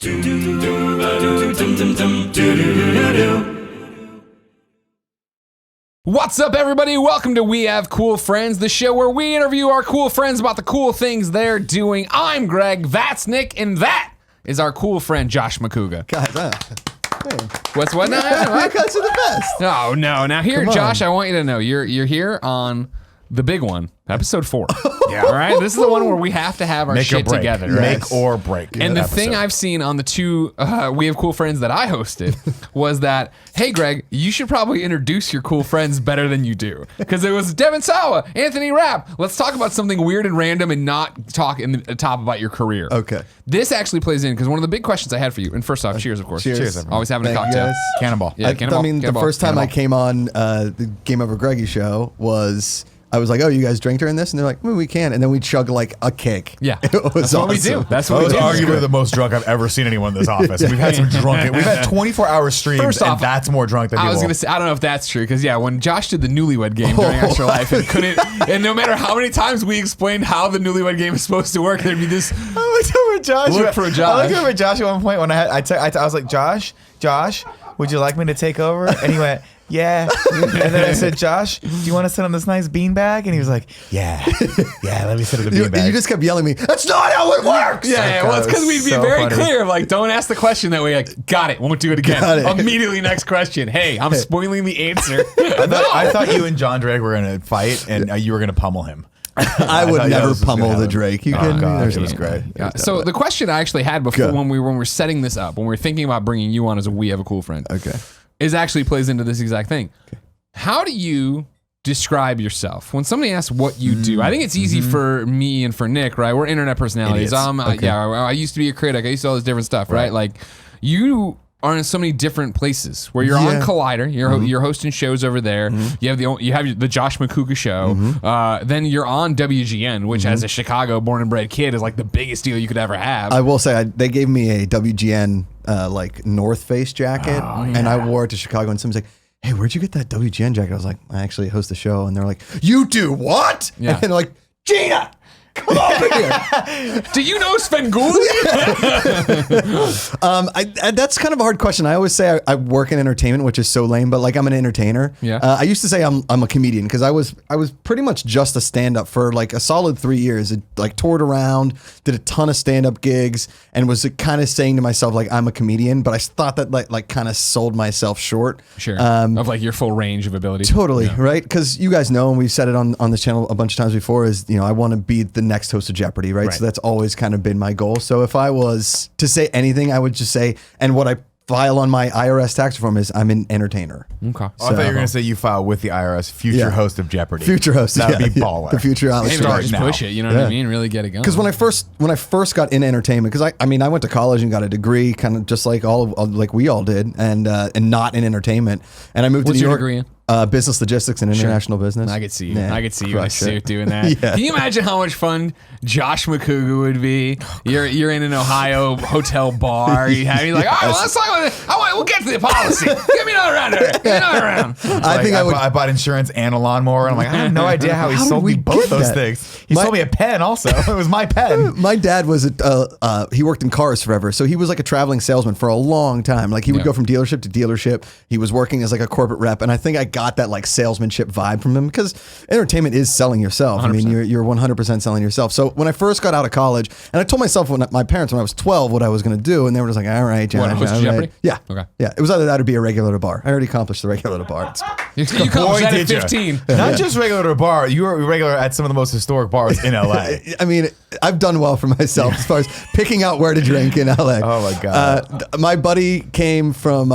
What's up, everybody? Welcome to We Have Cool Friends, the show where we interview our cool friends about the cool things they're doing. I'm Greg, that's Nick, and that is our cool friend, Josh Macuga. God, What's what now? You guys are the best. Oh, no. Now here, Josh, I want you to know, you're here on the big one, episode 4. Yeah. All right? This is the one where we have to have our shit together. Right? Make or break. And the thing I've seen on the two We Have Cool Friends that I hosted was that, hey, Greg, you should probably introduce your cool friends better than you do. Because it was Devin Sawa, Anthony Rapp. Let's talk about something weird and random and not talk in the top about your career. Okay. This actually plays in because one of the big questions I had for you, and first off, cheers, of course. Cheers. Everyone. Always having a Thank cocktail. you guys. Cannonball. Yeah, cannonball. I mean, the first time I came on the Game Over Greggy show was... I was like, oh, you guys drink during this? And they're like, well, we can. And then we'd chug like a cake. Yeah. It was That's what we awesome. do. That's I what was we do. arguably the most drunk I've ever seen anyone in this office. We've had some drunken. We've had 24-hour streams, First off, and that's more drunk than I people. was gonna say, I don't know if that's true because when Josh did the Newlywed Game during Extra Life, and couldn't, and no matter how many times we explained how the Newlywed Game is supposed to work, there'd be this. I looked over Josh. Look for Josh. I looked over Josh at one point when I was like, Josh, would you like me to take over? And he went, yeah. And then I said, Josh, do you want to sit on this nice beanbag? And he was like, yeah, let me sit on the beanbag. You just kept yelling at me, that's not how it works! Yeah, well, it's because we'd be so very funny. clear, like, don't ask the question that way. Like, got it, won't do it again. Got it. Immediately, next question. Hey, I'm spoiling the answer. I thought you and John Drake were going to fight, and you were going to pummel him. I would thought never this was pummel gonna the happen. Drake. You Oh, kidding me? God, There's it was no great. way. Yeah, so the question I actually had before Go. when we were setting this up, when we were thinking about bringing you on as a We Have a Cool Friend, Okay. is actually plays into this exact thing. How do you describe yourself when somebody asks what you do? I think it's easy for me and for Nick, right? We're internet personalities. Idiots. I used to be a critic. I used to do all this different stuff, right? Like you are in so many different places where you're on Collider. You're hosting shows over there. You have the Josh Macuga show. Then you're on WGN, which as a Chicago born and bred kid is like the biggest deal you could ever have. I will say, they gave me a WGN like North Face jacket, and I wore it to Chicago, and someone's like, hey, where'd you get that WGN jacket? I was like, I actually host the show. And they're like, you do what? Yeah. And they're like, Gina, come over here. Do you know Svengoolie? That's kind of a hard question. I always say I work in entertainment, which is so lame, but like I'm an entertainer. Yeah. I used to say I'm a comedian because I was pretty much just a stand-up for like a solid 3 years. It, like toured around, did a ton of stand-up gigs, and was kind of saying to myself like I'm a comedian, but I thought that like kind of sold myself short. Sure. Of like your full range of ability. Totally, right? Because you guys know, and we've said it on this channel a bunch of times before, is, I want to be the next host of Jeopardy, right? So that's always kind of been my goal. So if I was to say anything, I would just say, and what I file on my IRS tax form is I'm an entertainer. Okay. I thought you were going to say you file with the IRS, future host of Jeopardy. Future host. That would be baller. The future Alex Maybe Trebek. just push it, you know what I mean? Really get it going. Because when I first got into entertainment, because I went to college and got a degree, kind of just like like we all did, and not in entertainment. And I moved to New What's your York. degree in? Business logistics and international business. I could see you. Yeah, I could see you in a crush suit it. doing that. Yeah. Can you imagine how much fun Josh Macuga would be? You're in an Ohio hotel bar. You're like, all right, well, let's talk about it. We'll get to the policy. Give me another round. Give me another round. I bought insurance and a lawnmower, and I'm like, I have no idea how he How sold did me we both get those that? things. He sold me a pen also. It was my pen. My dad was he worked in cars forever, so he was like a traveling salesman for a long time. Like he would go from dealership to dealership. He was working as like a corporate rep, and I think I got that like salesmanship vibe from him because entertainment is selling yourself. 100%. I mean, you're 100% selling yourself. So when I first got out of college, and I told myself my parents when I was 12 what I was going to do, and they were just like, all right, John, host all right. Jeopardy? Yeah, Okay. yeah. It was either that or be a regular at a bar. I already accomplished the regular at a bar. You accomplished that at did ya. 15. Not just regular at a bar. You were regular at some of the most historic bars in LA. I mean, I've done well for myself as far as picking out where to drink in LA. Oh my God. My buddy came from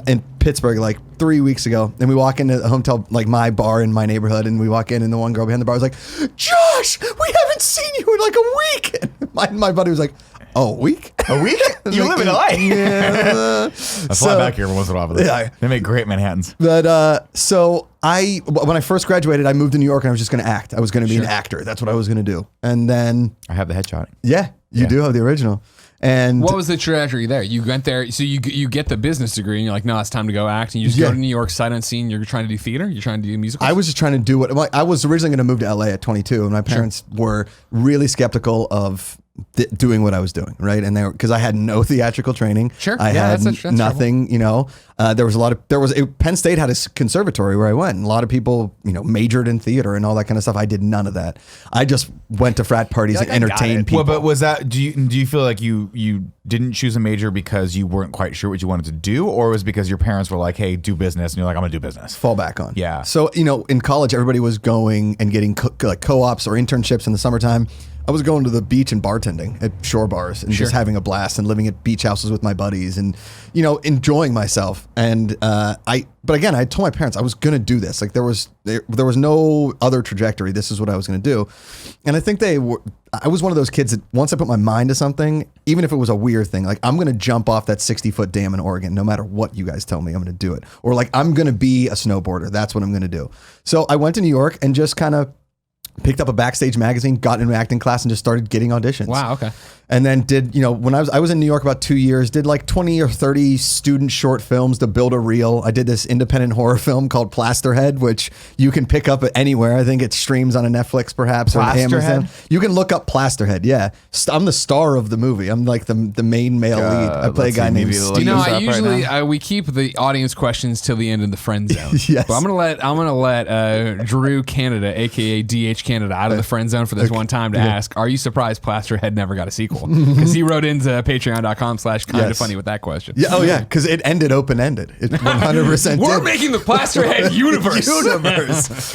in Pittsburgh like 3 weeks ago, and we walk into a hotel, like my bar in my neighborhood, and we walk in, and the one girl behind the bar was like, Josh, we haven't seen you in like a week. And my buddy was like, oh, a week? A week? You live in LA. Yeah. I fly back here every once in a while for this. Yeah. They make great Manhattans. But so when I first graduated, I moved to New York, and I was just going to act. I was going to be an actor. That's what I was going to do. And then, I have the headshot. yeah, you do have the original. And What was the trajectory there? You went there, so you get the business degree, and you're like, no, it's time to go act. And you just go to New York, sight unseen. You're trying to do theater. You're trying to do musicals. I was just trying to do what I was originally going to move to LA at 22, and my parents were really skeptical of doing what I was doing, right? And because I had no theatrical training, I had that's nothing. There was Penn State had a conservatory where I went, and a lot of people, majored in theater and all that kind of stuff. I did none of that. I just went to frat parties and entertained people. Well, but was that? Do you feel like you didn't choose a major because you weren't quite sure what you wanted to do, or was it because your parents were like, "Hey, do business," and you're like, "I'm gonna do business." Fall back on. Yeah. So in college, everybody was going and getting co-ops or internships in the summertime. I was going to the beach and bartending at shore bars and just having a blast and living at beach houses with my buddies and, enjoying myself. And but again, I told my parents I was going to do this. Like there was no other trajectory. This is what I was going to do. And I think I was one of those kids that once I put my mind to something, even if it was a weird thing, like I'm going to jump off that 60-foot dam in Oregon, no matter what you guys tell me, I'm going to do it. Or like, I'm going to be a snowboarder. That's what I'm going to do. So I went to New York and just kind of picked up a Backstage magazine, got into an acting class, and just started getting auditions. Wow, okay. And then did, when I was in New York about 2 years, did like 20 or 30 student short films to build a reel. I did this independent horror film called Plasterhead, which you can pick up anywhere. I think it streams on a Netflix perhaps or Amazon. You can look up Plasterhead, yeah. I'm the star of the movie. I'm like the main male lead. I play a guy named Steve. I usually we keep the audience questions till the end of the friend zone. Yes. But I'm gonna let Drew Canada, aka DH Canada, out of the friend zone for this one time to ask, are you surprised Plasterhead never got a sequel? Because he wrote into patreon.com/kindafunny with that question. Yeah, oh yeah, because it ended open-ended. It 100% We're making the Plasterhead universe.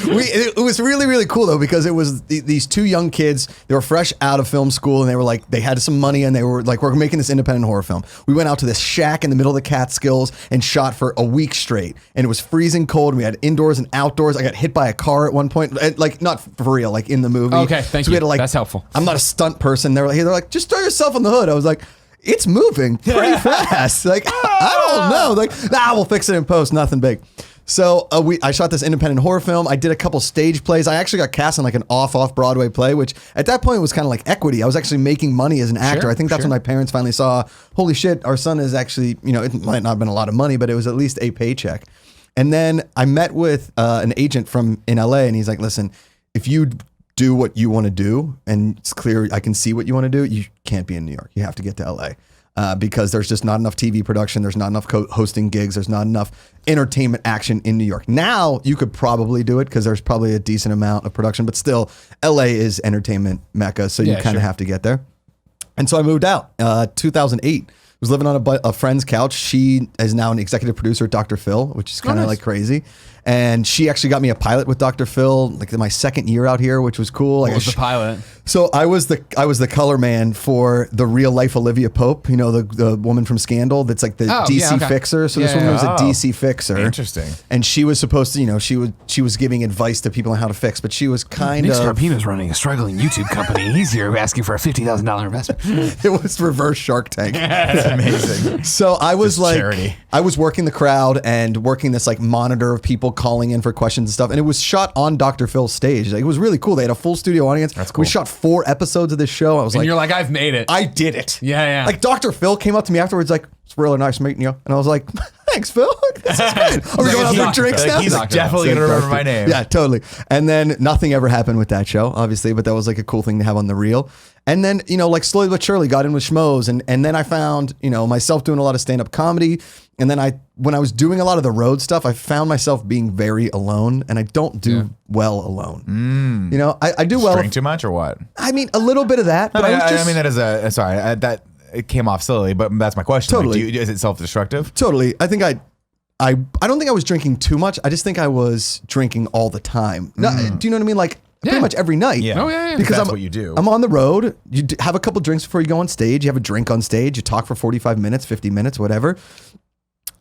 It was really, really cool though, because it was these two young kids. They were fresh out of film school, and they were like, they had some money, and they were like, we're making this independent horror film. We went out to this shack in the middle of the Catskills and shot for a week straight, and it was freezing cold. And we had indoors and outdoors. I got hit by a car at one point, like not for real, like in the movie. Okay, thank you. That's helpful. I'm not a stunt person. They're like, just throw yourself on the hood. I was like, it's moving pretty fast. Like, I don't know. Like, we'll fix it in post. Nothing big. So I shot this independent horror film. I did a couple stage plays. I actually got cast in like an off Broadway play, which at that point was kind of like equity. I was actually making money as an actor. I think that's when my parents finally saw, holy shit, our son is actually, it might not have been a lot of money, but it was at least a paycheck. And then I met with an agent in LA, and he's like, listen, if you do what you want to do, and it's clear I can see what you want to do, you can't be in New York. You have to get to LA because there's just not enough TV production. There's not enough hosting gigs. There's not enough entertainment action in New York. Now you could probably do it because there's probably a decent amount of production, but still LA is entertainment mecca. So you kind of have to get there. And so I moved out 2008. I was living on a friend's couch. She is now an executive producer at Dr. Phil, which is kind of like crazy. And she actually got me a pilot with Dr. Phil, like my second year out here, which was cool. What was the pilot? So I was the color man for the real life Olivia Pope, the woman from Scandal that's like the DC fixer. So this woman was a DC fixer. Interesting. And she was supposed to, she was giving advice to people on how to fix, but she was kind of... Nick Scarpino's running a struggling YouTube company. He's here asking for a $50,000 investment. It was reverse Shark Tank. That's amazing. So I was charity. I was working the crowd and working this like monitor of people calling in for questions and stuff. And it was shot on Dr. Phil's stage. Like, it was really cool. They had a full studio audience. That's cool. We shot 4 episodes of this show. I was and you're like, I've made it. I did it. Yeah. Like Dr. Phil came up to me afterwards like, it's really nice meeting you. And I was like, thanks, Phil. This is great. Are we going out for drinks now? He's definitely going to remember my name. Yeah, totally. And then nothing ever happened with that show, obviously, but that was like a cool thing to have on the reel. And then, like slowly but surely got in with schmoes. And then I found, myself doing a lot of stand-up comedy. And then when I was doing a lot of the road stuff, I found myself being very alone, and I don't do well alone. I do well. Drink too much or what? I mean, a little bit of that. But I mean, that is that it came off silly, but that's my question. Totally. Like, is it self-destructive? Totally. I think I don't think I was drinking too much. I just think I was drinking all the time. No, do you know what I mean? Like pretty much every night. Yeah. Oh, yeah. Because that's what you do. I'm on the road. You have a couple drinks before you go on stage. You have a drink on stage. You talk for 45 minutes, 50 minutes, whatever.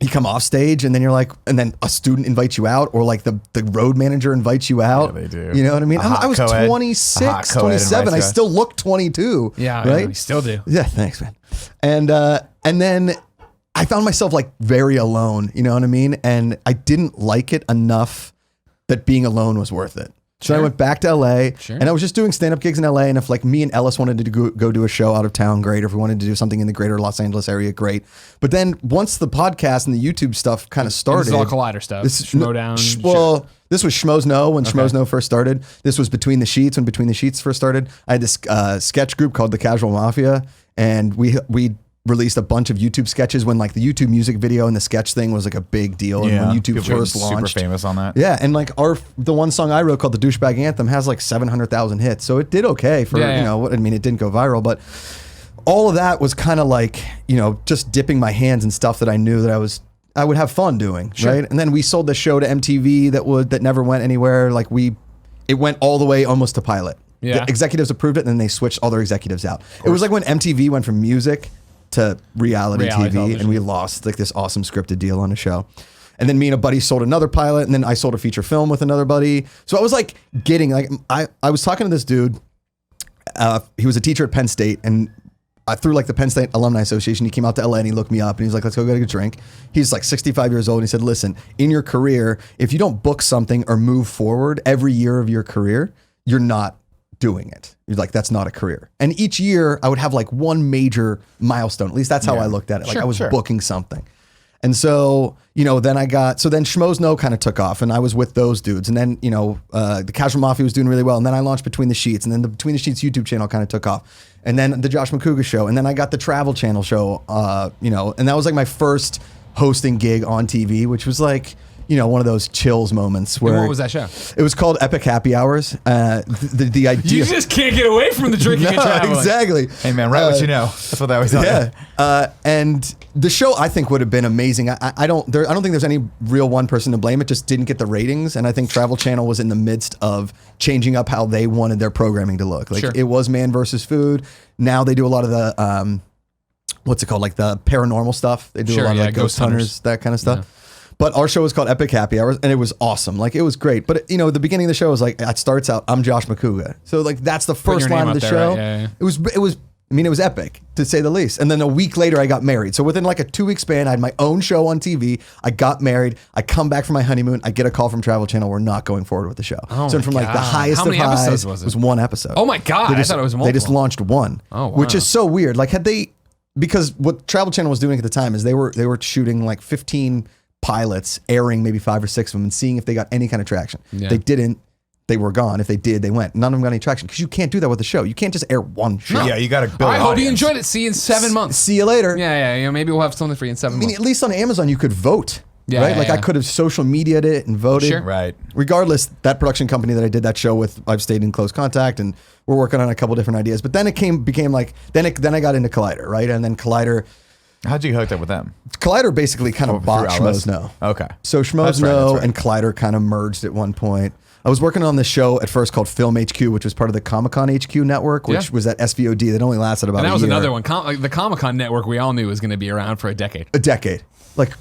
You come off stage and then you're like, and then a student invites you out, or like the road manager invites you out. Yeah, they do. You know what I mean? I was co-ed. 26, 27. I still look 22. Yeah, right? we still do. Yeah, thanks, man. And then I found myself like very alone, you know what I mean? And I didn't like it enough that being alone was worth it. So I went back to LA, and I was just doing stand-up gigs in LA. And if like me and Ellis wanted to go do a show out of town, great. Or if we wanted to do something in the greater Los Angeles area, great. But then once the podcast and the YouTube stuff kind of started, this is all Collider stuff. Schmodown. Well, this was Schmoes Know when Schmoes Know first started. This was Between the Sheets when Between the Sheets first started. I had this sketch group called the Casual Mafia, and we released a bunch of YouTube sketches when like the YouTube music video and the sketch thing was like a big deal. And when YouTube first launched, super famous on that. Yeah, and like the one song I wrote called the Douchebag Anthem has like 700,000 hits, so it did okay for you know what I mean. It didn't go viral, but all of that was kind of like just dipping my hands in stuff that I knew that I would have fun doing, right? And then we sold the show to MTV that never went anywhere. Like it went all the way almost to pilot. Yeah, the executives approved it, and then they switched all their executives out. It was like when MTV went from music to reality TV, television. And we lost like this awesome scripted deal on a show. And then me and a buddy sold another pilot, and then I sold a feature film with another buddy. So I was like getting like I was talking to this dude. He was a teacher at Penn State, and through like the Penn State Alumni Association, he came out to LA and he looked me up and he's like, let's go get a drink. He's like 65 years old. And he said, listen, in your career, if you don't book something or move forward every year of your career, you're not doing it. You're like, that's not a career. And each year I would have like one major milestone. At least that's how I looked at it. Like I was booking something. And so, then Schmoes Know kind of took off, and I was with those dudes. And then, the Casual Mafia was doing really well. And then I launched Between the Sheets, and then the Between the Sheets YouTube channel kind of took off. And then the Josh Macuga show. And then I got the Travel Channel show, and that was like my first hosting gig on TV, which was like, one of those chills moments where. And what was that show? It was called Epic Happy Hours. The idea. You just can't get away from the drinking and traveling. Exactly. Hey man, write what you know. That's what I always tell you. And the show I think would have been amazing. I don't think there's any real one person to blame. It just didn't get the ratings, and I think Travel Channel was in the midst of changing up how they wanted their programming to look. Like it was Man versus Food. Now they do a lot of the what's it called? Like the paranormal stuff. They do a lot of like ghost hunters, that kind of stuff. Yeah. But our show was called Epic Happy Hours, and it was awesome. Like it was great. But the beginning of the show was like, it starts out, I'm Josh Macuga. So like that's the first line of the show. Right? Yeah. It was epic to say the least. And then a week later I got married. So within like a 2-week span, I had my own show on TV. I got married. I come back from my honeymoon. I get a call from Travel Channel. We're not going forward with the show. Oh so from like the highest of highs was one episode. Oh my God. I thought it was multiple. They just launched one. Oh, wow. Which is so weird. Like because what Travel Channel was doing at the time is they were shooting like 15 pilots, airing maybe 5 or 6 of them and seeing if they got any kind of traction. Yeah. They didn't. They were gone. If they did, they went. None of them got any traction because you can't do that with the show. You can't just air one show. No. Yeah, you got to build. I hope you enjoyed it. See you in 7 months. See you later. Yeah. Maybe we'll have something for you in 7 months. At least on Amazon, you could vote. Yeah, right? I could have social media'd it and voted. Sure. Right. Regardless, that production company that I did that show with, I've stayed in close contact, and we're working on a couple different ideas. But then it became like, then I got into Collider, right? And then Collider. How'd you hook up with them? Collider basically kind of bought Schmoes Know. Okay. So Schmoes Know and Collider kind of merged at one point. I was working on this show at first called Film HQ, which was part of the Comic-Con HQ network, which was at SVOD that only lasted about a year. And that was another one. The Comic-Con network we all knew was going to be around for a decade. Like,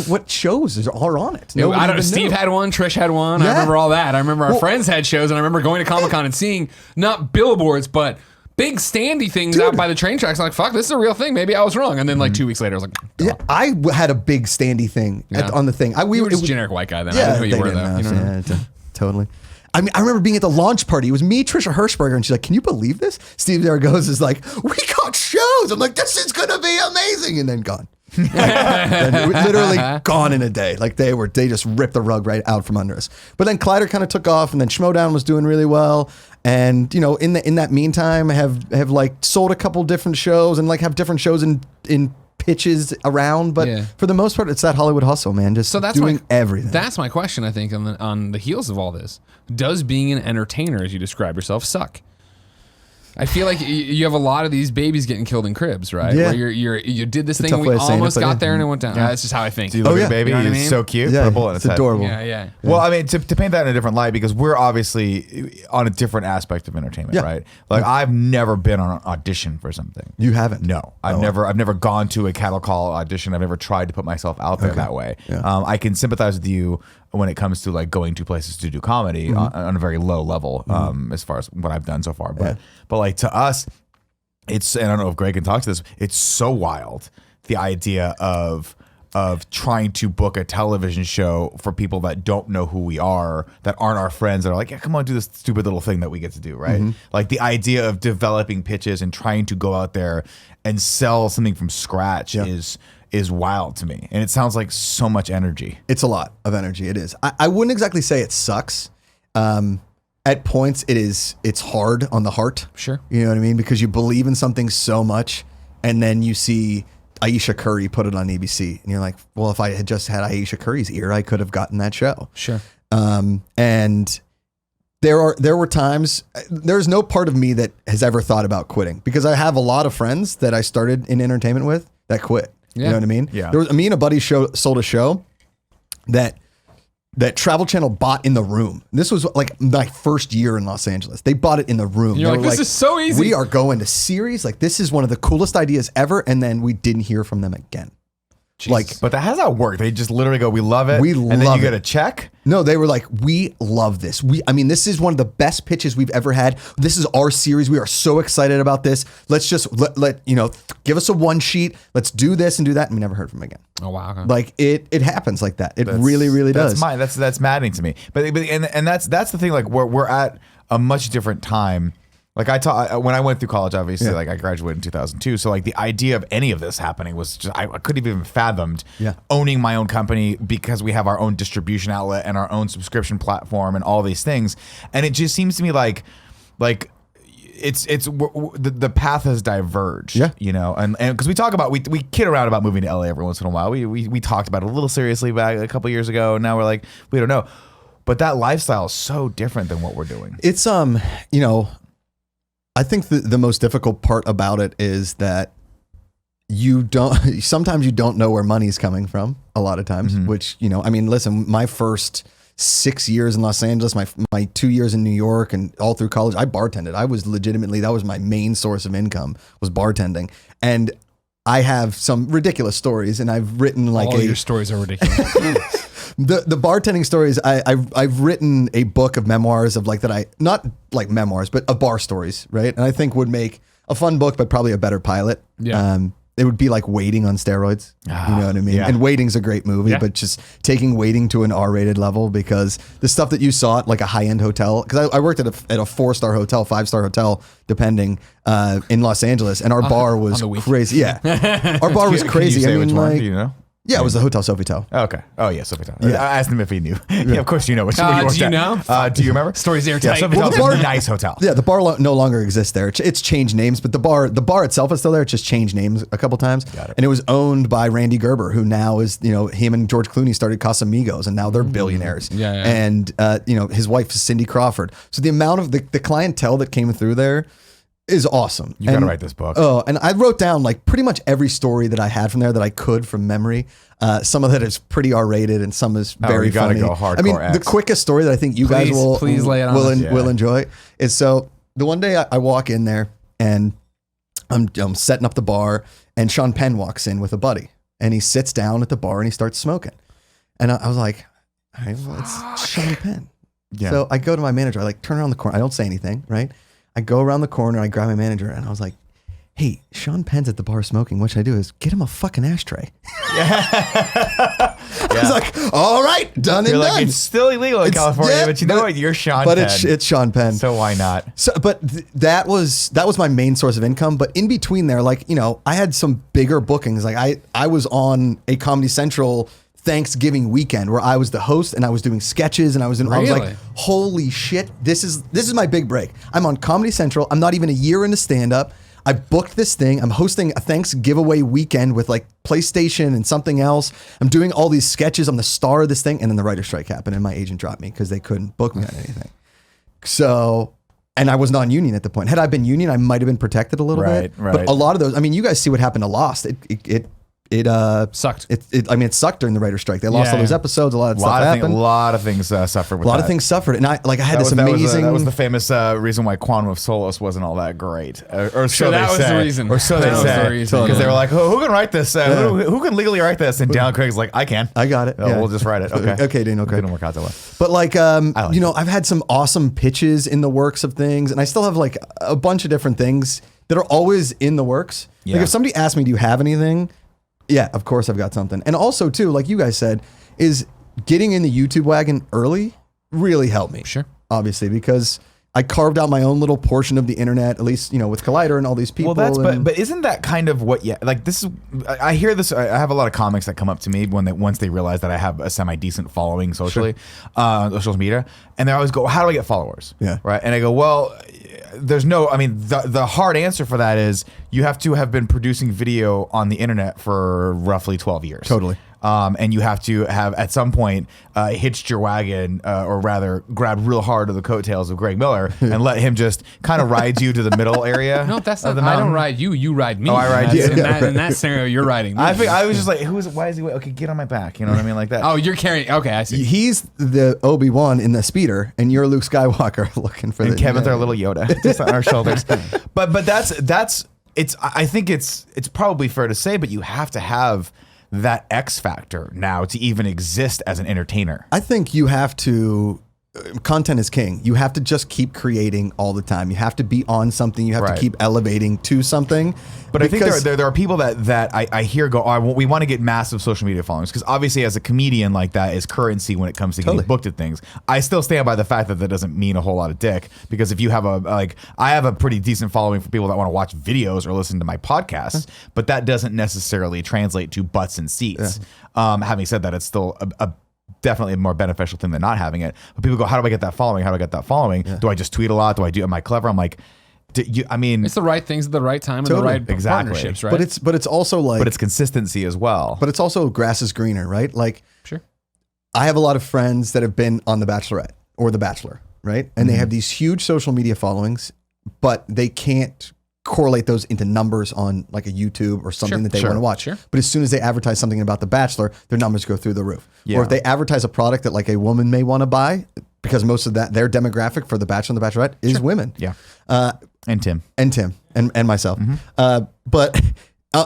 what shows are on it? I don't know. Steve had one. Trish had one. Yeah. I remember all that. I remember our friends had shows, and I remember going to Comic-Con and seeing not billboards, but big standy things out by the train tracks. I'm like, fuck, this is a real thing. Maybe I was wrong. And then like 2 weeks later, I was like, yeah, I had a big standy thing on the thing. We were just a generic white guy then. I didn't know who you were though. You know? Totally. I mean, I remember being at the launch party. It was me, Trisha Hirschberger, and she's like, can you believe this? Steve Zaragoza is like, we got shows. I'm like, this is going to be amazing. And then gone. Literally gone in a day. Like they just ripped the rug right out from under us. But then Collider kind of took off, and then Schmodown was doing really well. And in that meantime, I have like sold a couple different shows and like have different shows in pitches around. But for the most part, it's that Hollywood hustle, man. Just doing everything. That's my question. I think on the heels of all this, does being an entertainer, as you describe yourself, suck? I feel like you have a lot of these babies getting killed in cribs, right? Yeah. Where you did this thing, we almost got there and it went down. That's just how I think. Do you look at baby? You know what I He's mean? so cute. Yeah, Put a bullet in his it's adorable. Yeah. Well, I mean, to paint that in a different light, because we're obviously on a different aspect of entertainment, right? Like I've never been on an audition for something. You haven't? No, I've never gone to a cattle call audition. I've never tried to put myself out there that way. Yeah. I can sympathize with you when it comes to like going to places to do comedy on a very low level, as far as what I've done so far. But like to us, and I don't know if Greg can talk to this, it's so wild, the idea of of trying to book a television show for people that don't know who we are, that aren't our friends, that are like, yeah, come on, do this stupid little thing that we get to do, right? Like the idea of developing pitches and trying to go out there and sell something from scratch is wild to me. And it sounds like so much energy. It's a lot of energy. It is. I wouldn't exactly say it sucks. At points, it's hard on the heart. Sure. You know what I mean? Because you believe in something so much, and then you see Aisha Curry put it on ABC, and you're like, well, if I had just had Aisha Curry's ear, I could have gotten that show. Sure. And there were times, there's no part of me that has ever thought about quitting, because I have a lot of friends that I started in entertainment with that quit. Yeah. You know what I mean? Yeah. Me and a buddy sold a show that Travel Channel bought in the room. This was like my first year in Los Angeles. They bought it in the room. You're They like, were this is so easy. We are going to series. Like, this is one of the coolest ideas ever. And then we didn't hear from them again. Jesus. But how does that work? They just literally go, we love it. We and then love you get it. a check? No, they were like, we love this. This is one of the best pitches we've ever had. This is our series. We are so excited about this. Let's just give us a one sheet. Let's do this and do that. And we never heard from them again. Oh, wow. Okay. Like it happens like that. It really, really does. That's maddening to me. But that's the thing. Like we're at a much different time. Like when I went through college, obviously, like I graduated in 2002. So like the idea of any of this happening was just, I couldn't have even fathomed owning my own company, because we have our own distribution outlet and our own subscription platform and all these things. And it just seems to me like the path has diverged, you know, and because we talk about, we kid around about moving to LA every once in a while. We talked about it a little seriously back a couple years ago. And now we're like, we don't know. But that lifestyle is so different than what we're doing. It's, you know, I think the most difficult part about it is that sometimes you don't know where money's coming from a lot of times, which, you know, I mean, listen, my first 6 years in Los Angeles, my 2 years in New York, and all through college, I bartended. I was legitimately, that was my main source of income, was bartending. And I have some ridiculous stories, and I've written like all your stories are ridiculous. The bartending stories, I've written a book of memoirs of like that, not like memoirs, but of bar stories, right? And I think would make a fun book, but probably a better pilot. Yeah. It would be like Waiting on steroids. You know what I mean? Yeah. And Waiting's a great movie, but just taking Waiting to an R-rated level, because the stuff that you saw at like a high-end hotel, because I worked at a 4-star hotel, 5-star hotel, depending, in Los Angeles, and our bar was crazy. Yeah. Our bar was crazy. Can you say I mean, which one? like, Do you know? yeah, it was the Hotel Sofitel. Oh, okay. Oh, yeah, Sofitel. Yeah. I asked him if he knew. Yeah, of course you know. Which one do you know? Do you remember? Stories airtight. Yeah, Sofitel Well, is the bar- a nice hotel. Yeah, the bar no longer exists there. It's changed names, but the bar itself is still there. It's just changed names a couple times. Got it. And it was owned by Randy Gerber, who now is, you know, him and George Clooney started Casamigos, and now they're billionaires. Yeah. And you know, his wife is Cindy Crawford. So the amount of the clientele that came through there is awesome. You got to write this book. Oh, and I wrote down like pretty much every story that I had from there that I could from memory. Some of that is pretty R-rated, and some is very you gotta funny. go hardcore I mean, X. the quickest story that I think you guys will lay it on us. will enjoy is, so the one day I walk in there and I'm setting up the bar, and Sean Penn walks in with a buddy, and he sits down at the bar and he starts smoking, and I was like, all right, well, it's Sean Penn. Yeah. So I go to my manager, I like turn around the corner, I don't say anything, right? I go around the corner, I grab my manager, and I was like, hey, Sean Penn's at the bar smoking. What should I do? Is get him a fucking ashtray. I was like, all right, done You're and like, done. it's still illegal in California, but you know what? You're Sean But Penn. it's Sean Penn. So why not? So, but that was my main source of income. But in between there, like, you know, I had some bigger bookings. Like I was on a Comedy Central Thanksgiving weekend where I was the host and I was doing sketches, and I was Really? like, holy shit, this is my big break. I'm on Comedy Central. I'm not even a year into stand-up. I booked this thing. I'm hosting a Thanks giveaway weekend with like PlayStation and something else. I'm doing all these sketches. I'm the star of this thing. And then the writer's strike happened, and my agent dropped me because they couldn't book me on anything. So, and I was non-union at the point. Had I been union, I might have been protected a little bit. Right. But a lot of those, I mean, you guys see what happened to Lost. It Sucked. It sucked during the writer's strike. They lost all those episodes. A lot of stuff happened. A lot of things suffered with A lot that. of things suffered. And I had this That amazing... was the famous reason why Quantum of Solace wasn't all that great. Or so that they was say. the reason. Or so That they was the say. reason. Because they were like, who can write this? Who can legally write this? And Daniel Craig's like, I can. I got it. Oh, Yeah. We'll just write it. Okay. Okay, Daniel Craig. Didn't work out that well. But like, like you know, I've had some awesome pitches in the works of things, and I still have like a bunch of different things that are always in the works. Yeah. Like if somebody asks me, do you have anything? Yeah, of course I've got something. And also too, like you guys said, is getting in the YouTube wagon early really helped me. Sure. Obviously, because I carved out my own little portion of the internet, at least, with Collider and all these people. Well, but isn't that kind of what? Yeah, like this is. I hear this. I have a lot of comics that come up to me once they realize that I have a semi decent following socially, social media, and they always go, "How do I get followers?" Yeah. Right. And I go, "Well, there's no. I mean, the hard answer for that is you have to have been producing video on the internet for roughly 12 years. Totally. And you have to have at some point hitched your wagon, or rather grabbed real hard to the coattails of Greg Miller and let him just kind of ride you to the middle area. No, that's not. I don't ride you. You ride me. Oh, I ride you. In that scenario, you're riding me. I was just like, why is he? Okay, get on my back. You know what I mean, like that. Oh, you're carrying. Okay, I see. He's the Obi-Wan in the speeder, and you're Luke Skywalker looking for and Kevin's our little Yoda just on our shoulders. But that's it's. I think it's probably fair to say, but you have to have that X factor now to even exist as an entertainer. I think you have to. Content is king. You have to just keep creating all the time. You have to be on something. You have to keep elevating to something. But I think there are people that I hear go, oh, we want to get massive social media followings, because obviously as a comedian, like, that is currency when it comes to getting booked at things. I still stand by the fact that doesn't mean a whole lot of dick, because if you have I have a pretty decent following for people that want to watch videos or listen to my podcasts, but that doesn't necessarily translate to butts and seats. Having said that, it's still definitely a more beneficial thing than not having it. But people go, how do I get that following? How do I get that following? Do I just tweet a lot? Am I clever? I'm like, it's the right things at the right time and the right partnerships, right? But it's also like, but it's consistency as well. But it's also grass is greener, right? Like, sure. I have a lot of friends that have been on The Bachelorette or The Bachelor, right? And they have these huge social media followings, but they can't correlate those into numbers on like a YouTube or something that they want to watch. Sure. But as soon as they advertise something about The Bachelor, their numbers go through the roof. Yeah. Or if they advertise a product that like a woman may want to buy, because most of their demographic for The Bachelor and The Bachelorette is women. Yeah. And Tim and myself. But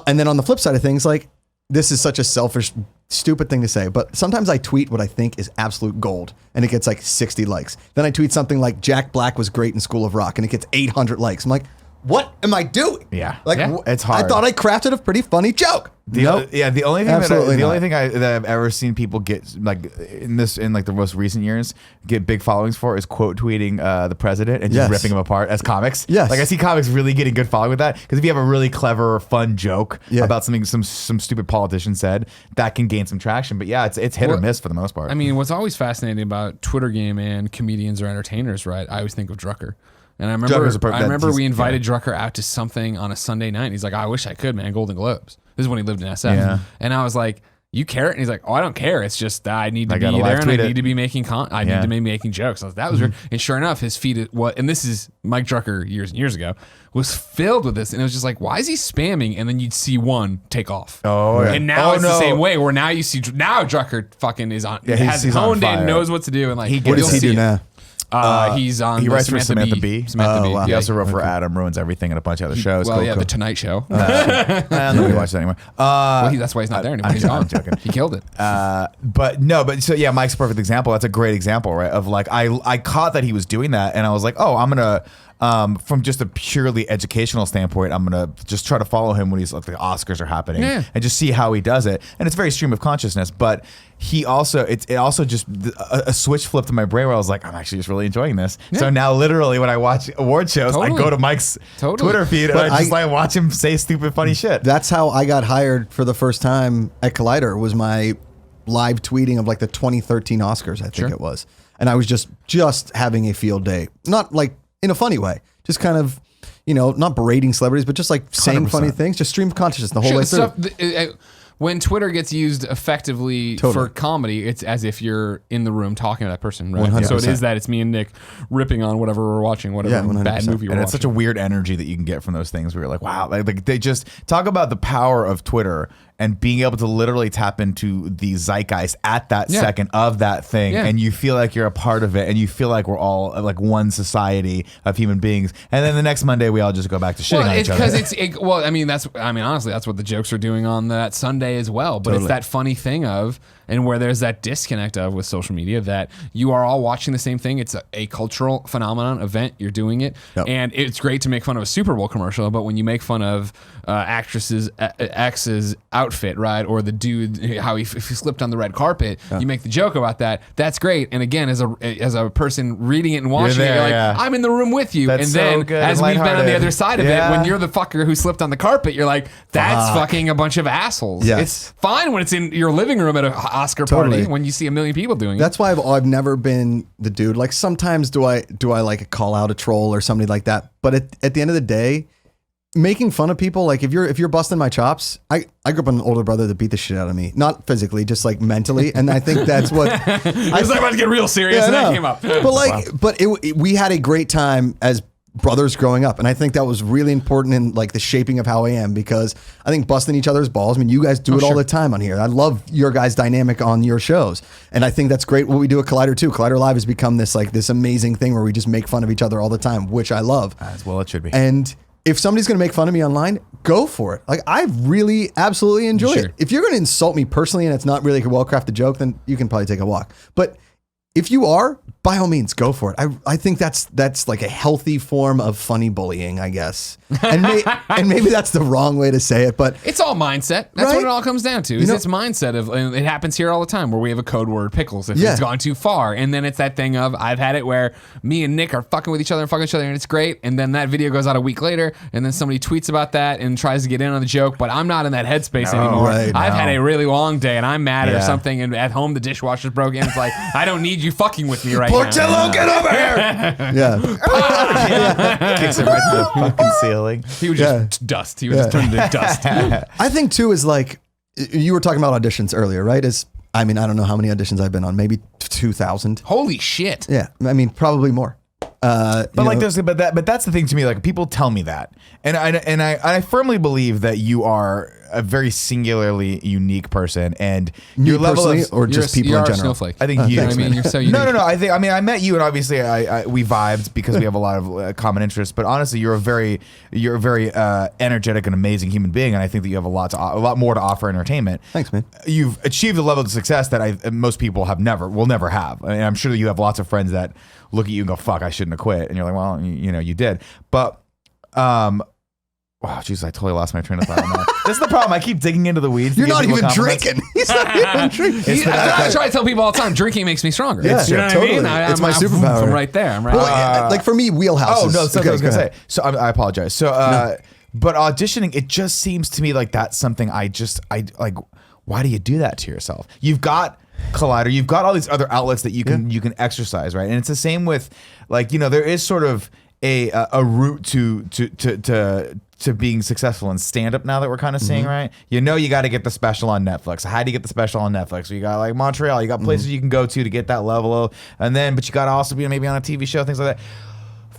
and then on the flip side of things, like, this is such a selfish, stupid thing to say, but sometimes I tweet what I think is absolute gold and it gets like 60 likes. Then I tweet something like Jack Black was great in School of Rock and it gets 800 likes. I'm like, what am I doing? Yeah. Like, it's hard. I thought I crafted a pretty funny joke. The only thing that I've ever seen people get, like, in the most recent years, get big followings for is quote tweeting the president and just ripping him apart as comics. Yes. Like, I see comics really getting good following with that, because if you have a really clever, fun joke about something some stupid politician said, that can gain some traction. But yeah, it's hit or miss for the most part. I mean, what's always fascinating about Twitter game and comedians or entertainers, right? I always think of Drucker. And I remember we invited Drucker out to something on a Sunday night. And he's like, I wish I could, man. Golden Globes. This is when he lived in SF. Yeah. And I was like, you care? And he's like, oh, I don't care. It's just I need to be there and I need to be making need to be making jokes. So that was weird. And sure enough, his feed and this is Mike Drucker years and years ago, was filled with this. And it was just like, why is he spamming? And then you'd see one take off. Oh, yeah. And now it's the same way, where now you see Drucker fucking is on. He's honed in, knows what to do, and like what does he do now? He's on. He writes for Samantha Bee. Wow. He also wrote for Adam Ruins Everything and a bunch of other shows. The Tonight Show. Nobody watches that anymore. That's why he's not there anymore. He's gone. Joking. He killed it. But Mike's a perfect example. That's a great example, right? Of like, I caught that he was doing that, and I was like, oh, I'm gonna. From just a purely educational standpoint, I'm gonna just try to follow him when he's like the Oscars are happening, and just see how he does it. And it's very stream of consciousness, but he also it also just a switch flipped in my brain where I was like, I'm actually just really enjoying this. So now literally when I watch award shows, I go to Mike's Twitter feed and I just like watch him say stupid funny shit. That's how I got hired for the first time at Collider, was my live tweeting of like the 2013 Oscars, I think it was. And I was just having a field day. Not like in a funny way, just kind of, not berating celebrities, but just like saying 100%. Funny things, just stream of consciousness the whole way through. When Twitter gets used effectively for comedy, it's as if you're in the room talking to that person, right? 100%. So it is that it's me and Nick ripping on whatever we're watching, whatever bad movie we're watching. And it's such a weird energy that you can get from those things where you're like, wow, like they just talk about the power of Twitter and being able to literally tap into the zeitgeist at that second of that thing. And you feel like you're a part of it, and you feel like we're all like one society of human beings. And then the next Monday, we all just go back to shitting on each other. Honestly, that's what the jokes are doing on that Sunday as well. But it's that funny thing of, and where there's that disconnect of with social media, that you are all watching the same thing. It's a cultural phenomenon, event. You're doing it. And it's great to make fun of a Super Bowl commercial, but when you make fun of actresses' exes out outfit, right? Or the dude, how he slipped on the red carpet. You make the joke about that. That's great. And again, as a person reading it and watching it, you're like, I'm in the room with you. That's and so then good as and we've been on the lighthearted. other side of it, when you're the fucker who slipped on the carpet, you're like, that's fucking a bunch of assholes. Yes. It's fine when it's in your living room at an Oscar party when you see a million people doing it. That's why I've never been the dude. Like sometimes do I like call out a troll or somebody like that. But at the end of the day, making fun of people, like if you're busting my chops, I grew up with an older brother that beat the shit out of me, not physically, just like mentally, and I think that's what I was about to get real serious, and that came up. But we had a great time as brothers growing up, and I think that was really important in like the shaping of how I am, because I think busting each other's balls, I mean, you guys do it all the time on here. I love your guys' dynamic on your shows, and I think that's great what we do at Collider too. Collider Live has become this amazing thing where we just make fun of each other all the time, which I love. As well it should be. And if somebody's going to make fun of me online, go for it. Like, I really absolutely enjoy it. If you're going to insult me personally and it's not really a well-crafted joke, then you can probably take a walk. But if you are, by all means, go for it. I think that's like a healthy form of funny bullying, I guess. And maybe that's the wrong way to say it, but it's all mindset. That's right? what it all comes down to. Is it's mindset of, and it happens here all the time where we have a code word, pickles, if it's gone too far. And then it's that thing of, I've had it where me and Nick are fucking with each other and it's great. And then that video goes out a week later, and then somebody tweets about that and tries to get in on the joke, but I'm not in that headspace anymore. I've had a really long day and I'm mad or something, and at home the dishwasher's broken. It's like, I don't need you fucking with me right now. Portillo, get over here! Kicks it right to the fucking ceiling. He was just dust. He was just turned into dust. I think too is like, you were talking about auditions earlier, right? I don't know how many auditions I've been on, maybe 2,000. Holy shit. Yeah, I mean, probably more. But that's the thing to me. Like, people tell me that, and I firmly believe that you are a very singularly unique person, and your level of, or just people in general. Snowflake. I think you. Thanks, I mean, you're so unique. No. I met you, and obviously, we vibed because we have a lot of common interests. But honestly, you're a very energetic and amazing human being, and I think that you have a lot more to offer entertainment. Thanks, man. You've achieved a level of success that most people will never have. And I'm sure that you have lots of friends that look at you and go, "Fuck, I shouldn't have quit," and you're like, "Well, you did." But wow, Jesus, I totally lost my train of thought on that. This is the problem. I keep digging into the weeds. You're not even drinking. He's not even drinking. I try to tell people all the time, drinking makes me stronger. Yeah, you know what totally. I mean? It's my superpower. I'm right there. I'm right. Well, like for me, wheelhouse. Oh, no, is, that's what I was going to go say. So I apologize. So, but auditioning, it just seems to me like that's something I like, why do you do that to yourself? You've got Collider, you've got all these other outlets that you can exercise, right? And it's the same with, like, there is sort of a route to being successful in stand-up now that we're kind of seeing, right? You got to get the special on Netflix. How do you get the special on Netflix? You got like Montreal, you got places you can go to get that level of, but you got to also be maybe on a TV show, things like that.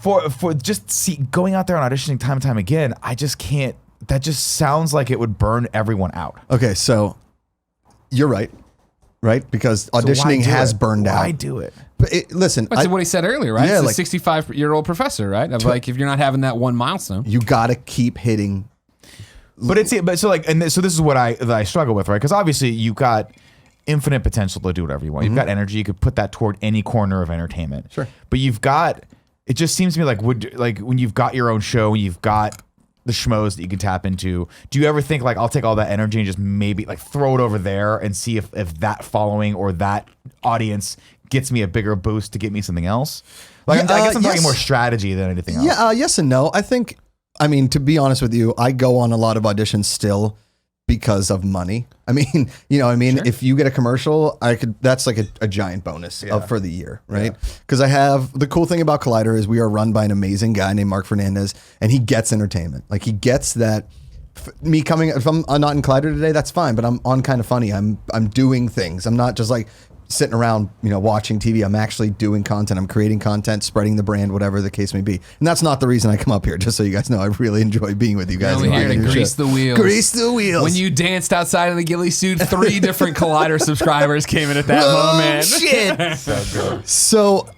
For just going out there and auditioning time and time again, I just can't. That just sounds like it would burn everyone out. Okay, so you're right, because auditioning has burned out. Why do it? But listen, That's what he said earlier, right? Yeah, it's a 65-year-old professor, right? Of like, if you're not having that one milestone, you got to keep hitting. So this is what I struggle with, right? Because obviously you've got infinite potential to do whatever you want. You've got energy. You could put that toward any corner of entertainment. Sure. But it just seems to me like when you've got your own show, you've got the schmoes that you can tap into. Do you ever think like, I'll take all that energy and just maybe like throw it over there and see if that following or that audience gets me a bigger boost to get me something else? Like, I guess I'm talking more strategy than anything else. Yeah, yes and no. To be honest with you, I go on a lot of auditions still because of money. Sure. If you get a commercial, that's like a giant bonus for the year, right? Because the cool thing about Collider is we are run by an amazing guy named Mark Fernandez, and he gets entertainment. Like, he gets that. If I'm not in Collider today, that's fine, but I'm on Kind of Funny. I'm doing things. I'm not just like sitting around, watching TV. I'm actually doing content. I'm creating content, spreading the brand, whatever the case may be. And that's not the reason I come up here, just so you guys know. I really enjoy being with you guys. We're here to grease the wheels. Grease the wheels. When you danced outside in the ghillie suit, 3 different Collider subscribers came in at that moment. Shit. So good. So,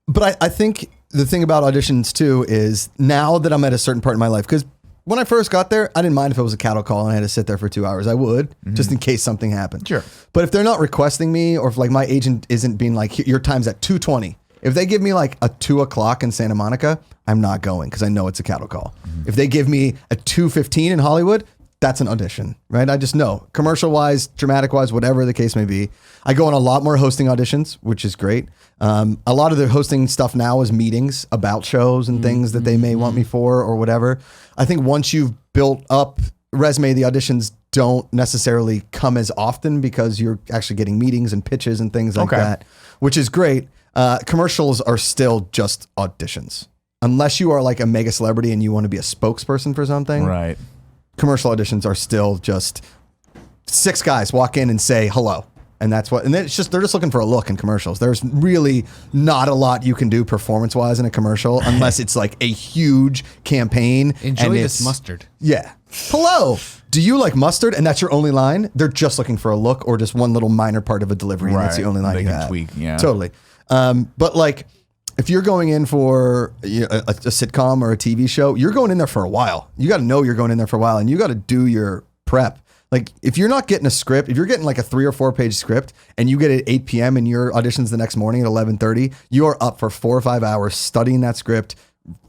but I think the thing about auditions too is now that I'm at a certain part in my life, because when I first got there, I didn't mind if it was a cattle call and I had to sit there for 2 hours. I would, just in case something happened. Sure. But if they're not requesting me, or if like my agent isn't being like, your time's at 2:20. If they give me like a 2:00 in Santa Monica, I'm not going because I know it's a cattle call. If they give me a 2:15 in Hollywood, that's an audition, right? I just know, commercial wise, dramatic wise, whatever the case may be. I go on a lot more hosting auditions, which is great. A lot of the hosting stuff now is meetings about shows and things that they may want me for or whatever. I think once you've built up resume, the auditions don't necessarily come as often because you're actually getting meetings and pitches and things like that, which is great. Commercials are still just auditions. Unless you are like a mega celebrity and you want to be a spokesperson for something. Right. Commercial auditions are still just 6 guys walk in and say hello. And that's what, and then they're just looking for a look in commercials. There's really not a lot you can do performance wise in a commercial unless it's like a huge campaign. Enjoy this mustard. Yeah. Hello. Do you like mustard? And that's your only line. They're just looking for a look or just one little minor part of a delivery. And that's the only line they you can have. tweak. Yeah. Totally. But like, if you're going in for a sitcom or a TV show, you're going in there for a while. You got to know you're going in there for a while and you got to do your prep. Like if you're not getting a script, if you're getting like a 3 or 4 page script and you get it at 8 p.m. and your auditions the next morning at 11:30, you are up for 4 or 5 hours studying that script,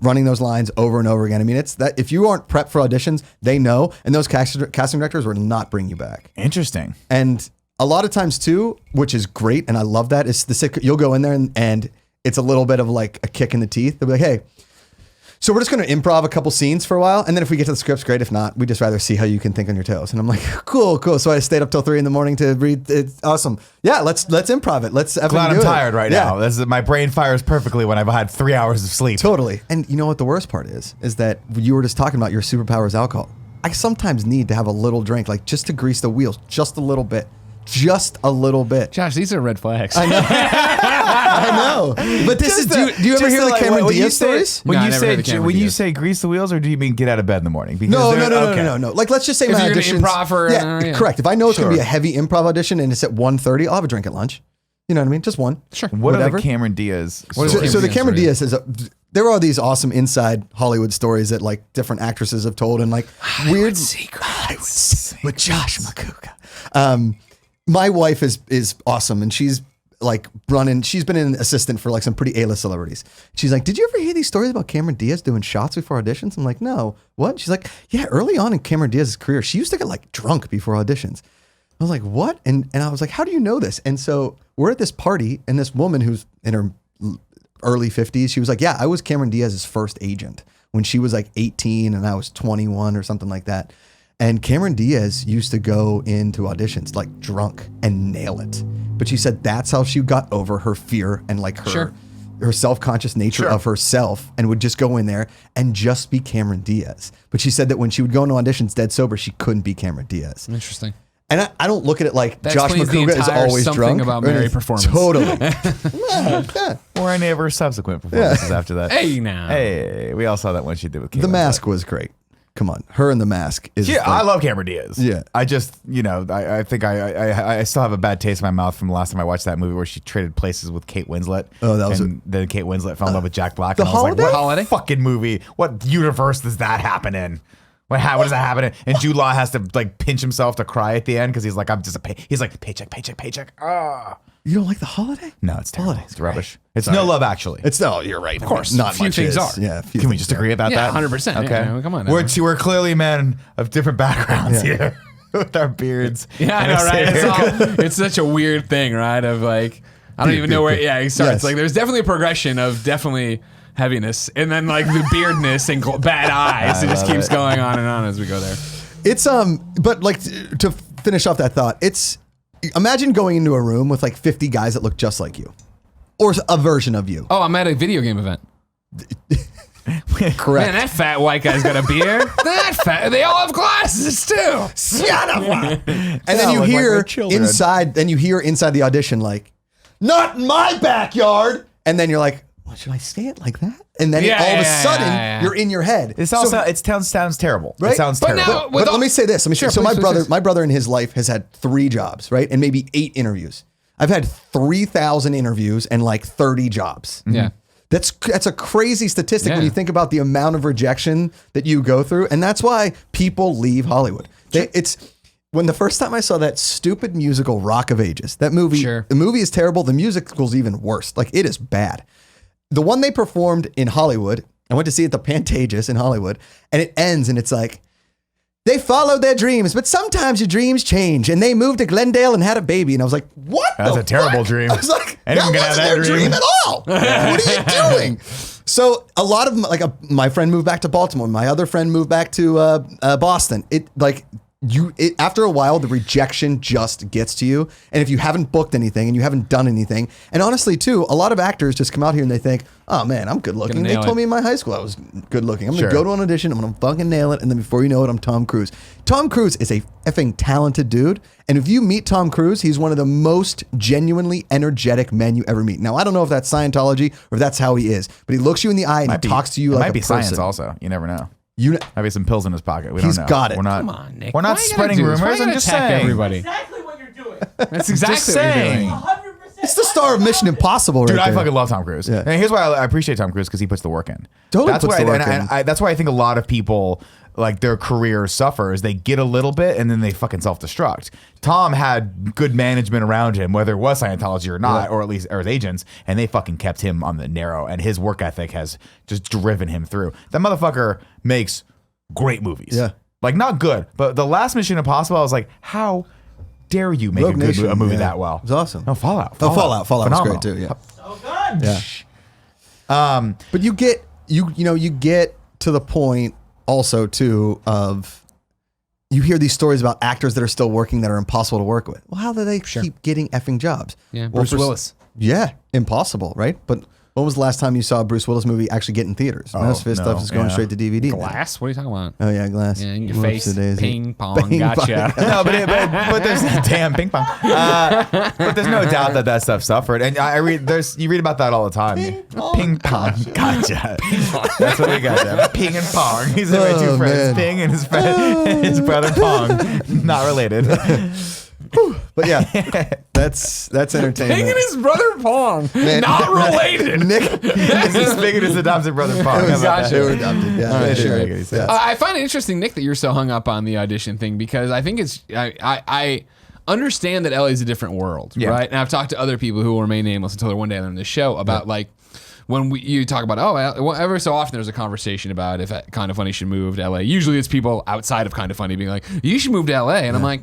running those lines over and over again. I mean, it's that if you aren't prepped for auditions, they know, and those casting directors will not bring you back. Interesting. And a lot of times too, which is great, and I love that, is you'll go in there and it's a little bit of like a kick in the teeth. They'll be like, hey, so we're just going to improv a couple scenes for a while. And then if we get to the scripts, great. If not, we just rather see how you can think on your toes. And I'm like, cool. So I stayed up till 3 a.m. to read. It's awesome. Yeah, let's improv it. Let's Glad I'm tired right now. My brain fires perfectly when I've had 3 hours of sleep. Totally. And you know what the worst part is that you were just talking about your superpowers alcohol. I sometimes need to have a little drink, like just to grease the wheels, just a little bit. Just a little bit. Josh, these are red flags. I know. I know. But this is, do you ever hear the Cameron Diaz stories? When you say grease the wheels, or do you mean get out of bed in the morning? Because no. Like, let's just say if my you're auditions. Improv correct. If I know it's going to be a heavy improv audition and it's at 1:30, I'll have a drink at lunch. You know what I mean? Just one. Sure. What are the Cameron Diaz? So the Cameron Diaz is there are these awesome inside Hollywood stories that like different actresses have told and like weird secrets with Josh Macuga. My wife is awesome, and she's like she's been an assistant for like some pretty A-list celebrities. She's like, did you ever hear these stories about Cameron Diaz doing shots before auditions? I'm like, no. What? She's like, yeah, early on in Cameron Diaz's career, she used to get like drunk before auditions. I was like, what? And I was like, how do you know this? And so we're at this party, and this woman who's in her early 50s, she was like, yeah, I was Cameron Diaz's first agent when she was like 18 and I was 21 or something like that. And Cameron Diaz used to go into auditions like drunk and nail it. But she said that's how she got over her fear and like her self-conscious nature of herself, and would just go in there and just be Cameron Diaz. But she said that when she would go into auditions dead sober, she couldn't be Cameron Diaz. Interesting. And I don't look at it like that Josh Macuga is always drunk. About Mary performance. Totally. Or any of her subsequent performances after that. Hey, we all saw that one she did with The Mask was great. Come on, her in The Mask is. Yeah, I love Cameron Diaz. Yeah, I just, I think I still have a bad taste in my mouth from the last time I watched that movie where she traded places with Kate Winslet. Oh, that was. Then Kate Winslet fell in love with Jack Black. The and I was Holiday? like, what fucking movie? What universe does that happen in? What does that happen in? And Jude Law has to like pinch himself to cry at the end because he's like, he's like paycheck. Ah. You don't like The Holiday? No, it's terrible. Holiday's it's rubbish. Great. It's no love, actually. You're right. Of course. Not few much things is. are. Yeah. Can we just agree about that? 100%. Okay. Yeah, come on. We're clearly men of different backgrounds here with our beards. Yeah, I know, right? It's such a weird thing, right? Of like, I don't even know where. Yeah, it starts. Yes. Like, there's definitely a progression of definitely heaviness, and then like the beardness and bad eyes. It just keeps going on and on as we go there. It's but like to finish off that thought, it's imagine going into a room with like 50 guys that look just like you, or a version of you. Oh, I'm at a video game event. Correct. Man, that fat white guy's got a beard. They all have glasses too. Shut up. And then you hear inside. Then you hear inside the audition like, "Not in my backyard." And then you're like, "Well, should I say it like that?" And then all of a sudden, you're in your head. It sounds terrible. Right? It sounds But terrible. now- But let me say this. So my please. brother in his life has had 3 jobs, right? And maybe 8 interviews. I've had 3,000 interviews and like 30 jobs. Yeah. That's a crazy statistic when Yeah. you think about the amount of rejection that you go through. And that's why people leave Hollywood. It's when the first time I saw that stupid musical Rock of Ages, that movie, the movie is terrible. The musical's even worse. Like, it is bad. The one they performed in Hollywood, I went to see it at the Pantages in Hollywood, and it ends and it's like, they followed their dreams, but sometimes your dreams change. And they moved to Glendale and had a baby. And I was like, what? That's a terrible dream. I was like, Anyone that can have wasn't that their dream. dream at all. What are you doing? So a lot of my friend moved back to Baltimore. My other friend moved back to Boston. After a while, the rejection just gets to you. And if you haven't booked anything and you haven't done anything, and honestly too, a lot of actors just come out here and they think, oh man, I'm good looking. They told me in my high school I was good looking. I'm going to go to an audition. I'm going to fucking nail it. And then before you know it, I'm Tom Cruise. Tom Cruise is a effing talented dude. And if you meet Tom Cruise, he's one of the most genuinely energetic men you ever meet. Now, I don't know if that's Scientology or if that's how he is, but he looks you in the eye and he talks to you like a person. Might be science also. You never know. Might be some pills in his pocket. We He's don't know. got it. We're not, Come on, Nick. We're not spreading rumors. I'm just saying. Everybody. Exactly what you're doing. That's exactly what you're doing. 100%. It's the star of Mission Impossible, Dude, right I there. fucking love Tom Cruise. Yeah. And here's why I appreciate Tom Cruise, because he puts the work in. Totally That's puts why the work in. And that's why I think a lot of people, like, their career suffers. They get a little bit and then they fucking self-destruct. Tom had good management around him, whether it was Scientology or not, or at least his agents, and they fucking kept him on the narrow, and his work ethic has just driven him through. That motherfucker makes great movies. Yeah. Like, not good, but the last Mission Impossible, I was like, how dare you make Rogue Nation, a movie that well? It was awesome. No, Fallout. Fallout was Phenomenal. great too, yeah. So good. Yeah. But you get to the point also too of you hear these stories about actors that are still working that are impossible to work with. Well, how do they keep getting effing jobs? Yeah, Well, Bruce Willis. Yeah, impossible, right? But when was the last time you saw a Bruce Willis movie actually get in theaters? Most of his stuff is going straight to DVD. Glass? What are you talking about? Oh yeah, Glass. Yeah, in your Whoops, face. it is. Ping pong. Gotcha. No, but there's damn ping pong. But there's no doubt that stuff suffered, and you read about that all the time. Ping pong. Gotcha. That's what we got there. Ping and pong. He's my two friends, man. Ping and his friend, his brother Pong. Not related. But yeah, that's entertainment. Ping and his brother Pong. Man. Not related. Nick, This is Ping and his adopted brother Pong. How about they that? were adopted. Yeah, All right, sure. make any sense. I find it interesting, Nick, that you're so hung up on the audition thing, because I think I understand that LA is a different world, right? And I've talked to other people who will remain nameless until they're one day on the show about like when you talk about, every so often there's a conversation about if Kind of Funny should move to LA. Usually it's people outside of Kind of Funny being like, you should move to LA. And I'm like,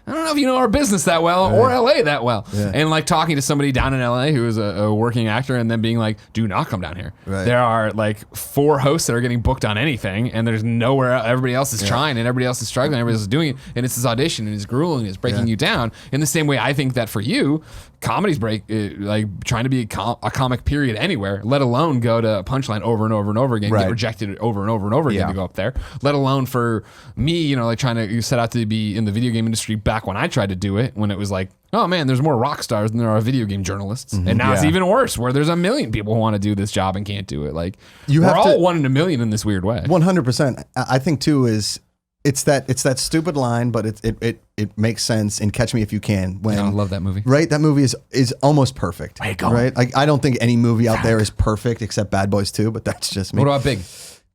I don't know if you know our business that well or LA that well. Yeah. And like talking to somebody down in LA who is a working actor and then being like, do not come down here. Right. There are like 4 hosts that are getting booked on anything and there's nowhere everybody else is trying and everybody else is struggling, everybody else is doing it, and it's this audition and it's grueling and it's breaking you down. In the same way I think that for you, comedy's like trying to be a comic period anywhere, let alone go to a Punchline over and over and over again, get rejected over and over and over again to go up there, let alone for me, like trying to set out to be in the video game industry back when I tried to do it, when it was like, oh man, there's more rock stars than there are video game journalists. And now it's even worse where there's a million people who want to do this job and can't do it. Like we're all 1 in a million in this weird way. 100%. I think too is it's that stupid line, but it makes sense in Catch Me If You Can. When I love that movie. Right, that movie is almost perfect. Right, like I don't think any movie out there is perfect except Bad Boys 2, but that's just me. What about Big?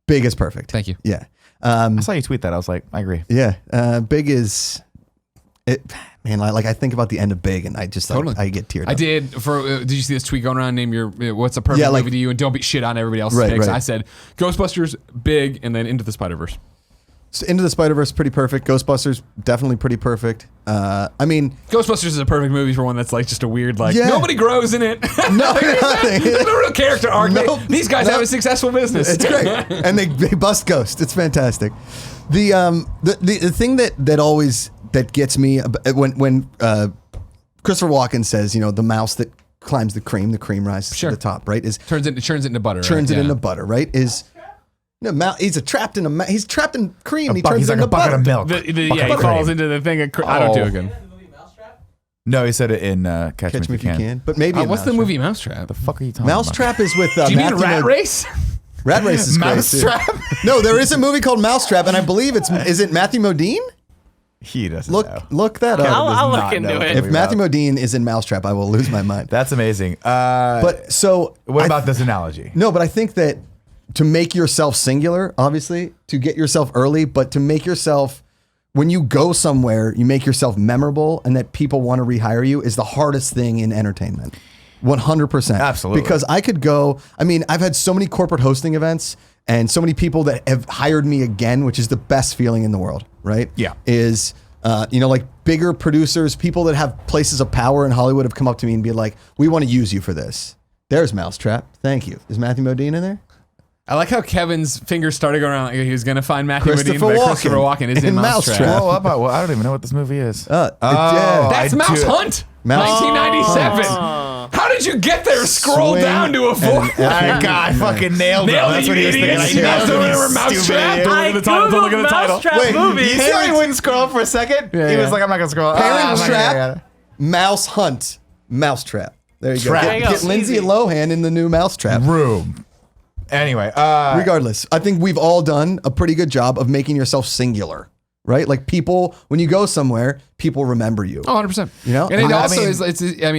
Big is perfect. Thank you. Yeah. I saw you tweet that. I was like, I agree. Yeah. Big is it. Man, I think about the end of Big, and I just I get teared up. I did. Did you see this tweet going around? Name your what's a perfect movie to you, and don't be shit on everybody else's picks. I said Ghostbusters, Big, and then Into the Spider-Verse. So Into the Spider-Verse, pretty perfect. Ghostbusters, definitely pretty perfect. I mean, Ghostbusters is a perfect movie for one that's like just a weird nobody grows in it. No, nothing. There's no real character arc. Nope. These guys have a successful business. It's great, and they bust ghosts. It's fantastic. The thing that always gets me when Christopher Walken says, the mouse that climbs the cream rises to the top, right? Turns it into butter. Turns it into butter, right? He's trapped in cream. He turns he's it like into a bucket butter. of milk. He falls into the thing. I don't do it again. No, he said it in Catch Me If You Can. But maybe what's the movie Mousetrap? The fuck are you talking about? Mousetrap is with Do you mean Matthew Rat Race? Rat Race is great, too. Mousetrap? No, there is a movie called Mousetrap, and I believe is it Matthew Modine? He doesn't Look that up. I'll look into it. If Matthew Modine is in Mousetrap, I will lose my mind. That's amazing. But so what about this analogy? No, but I think that to make yourself singular, obviously, to get yourself early, but to make yourself, when you go somewhere, you make yourself memorable and that people want to rehire you is the hardest thing in entertainment. 100%. Absolutely. Because I could go, I've had so many corporate hosting events and so many people that have hired me again, which is the best feeling in the world, right? Yeah. Is, like bigger producers, people that have places of power in Hollywood have come up to me and be like, we want to use you for this. There's Mousetrap. Thank you. Is Matthew Modine in there? I like how Kevin's fingers started going around like he was going to find Matthew Christopher Modine, but Walken. Christopher Walken is in In Mousetrap. Mousetrap. Well, I don't even know what this movie is. Yeah. That's Mouse Hunt, Mouse- 1997. How did you get there? Scroll Swing down to avoid. God, I fucking nailed it. Nailed it, That's what you he was thinking. idiot. I You guys nailed don't it, remember you Mousetrap? stupid idiot. I Googled Mousetrap Wait, movie. you see how he wouldn't scroll for a second? Yeah, He was yeah. like, I'm not going to scroll. Parent I'm not Trap, gonna- Mouse Hunt, Mousetrap. There you Trap. go. There you go. Get Lindsay Easy. Lohan in the new Mousetrap. Room. Anyway, Regardless, I think we've all done a pretty good job of making yourself singular, right? Like people, when you go somewhere, people remember you. Oh, 100%. You know? And it I also mean- is,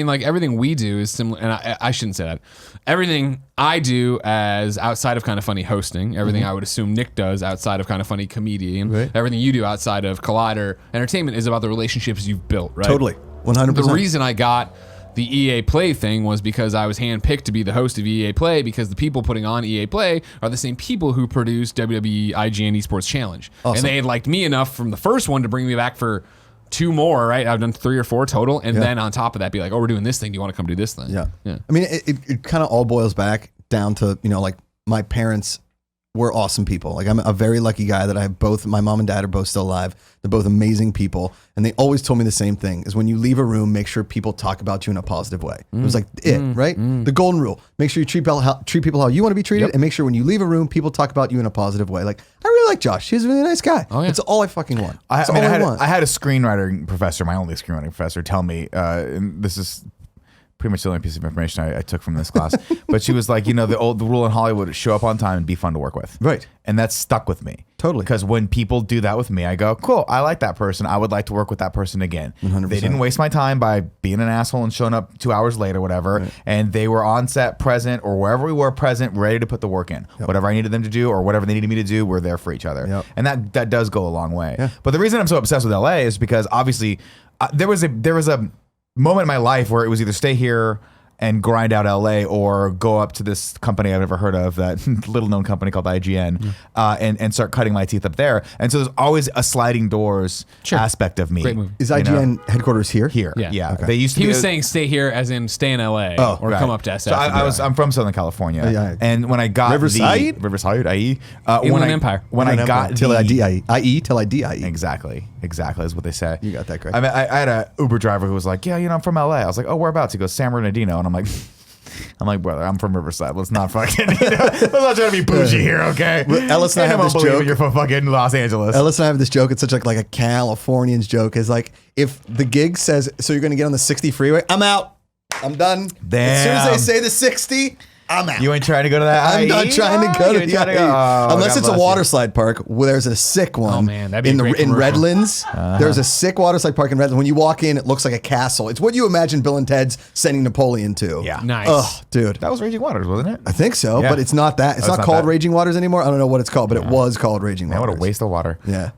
like everything we do is similar, and I shouldn't say that. Everything I do as outside of Kind of Funny hosting, everything I would assume Nick does outside of Kind of Funny comedian, Right. everything you do outside of Collider Entertainment is about the relationships you've built, right? Totally. 100%. The reason I got the EA Play thing was because I was handpicked to be the host of EA Play because the people putting on EA Play are the same people who produced WWE IGN Esports Challenge. Awesome. And they had liked me enough from the first one to bring me back for 2 more, right? I've done 3 or 4 total. And then on top of that, be like, oh, we're doing this thing. Do you want to come do this thing? Yeah. Yeah. I mean, it kind of all boils back down to, like my parents were awesome people. Like I'm a very lucky guy that I have both, my mom and dad are both still alive. They're both amazing people. And they always told me the same thing is when you leave a room, make sure people talk about you in a positive way. It was like right? The golden rule. Make sure you treat people how you want to be treated. And make sure when you leave a room, people talk about you in a positive way. Like, I really like Josh. He's a really nice guy. Oh, yeah. It's all I fucking want. I It's mean, all I I had, want. I had a screenwriting professor, my only screenwriting professor, tell me, and this is pretty much the only piece of information I took from this class, but she was like, the rule in Hollywood is show up on time and be fun to work with. Right. And that's stuck with me. Totally. Because when people do that with me, I go, cool, I like that person. I would like to work with that person again. 100%. They didn't waste my time by being an asshole and showing up 2 hours late or whatever. Right. And they were on set present or wherever we were present, ready to put the work in. Yep. Whatever I needed them to do or whatever they needed me to do, we're there for each other. Yep. And that does go a long way. Yeah. But the reason I'm so obsessed with LA is because obviously there was a moment in my life where it was either stay here and grind out LA or go up to this company I've never heard of, that little known company called IGN, and start cutting my teeth up there. And so there's always a sliding doors aspect of me. Great movie. Is IGN headquarters here? Here. Yeah. Yeah. Okay. They used to He be was saying stay here as in stay in LA or right. come up to SF. So I'm from Southern California. Yeah. And when I got Riverside? Riverside, IE. Inland Empire. When I got till I the- DIE till I DIE. Exactly is what they say. You got that, Greg. I mean, I had a Uber driver who was like, yeah, I'm from LA. I was like, oh, whereabouts? He goes, San Bernardino. And I'm like, brother, I'm from Riverside. Let's not fucking, let's not try to be bougie here, okay? Ellis and I have won't this believe joke. you're from fucking Los Angeles. Ellis and I have this joke. It's such like a Californian's joke. Is like if the gig says, so you're going to get on the 60 freeway. I'm out. I'm done. As soon as Damn. they say the 60, I'm out. You ain't trying to go to that I'm IE? not trying to go You to ain't the trying to IE. go? Oh, Unless God it's a bless water you. slide park where there's a sick one. Oh, man, that'd be a great in commercial. Redlands. There's a sick water slide park in Redlands. When you walk in, it looks like a castle. It's what you imagine Bill and Ted's sending Napoleon to. Yeah. Nice. Oh, dude. That was Raging Waters, wasn't it? I think so, Yeah. but it's not that. It's Oh, not it's not called that. Raging Waters anymore. I don't know what it's called, but it was called Raging Man, Waters. what a waste of water. Yeah.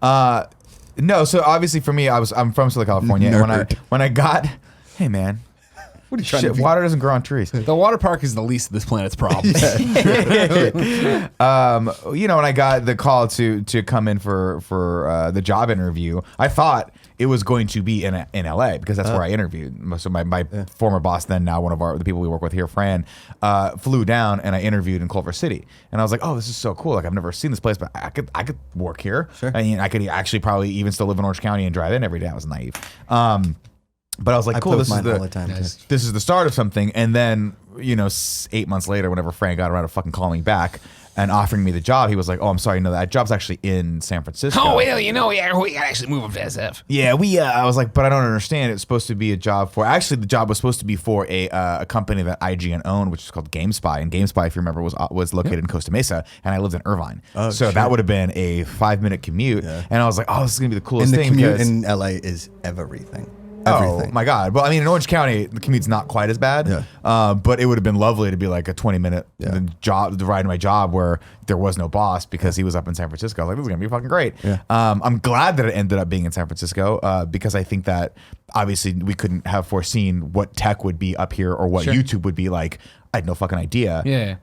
No, so obviously for me, I'm from Southern California, and Nerd. when I got, hey man, What are you trying shit, to be? water doesn't grow on trees. The water park is the least of this planet's problems. When I got the call to come in for the job interview, I thought it was going to be in LA because that's where I interviewed. So my former boss, then now one of the people we work with here, Fran, flew down and I interviewed in Culver City, and I was like, oh, this is so cool. Like I've never seen this place, but I could work here. Sure. I mean, I could actually probably even still live in Orange County and drive in every day. I was naive. But I was like, I cool, play this with is mine all the time. Nice. too. this is the start of something. And then, 8 months later, whenever Frank got around to fucking calling me back and offering me the job, he was like, oh, I'm sorry, no, that job's actually in San Francisco. Oh, well, yeah, we gotta actually move up to SF. Yeah, I was like, but I don't understand. It's supposed to be a job for, actually the job was supposed to be for a company that IGN owned, which is called GameSpy. And GameSpy, if you remember, was located in Costa Mesa, and I lived in Irvine. So shit. that would have been a 5-minute commute. Yeah. And I was like, oh, this is going to be the And coolest the thing. commute because- in LA is everything. Oh Everything. my God. Well, I mean, in Orange County, the commute's not quite as bad. Yeah. But it would have been lovely to be like a 20-minute Yeah. the ride to my job where there was no boss because he was up in San Francisco. I was like, this is going to be fucking great. Yeah. I'm glad that it ended up being in San Francisco because I think that obviously we couldn't have foreseen what tech would be up here or what YouTube would be like. I had no fucking idea. Yeah.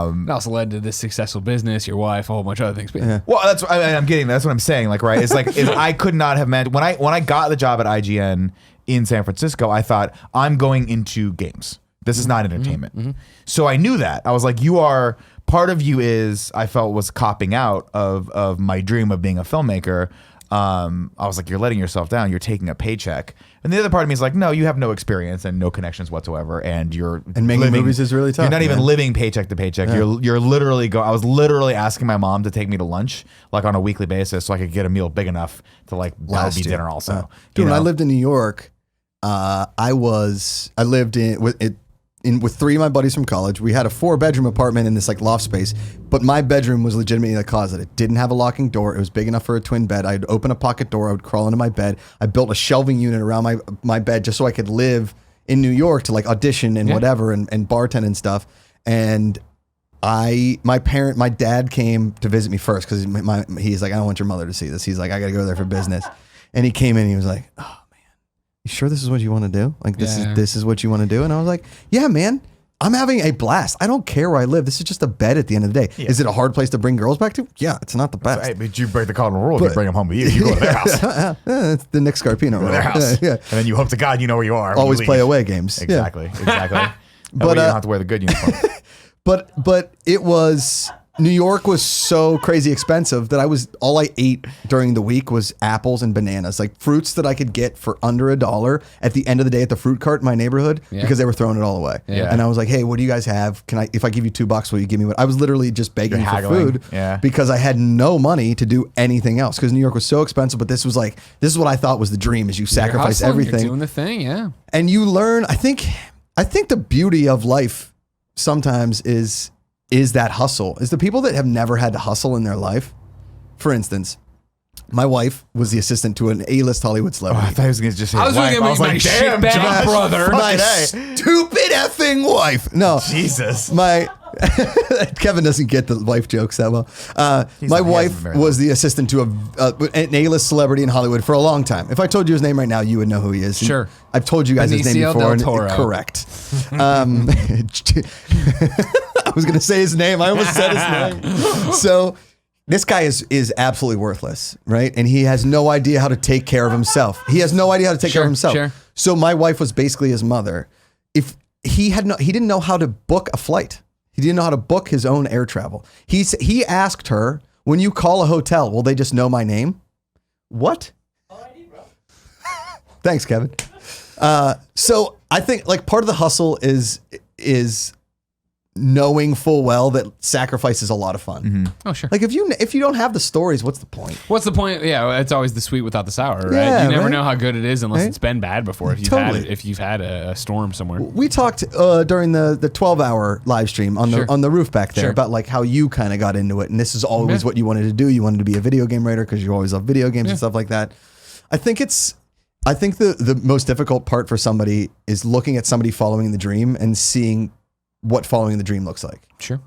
It also led to this successful business, your wife, a whole bunch of other things. But Well, that's I'm getting. That's what I'm saying. Like, right? It's like I could not have meant when I got the job at IGN in San Francisco. I thought I'm going into games. This is not entertainment. So I knew that. I was like, you are part of you is I felt was copping out of my dream of being a filmmaker. I was like, you're letting yourself down. You're taking a paycheck. And the other part of me is like, no, you have no experience and no connections whatsoever. And making movies is really tough. You're not even living paycheck to paycheck. Yeah. You're literally I was literally asking my mom to take me to lunch like on a weekly basis so I could get a meal big enough to like that would be dinner also. Dude, when I lived in New York, I lived with three of my buddies from college. We had a 4-bedroom apartment in this like loft space, but my bedroom was legitimately a closet. It didn't have a locking door. It was big enough for a twin bed. I'd open a pocket door. I would crawl into my bed. I built a shelving unit around my bed just so I could live in New York to like audition and whatever and bartend and stuff. And my dad came to visit me first because he's like, I don't want your mother to see this. He's like, I got to go there for business. And he came in and he was like, oh, you sure this is what you want to do? Like this is what you want to do? And I was like, yeah, man, I'm having a blast. I don't care where I live. This is just a bed at the end of the day. Yeah. Is it a hard place to bring girls back to? Yeah, it's not the best. Right, but you break the cardinal rule. You bring them home with you. You go to their house. It's the Nick Scarpino rule. Their house. Yeah. And then you hope to God you know where you are. Always play away games. Exactly. Exactly. But you don't have to wear the good uniform. But it was... New York was so crazy expensive that all I ate during the week was apples and bananas, like fruits that I could get for under $1 at the end of the day at the fruit cart in my neighborhood because they were throwing it all away. Yeah. And I was like, hey, what do you guys have? If I give you $2, will you give me what? I was literally just begging for food because I had no money to do anything else because New York was so expensive. But this is what I thought was the dream is you sacrifice everything. You're doing the thing, yeah. And you learn, I think the beauty of life sometimes is that hustle, is the people that have never had to hustle in their life. For instance, my wife was the assistant to an A-list Hollywood celebrity. I thought he was going to just say I was going to make my shitbag brother. My stupid effing wife. No. Jesus. Kevin doesn't get the wife jokes that well. My wife was the assistant to an A-list celebrity in Hollywood for a long time. If I told you his name right now, you would know who he is. Sure. I've told you guys his name before. And correct. I was going to say his name. I almost said his name. So this guy is absolutely worthless, right? And he has no idea how to take care of himself. He has no idea how to take care of himself. Sure. So my wife was basically his mother. If he didn't know how to book a flight. He didn't know how to book his own air travel. He asked her, when you call a hotel, will they just know my name? What? Thanks, Kevin. So I think like part of the hustle is knowing full well that sacrifice is a lot of fun. Mm-hmm. Oh, sure. Like if you don't have the stories, what's the point? What's the point? Yeah, it's always the sweet without the sour, right? Yeah, you never know how good it is unless it's been bad before. If you've had a storm somewhere. We talked during the 12-hour live stream on the roof back there about like how you kind of got into it, and this is always what you wanted to do. You wanted to be a video game writer because you always love video games and stuff like that. I think the most difficult part for somebody is looking at somebody following the dream and seeing what following the dream looks like. Sure.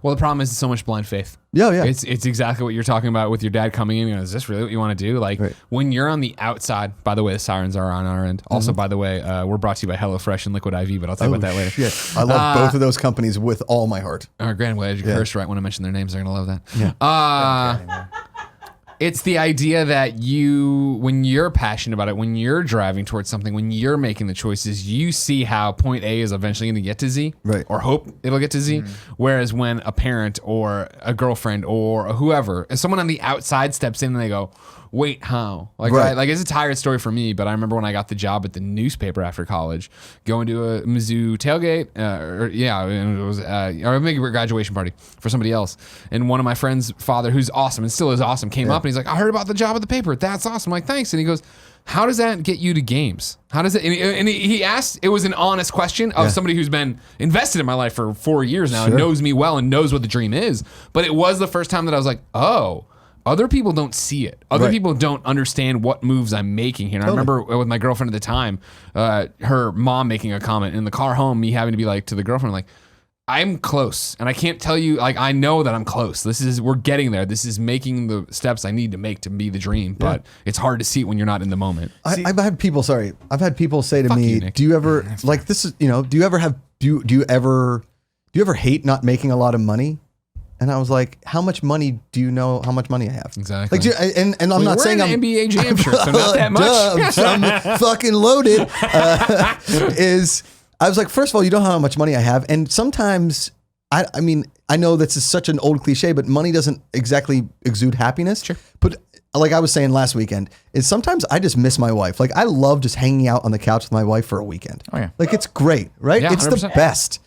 Well, the problem is so much blind faith. Yeah. It's exactly what you're talking about with your dad coming in. Is this really what you want to do? Like when you're on the outside, by the way, the sirens are on our end. Also, by the way, we're brought to you by HelloFresh and Liquid IV, but I'll talk about that later. Shit. I love both of those companies with all my heart. Our grandway, you cursed right when I mention their names. They're going to love that. Yeah. It's the idea that when you're passionate about it, when you're driving towards something, when you're making the choices, you see how point A is eventually going to get to Z, or hope it'll get to Z. Whereas when a parent or a girlfriend or whoever, if someone on the outside steps in and they go, wait, how? Like it's a tired story for me, but I remember when I got the job at the newspaper after college, going to a Mizzou tailgate, it was or maybe a graduation party for somebody else, and one of my friend's father, who's awesome and still is awesome, came up and he's like, I heard about the job at the paper. That's awesome. I'm like, thanks. And he goes, how does that get you to games? How does it? And he asked. It was an honest question of somebody who's been invested in my life for 4 years now and knows me well and knows what the dream is. But it was the first time that I was like, oh. Other people don't see it. Other people don't understand what moves I'm making here. And I remember with my girlfriend at the time, her mom making a comment in the car home, me having to be like to the girlfriend, like, I'm close, and I can't tell you, like, I know that I'm close. We're getting there. This is making the steps I need to make to be the dream, but it's hard to see it when you're not in the moment. I've had people say to Fuck me, you, Nick. do you ever, like, this is, do you ever hate not making a lot of money? And I was like, how much money do you know how much money I have? Exactly. Like, and I'm not saying I'm I'm NBA Jam shirt, so not that much. I'm fucking loaded. I was like, first of all, you don't know how much money I have. And sometimes, I mean, I know this is such an old cliche, but money doesn't exactly exude happiness. Sure. But like I was saying last weekend, is sometimes I just miss my wife. Like, I love just hanging out on the couch with my wife for a weekend. Oh, yeah. Like, it's great, right? Yeah, it's 100%. the best.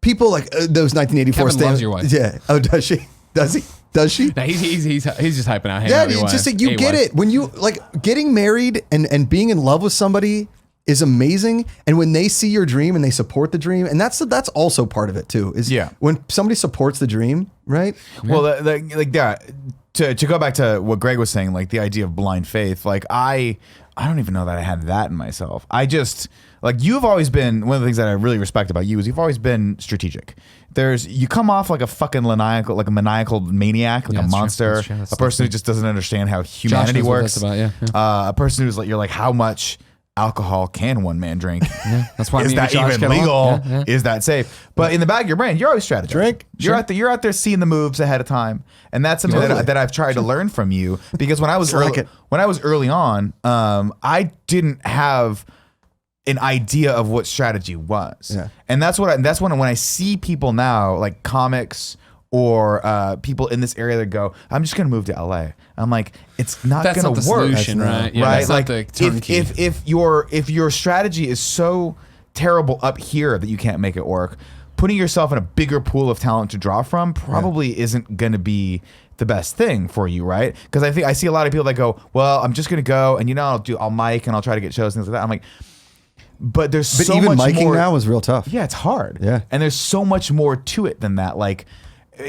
People like those 1984 Kevin loves your wife. Yeah. Oh, does she? Does he? Does she? No, he's just hyping out. Yeah, it's just like you get it. When you like getting married and being in love with somebody is amazing. And when they see your dream and they support the dream, and that's also part of it too, is when somebody supports the dream, right? Well, to go back to what Greg was saying, like the idea of blind faith, like I don't even know that I had that in myself. I just, like, you've always been, one of the things that I really respect about you is you've always been strategic. You come off like a fucking maniacal maniac, like a monster, a person who just doesn't understand how humanity works. A person who's like, you're like, how much alcohol can one man drink? Yeah, that's why is that even legal? Yeah. Is that safe? But in the back of your brain, you're always strategizing. You're out there seeing the moves ahead of time, and that's something that I've tried to learn from you. Because when I was early on, I didn't have an idea of what strategy was, and that's when I see people now, like comics or people in this area that go, I'm just gonna move to LA. I'm like, it's not gonna work. Solution, right? Yeah, right? Like if your strategy is so terrible up here that you can't make it work, putting yourself in a bigger pool of talent to draw from probably isn't gonna be the best thing for you, right? Because I see a lot of people that go, well, I'm just gonna go and I'll mic and I'll try to get shows and things like that. I'm like, but there's so even much miking more. now is real tough. Yeah, it's hard. Yeah, and there's so much more to it than that. Like,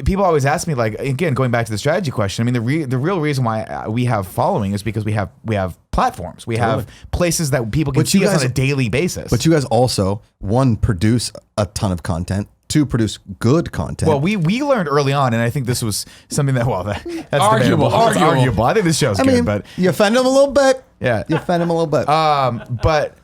people always ask me, like, again, going back to the strategy question. I mean, the real reason why we have following is because we have platforms. We have places that people can see us on a daily basis. But you guys also, one, produce a ton of content. Two, produce good content. Well, we learned early on, and I think this was something that's arguable. It's arguable. I think this show's good, but you offend them a little bit. Yeah, you offend them a little bit. But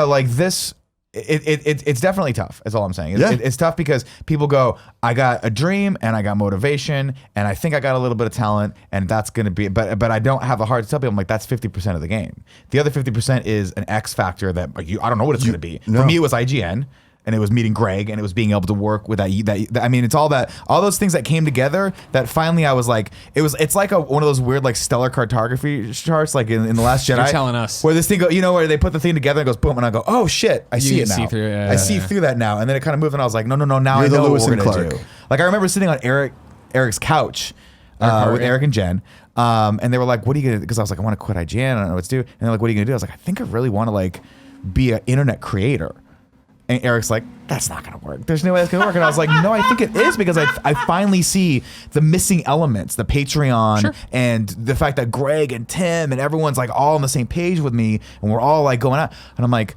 like this. It's definitely tough. That's all I'm saying. It's tough because people go, I got a dream and I got motivation and I think I got a little bit of talent and that's going to be, but I don't have a heart to tell people. I'm like, that's 50% of the game. The other 50% is an X factor that I don't know what it's going to be. For me, it was IGN. And it was meeting Greg, and it was being able to work with that. I mean, it's all those things that came together. That finally, I was like, it's like one of those weird like stellar cartography charts, like in the Last Jedi. You're telling us where this thing go, where they put the thing together and it goes boom, and I go, oh shit, I see it now. I see through that now, and then it kind of moved, and I was like, no, now I know what we're gonna do. Like I remember sitting on Eric's couch with Eric and Jen. And they were like, what are you gonna do? Because I was like, I want to quit IGN. I don't know what to do. And they're like, what are you gonna do? I was like, I think I really want to like be an internet creator. And Eric's like, that's not going to work. There's no way that's going to work. And I was like, no, I think it is, because I finally see the missing elements, the Patreon and the fact that Greg and Tim and everyone's like all on the same page with me. And we're all like going out. And I'm like,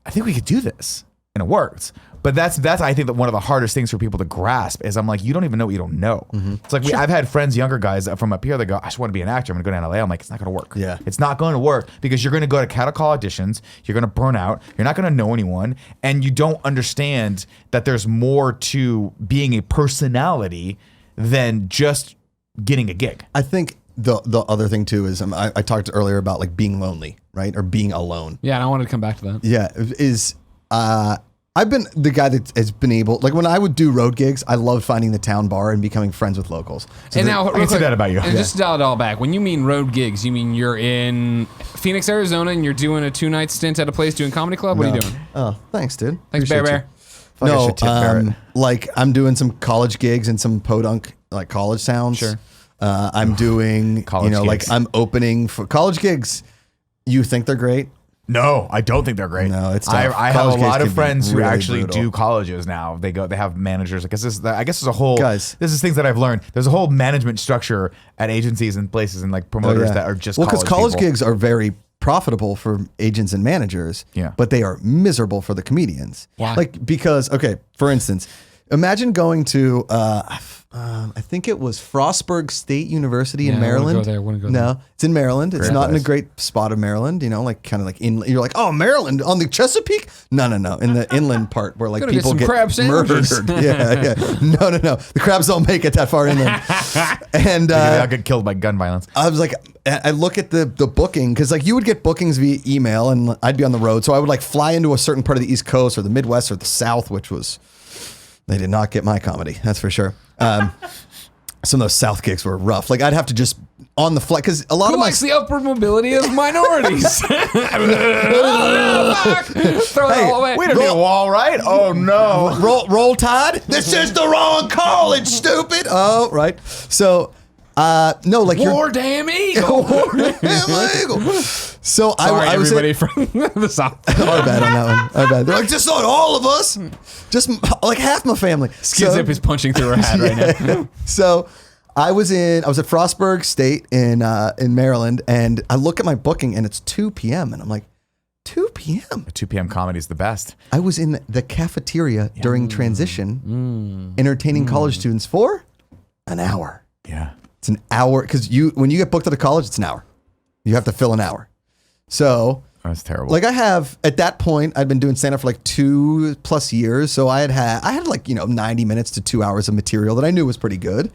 I think we could do this. And it worked. But that's I think that one of the hardest things for people to grasp is I'm like, you don't even know what you don't know. Mm-hmm. It's like I've had friends, younger guys from up here that go, I just want to be an actor. I'm going to go to LA. I'm like, it's not going to work. Yeah. It's not going to work because you're going to go to cattle call auditions. You're going to burn out. You're not going to know anyone. And you don't understand that there's more to being a personality than just getting a gig. I think the other thing too is I talked earlier about like being lonely, right? Or being alone. Yeah, and I wanted to come back to that. Yeah, I've been the guy that has been able, like when I would do road gigs, I loved finding the town bar and becoming friends with locals. So and now, I can say that about you. And just to dial it all back, when you mean road gigs, you mean you're in Phoenix, Arizona, and you're doing a 2-night stint at a place doing comedy club? What are you doing? Oh, thanks, dude. Thanks, Bear. No, like I'm doing some college gigs and some podunk, like college sounds. Sure. I'm doing, college gigs. like I'm opening for college gigs. You think they're great? No, I don't think they're great. No, it's tough. I have a lot of friends who really actually brutal. do colleges now. They have managers. I guess there's a whole. Guys. This is things that I've learned. There's a whole management structure at agencies and places and like promoters that are just because college people. gigs are very profitable for agents and managers. Yeah. But they are miserable for the comedians. Why? Like because for instance, Imagine going to, I think it was Frostburg State University in Maryland. Wouldn't go there. No, it's in Maryland. It's not in a great spot of Maryland, like kind of like you're like, oh, Maryland on the Chesapeake? No. In the inland part where like people get murdered. Yeah. No. The crabs don't make it that far inland. And they'll get killed by gun violence. I was like, I look at the booking because like you would get bookings via email and I'd be on the road. So I would like fly into a certain part of the East Coast or the Midwest or the South, which was, they did not get my comedy. That's for sure. Some of those South gigs were rough. Like I'd have to just on the flight because a lot of likes the upward mobility of minorities. Throw it all away. We don't need a wall, right? Oh no. Roll Tide. This is the wrong college, stupid. Oh right. So no, like War Damn Eagle. War Damn Eagle. So Sorry, I was everybody from the South. Our bad on that one. Our bad. They're like, just not all of us. Just like half my family. Skid Zip is punching through her hat right now. So I was at Frostburg State in Maryland, and I look at my booking, and it's 2 p.m. and I'm like, 2 p.m. 2 p.m. comedy is the best. I was in the cafeteria during transition, entertaining college students for an hour. Yeah, it's an hour because when you get booked at a college, it's an hour. You have to fill an hour. So that's terrible. Like I have at that point, I'd been doing stand up for like 2+ years. So I had like, 90 minutes to 2 hours of material that I knew was pretty good.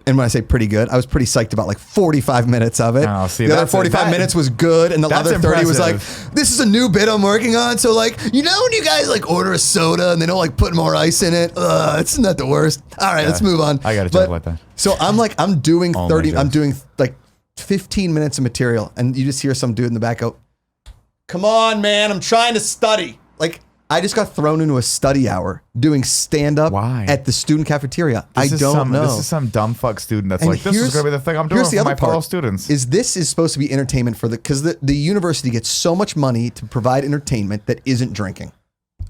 And when I say pretty good, I was pretty psyched about like 45 minutes of it. Oh, see, the other 45 minutes was good. And the other 30 was like, this is a new bit I'm working on. So like, when you guys like order a soda and they don't like put more ice in it, it's not the worst. All right, let's move on. I got a joke like that. So I'm doing 30, I'm doing like 15 minutes of material, and you just hear some dude in the back go, come on, man, I'm trying to study. Like, I just got thrown into a study hour doing stand-up at the student cafeteria. I don't know. This is some dumb fuck student that's like, this is going to be the thing I'm doing for my fellow students. This is supposed to be entertainment because the university gets so much money to provide entertainment that isn't drinking.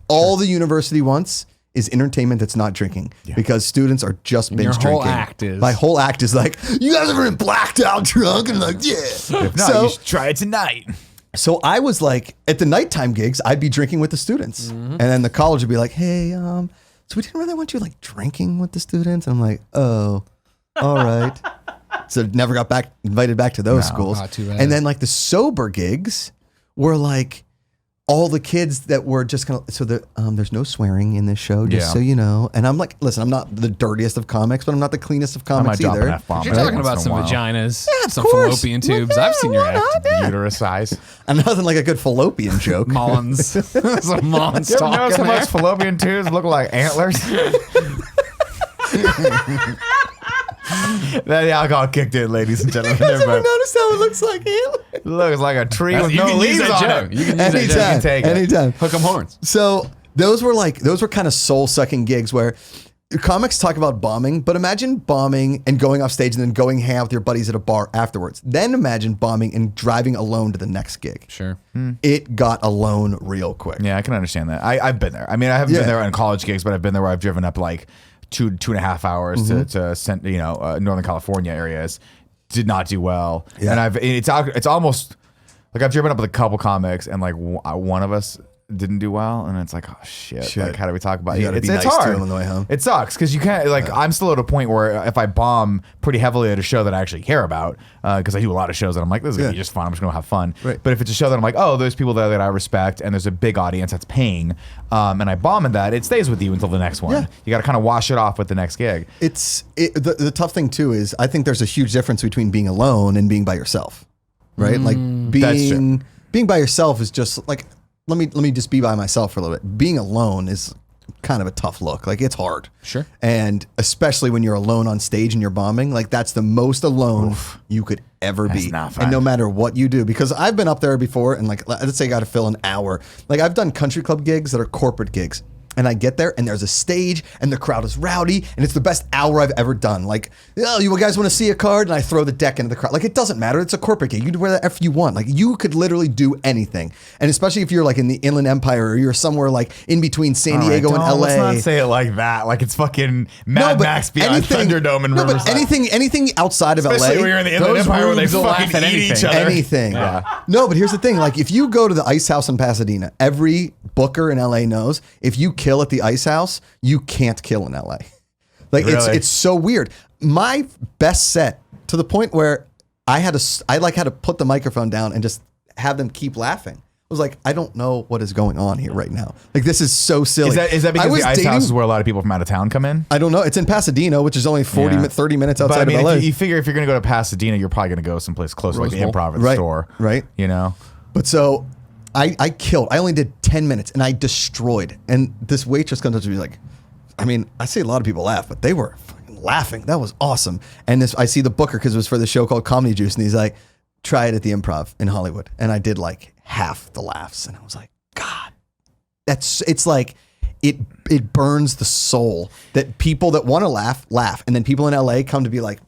All the university wants is entertainment that's not drinking because students are just binge drinking. My whole act is like, you guys ever been blacked out drunk? And like, yeah. If not, you should try it tonight. So I was like, at the nighttime gigs, I'd be drinking with the students. And then the college would be like, hey, so we didn't really want you like drinking with the students. And I'm like, oh, all right. So never got invited back to those schools. Not too bad. And then like the sober gigs were like, all the kids that were just kind of, so there's no swearing in this show, just so you know. And I'm like, listen, I'm not the dirtiest of comics, but I'm not the cleanest of comics either. You're talking about some vaginas, some fallopian tubes. I've seen your act. Uterus size. And nothing like a good fallopian joke. Mullins. Some Mullins you ever notice how much fallopian tubes look like antlers? That alcohol kicked in, ladies and gentlemen. You guys ever noticed how it looks like antlers? It looks like a tree with no leaves on it. You can use that joke. Anytime. Take it. Anytime. Hook 'em horns. So those were kind of soul-sucking gigs where comics talk about bombing, but imagine bombing and going off stage and then going hang out with your buddies at a bar afterwards. Then imagine bombing and driving alone to the next gig. Sure. It got alone real quick. Yeah, I can understand that. I've been there. I mean, I haven't been there on college gigs, but I've been there where I've driven up like 2.5 hours to Northern California areas. Did not do well. Yeah. And it's almost like I've driven up with a couple comics and like one of us didn't do well, and it's like, oh shit. Like, how do we talk about it? It's nice hard on the way home. It sucks because you can't I'm still at a point where if I bomb pretty heavily at a show that I actually care about, because I do a lot of shows that I'm like, this is gonna be just fun, I'm just gonna have fun. Right. But if it's a show that I'm like, oh, there's people there that I respect and there's a big audience that's paying, and I bomb in that, it stays with you until the next one. Yeah. You got to kind of wash it off with the next gig. The tough thing too is I think there's a huge difference between being alone and being by yourself, right? Like being by yourself is just like, let me just be by myself for a little bit. Being alone is kind of a tough look. Like, it's hard. Sure. And especially when you're alone on stage and you're bombing, like that's the most alone you could ever be. Not fun. And no matter what you do, because I've been up there before and like, let's say I got to fill an hour. Like I've done country club gigs that are corporate gigs. And I get there and there's a stage and the crowd is rowdy and it's the best hour I've ever done. Like, oh, you guys want to see a card? And I throw the deck into the crowd. Like, it doesn't matter. It's a corporate gig. You do whatever the F you want. Like, you could literally do anything. And especially if you're like in the Inland Empire or you're somewhere like in between San Diego and LA. Let's not say it like that. Like it's fucking Mad Max beyond Thunderdome and Riverside. But anything outside of especially LA. when you're in the Inland Empire where they fucking eat each other. Anything. Yeah. No, but here's the thing. Like, if you go to the Ice House in Pasadena, every booker in LA knows if you kill at the Ice House, you can't kill in LA. Like Really? it's so weird. My best set to the point where I had to put the microphone down and just have them keep laughing. I was like, I don't know what is going on here right now. Like, this is so silly. Is that because the Ice House is where a lot of people from out of town come in? I don't know. It's in Pasadena, which is only 30 minutes outside of LA. You figure if you're going to go to Pasadena, you're probably going to go someplace close, like the Improv at the store. Right. You know? But so I killed. I only did 10 minutes and I destroyed. And this waitress comes up to me like, I mean, I see a lot of people laugh, but they were fucking laughing. That was awesome. And I see the booker because it was for the show called Comedy Juice. And he's like, try it at the Improv in Hollywood. And I did like half the laughs. And I was like, God, it's like, it burns the soul that people that want to laugh. And then people in LA come to be like,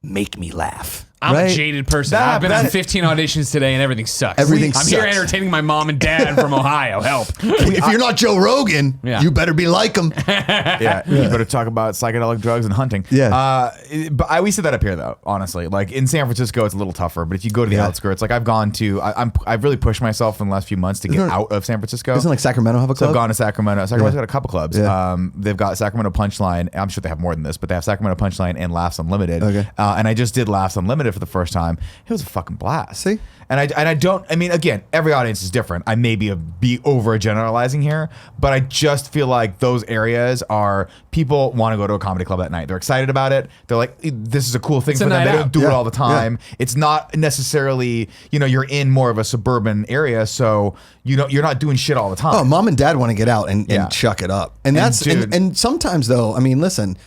make me laugh. I'm a jaded person. I've been on 15 auditions today and everything sucks. I'm here entertaining my mom and dad from Ohio. Help. If you're not Joe Rogan, you better be like him. You better talk about psychedelic drugs and hunting. Yeah. But we said that up here though, honestly. Like in San Francisco, it's a little tougher. But if you go to the outskirts, like I've gone to, I've really pushed myself in the last few months to get out of San Francisco. Doesn't like Sacramento have a club? So I've gone to Sacramento. Sacramento's got a couple clubs. They've got Sacramento Punchline. I'm sure they have more than this, but they have Sacramento Punchline and Laughs Unlimited. Okay. And I just did Laughs Unlimited for the first time. It was a fucking blast. See? And I don't, I mean, again, every audience is different. I may be over generalizing here, but I just feel like those areas are, people want to go to a comedy club at night. They're excited about it. They're like, this is a cool thing for them. They don't do it all the time. It's not necessarily, you're in more of a suburban area, so you're not doing shit all the time. Oh, mom and dad want to get out and chuck it up. And sometimes though, I mean, listen,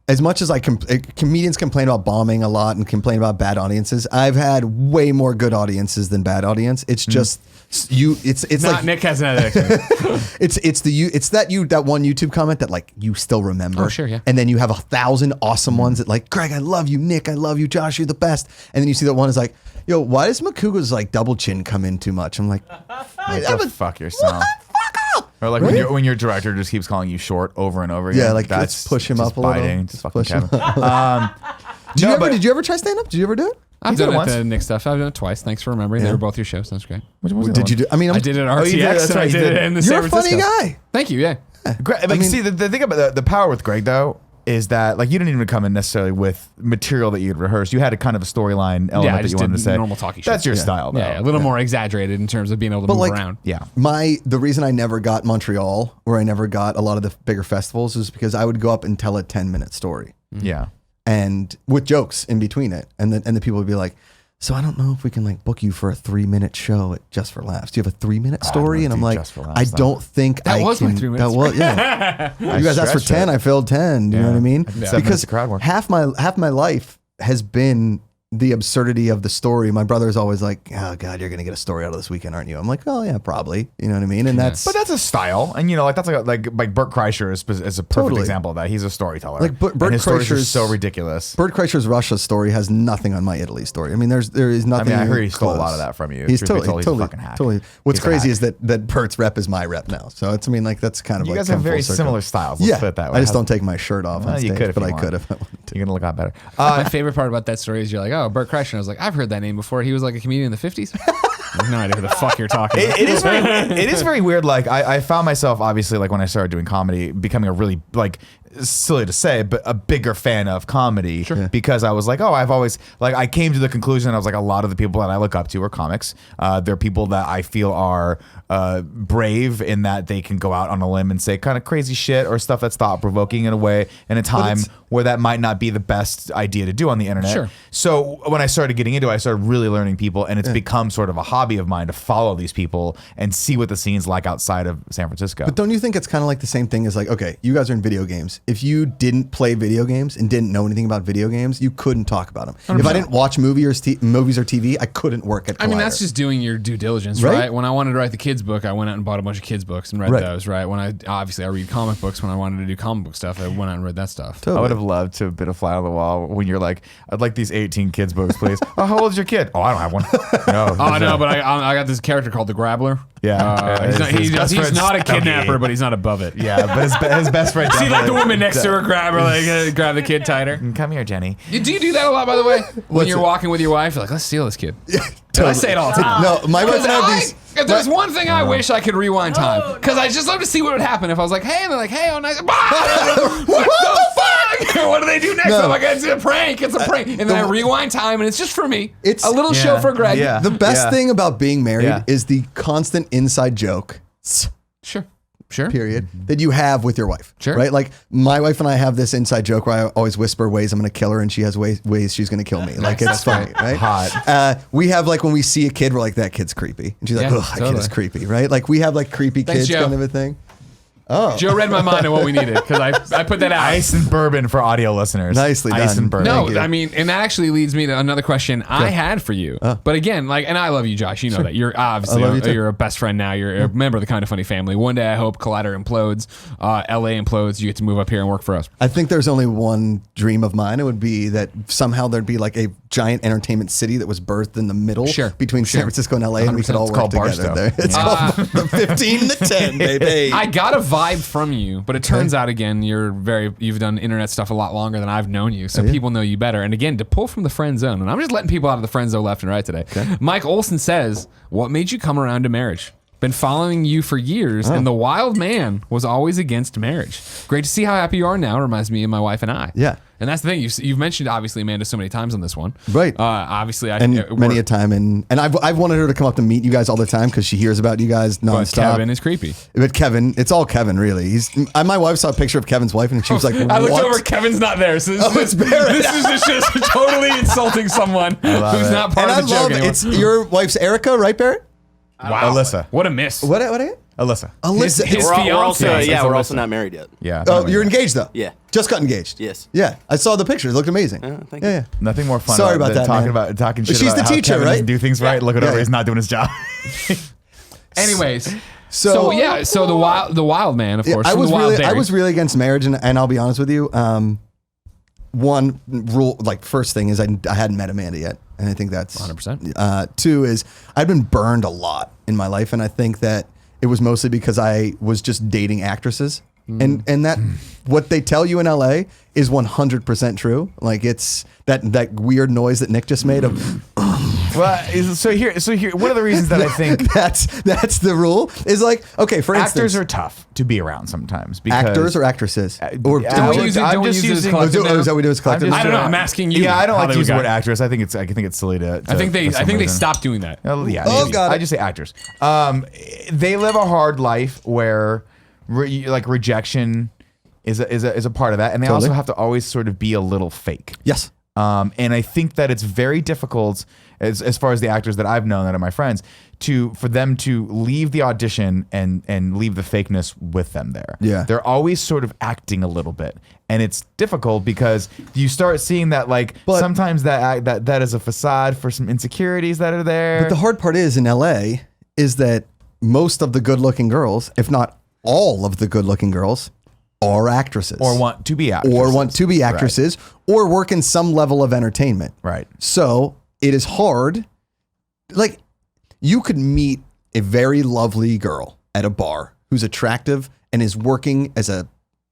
as much as comedians complain about bombing a lot and complain about bad audiences, I've had way more good audiences than bad audience. It's just it's not like Nick has another experience. it's that one YouTube comment that like you still remember. Oh, sure, yeah. And then you have 1,000 awesome ones that like, Greg, I love you, Nick, I love you, Josh, you're the best. And then you see that one is like, yo, why does Macuga's like double chin come in too much? I'm like, go fuck yourself. Or like when your director just keeps calling you short over and over again. Yeah, like let's push him up a little. Just fucking push him Kevin. Did you ever try stand up? Did you ever do it? I've done it to Nick stuff. I've done it twice. Thanks for remembering. They were both your shows. That's great. Which one was Did you do? I mean, I did it at RTX. you did, that's and right, I did it in the you're San a funny Francisco. guy. Thank you. Yeah. See, the thing about the power with Greg though is that like you didn't even come in necessarily with material that you'd rehearsed. You had a kind of a storyline element I that just you wanted to did say. normal talkie That's shit. your style, though. Yeah, a little more exaggerated in terms of being able to move around. Yeah. The reason I never got Montreal or I never got a lot of the bigger festivals is because I would go up and tell a 10-minute story. Yeah. And with jokes in between it. And the people would be like, so I don't know if we can like book you for a 3-minute show at Just for Laughs. Do you have a 3-minute story? And I'm like, I don't think that was my 3 minutes. That was, yeah. You guys asked for 10, I filled 10. Do you know what I mean? Because half my life has been the absurdity of the story. My brother's always like, oh God, you're going to get a story out of this weekend, aren't you? I'm like, oh yeah, probably. You know what I mean? And but that's a style. And like that's like Bert Kreischer is a perfect example of that. He's a storyteller. Like Bert Kreischer's so ridiculous. Bert Kreischer's Russia story has nothing on my Italy story. I mean, there is nothing. I mean, I heard he stole a lot of that from you. He's totally a fucking hack. What's crazy is that Bert's rep is my rep now. So it's, I mean, like that's kind of you like guys have very similar styles. Let's put it that way. I just don't take my shirt off on stage, but I could if I wanted to. You're gonna look a lot better. My favorite part about that story is you're like, oh, Bert Kreischer. And I was like, I've heard that name before. He was like a comedian in the 50s. I have no idea who the fuck you're talking about. It is very weird. Like I found myself obviously like when I started doing comedy, becoming a really like silly to say, but a bigger fan of comedy because I was like, oh, I've always like I came to the conclusion I was like a lot of the people that I look up to are comics. They're people that I feel are brave in that they can go out on a limb and say kind of crazy shit or stuff that's thought provoking in a way in a time where that might not be the best idea to do on the internet. Sure. So when I started getting into it, I started really learning people, and it's become sort of a hobby of mine to follow these people and see what the scene's like outside of San Francisco. But don't you think it's kind of like the same thing as like, okay, you guys are in video games. If you didn't play video games and didn't know anything about video games, you couldn't talk about them. 100%. If I didn't watch movies or TV, I couldn't work at Collider. I mean, that's just doing your due diligence, right? When I wanted to write the kids book, I went out and bought a bunch of kids books and read those, right? When I read comic books. When I wanted to do comic book stuff, I went out and read that stuff. Totally. I would have loved to have been a fly on the wall when you're like, I'd like these 18 kids books, please. Oh, how old's your kid? Oh, I don't have one. No, but I got this character called the Grabbler. Yeah, he's not a kidnapper, but he's not above it. Yeah, but his best friend. See, like the woman Coming next to her, grab her, like grab the kid tighter. Come here, Jenny. Do you do that a lot, by the way? When you're walking with your wife, you're like, let's steal this kid. I say it all the time. No, my wife and I have these. If there's one thing I wish I could rewind time, because I just love to see what would happen if I was like, hey, and they're like, hey, oh, nice. What the fuck? What do they do next? No. I'm like, it's a prank. It's a prank. And then I rewind time, and it's just for me. It's a little show for Greg. Yeah. The best thing about being married Yeah. is the constant inside joke. Sure. Period. That you have with your wife. Sure. Right? Like my wife and I have this inside joke where I always whisper ways I'm going to kill her and she has ways she's going to kill me. Like it's funny, right? Hot. We have like when we see a kid, we're like, that kid's creepy. And she's like, Yeah, ugh, that kid is creepy, right? Like we have like creepy Thanks, kids Joe. kind of a thing. Oh. Joe read my mind on what we needed because I put that out. Ice and bourbon for audio listeners. Nicely Ice done. and bourbon. No, Thank you. I mean, and that actually leads me to another question I had for you. But again, like, and I love you, Josh. You know that. You're obviously I love you too. you're a best friend now. You're a member of the Kind of Funny family. One day, I hope Collider implodes, LA implodes. You get to move up here and work for us. I think there's only one dream of mine. It would be that somehow there'd be like a giant entertainment city that was birthed in the middle between San Francisco and LA, and we could all 100%. It's work called together Barstow. there. It's called the 15 to 10, baby. I got a vibe from you, but it turns out again you've done internet stuff a lot longer than I've known you, so people know you better. And again, to pull from the friend zone, and I'm just letting people out of the friend zone left and right today. Mike Olson says, "What made you come around to marriage? Been following you for years, and the wild man was always against marriage. Great to see how happy you are now. Reminds me of my wife and I." Yeah. And that's the thing. You've mentioned obviously Amanda so many times on this one, Right. Obviously, And many a time, and I've wanted her to come up to meet you guys all the time because she hears about you guys but nonstop. Kevin is creepy. But Kevin, it's all Kevin, really. My wife saw a picture of Kevin's wife, and she was like, I looked "What?" over. Kevin's not there. So this, it's Barrett. this is just totally insulting someone who's not part And I of the joke love anymore. it's your wife's Erica, right, Barrett? Wow, Alyssa. What a miss. What? Alyssa. His We're fiance. also, is we're Alyssa. also not married yet. Yeah. Oh, you're engaged though. Yeah. Just got engaged. Yes. Yeah, I saw the pictures. It looked amazing. Thank you. Yeah. Nothing more fun. Sorry about that, Talking man. talking shit. She's about the how teacher, Kevin right? doesn't do things right. Look at over. Yeah. He's not doing his job. Anyways, So the wild man, of course. I from was the wild really, I berry. was really against marriage, and I'll be honest with you. One rule, like first thing is I hadn't met Amanda yet, and I think that's 100%. Two is I'd been burned a lot in my life, and I think that it was mostly because I was just dating actresses, and that what they tell you in LA is 100% true. Like it's that weird noise that Nick just made of. Well, so here, one of the reasons that I think that's the rule is like, okay, for actors instance, are tough to be around sometimes. Because actors or actresses, or Don't we use it- don't we use it as collective is that what we do as collective? I don't know. I'm asking you. Yeah, I don't how like they to use the got word it. actress. I think it's silly to I think for some they reason. stopped doing that. Oh, yeah. Oh, maybe. got it. I just say actors. They live a hard life where like rejection is a part of that, and they Totally. also have to always sort of be a little fake. Yes. And I think that it's very difficult, as far as the actors that I've known that are my friends, for them to leave the audition and leave the fakeness with them there. Yeah. They're always sort of acting a little bit, and it's difficult because you start seeing that But- sometimes that is a facade for some insecurities that are there. But the hard part is in LA is that most of the good-looking girls, if not all of the good-looking girls, are actresses, or want to be actresses, or work in some level of entertainment. Right. So it is hard. Like you could meet a very lovely girl at a bar who's attractive and is working as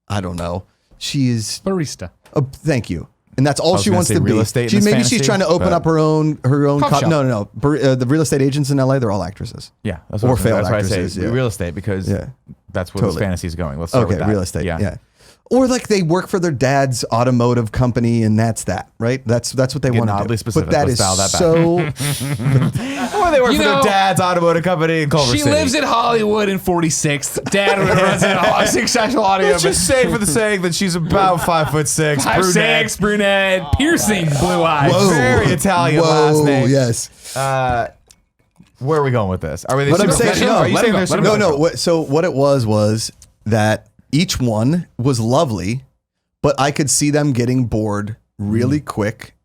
I don't know. She is. Barista. Thank you. And that's all was she gonna wants say to be. real estate in this Maybe she's fantasy, trying to open but- up her own Coffee shop. No. The real estate agents in LA, they're all actresses. Yeah, that's Or what failed that's why I actresses, say yeah. real estate because Yeah. that's where Totally. this fantasy is going. Let's start Okay, with that. real estate. Yeah. Or like they work for their dad's automotive company, and that's that, right? That's what they want to do. oddly specific. But that Let's is dial that back. so. Or they work You for know, their dad's automotive company in Culver She City. lives in Hollywood in 46th. Dad runs a successful audio. Let's just say for the sake that she's about 5'6", 5'6", brunette, piercing blue eyes. Whoa. very Italian Whoa, last name. yes. Where are we going with this? Are we? What I'm saying, Are you let saying him there's go, let him some- go. No. So what it was that each one was lovely, but I could see them getting bored really quick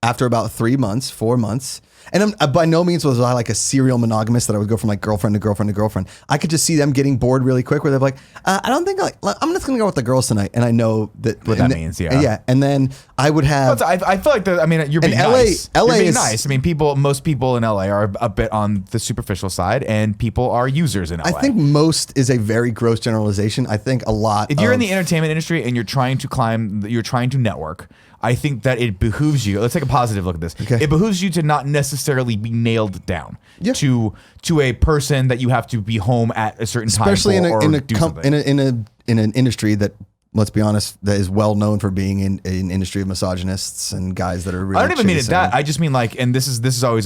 after about 3 months, 4 months. And by no means was I like a serial monogamist that I would go from like girlfriend to girlfriend to girlfriend. I could just see them getting bored really quick where they're like, I don't think I'm just going to go with the girls tonight. And I know that what that means. Yeah. Yeah. And then I would have. I feel like you're being nice. LA you're being is nice. I mean, most people in LA are a bit on the superficial side, and people are users in LA. I think most is a very gross generalization. I think a lot. If you're in the entertainment industry and you're trying to network, I think that it behooves you. Let's take a positive look at this. Okay. It behooves you to not necessarily be nailed down to a person that you have to be home at a certain especially time in an industry that, let's be honest, that is well known for being in an industry of misogynists and guys that are really. I don't even mean it that. I just mean like, and this is always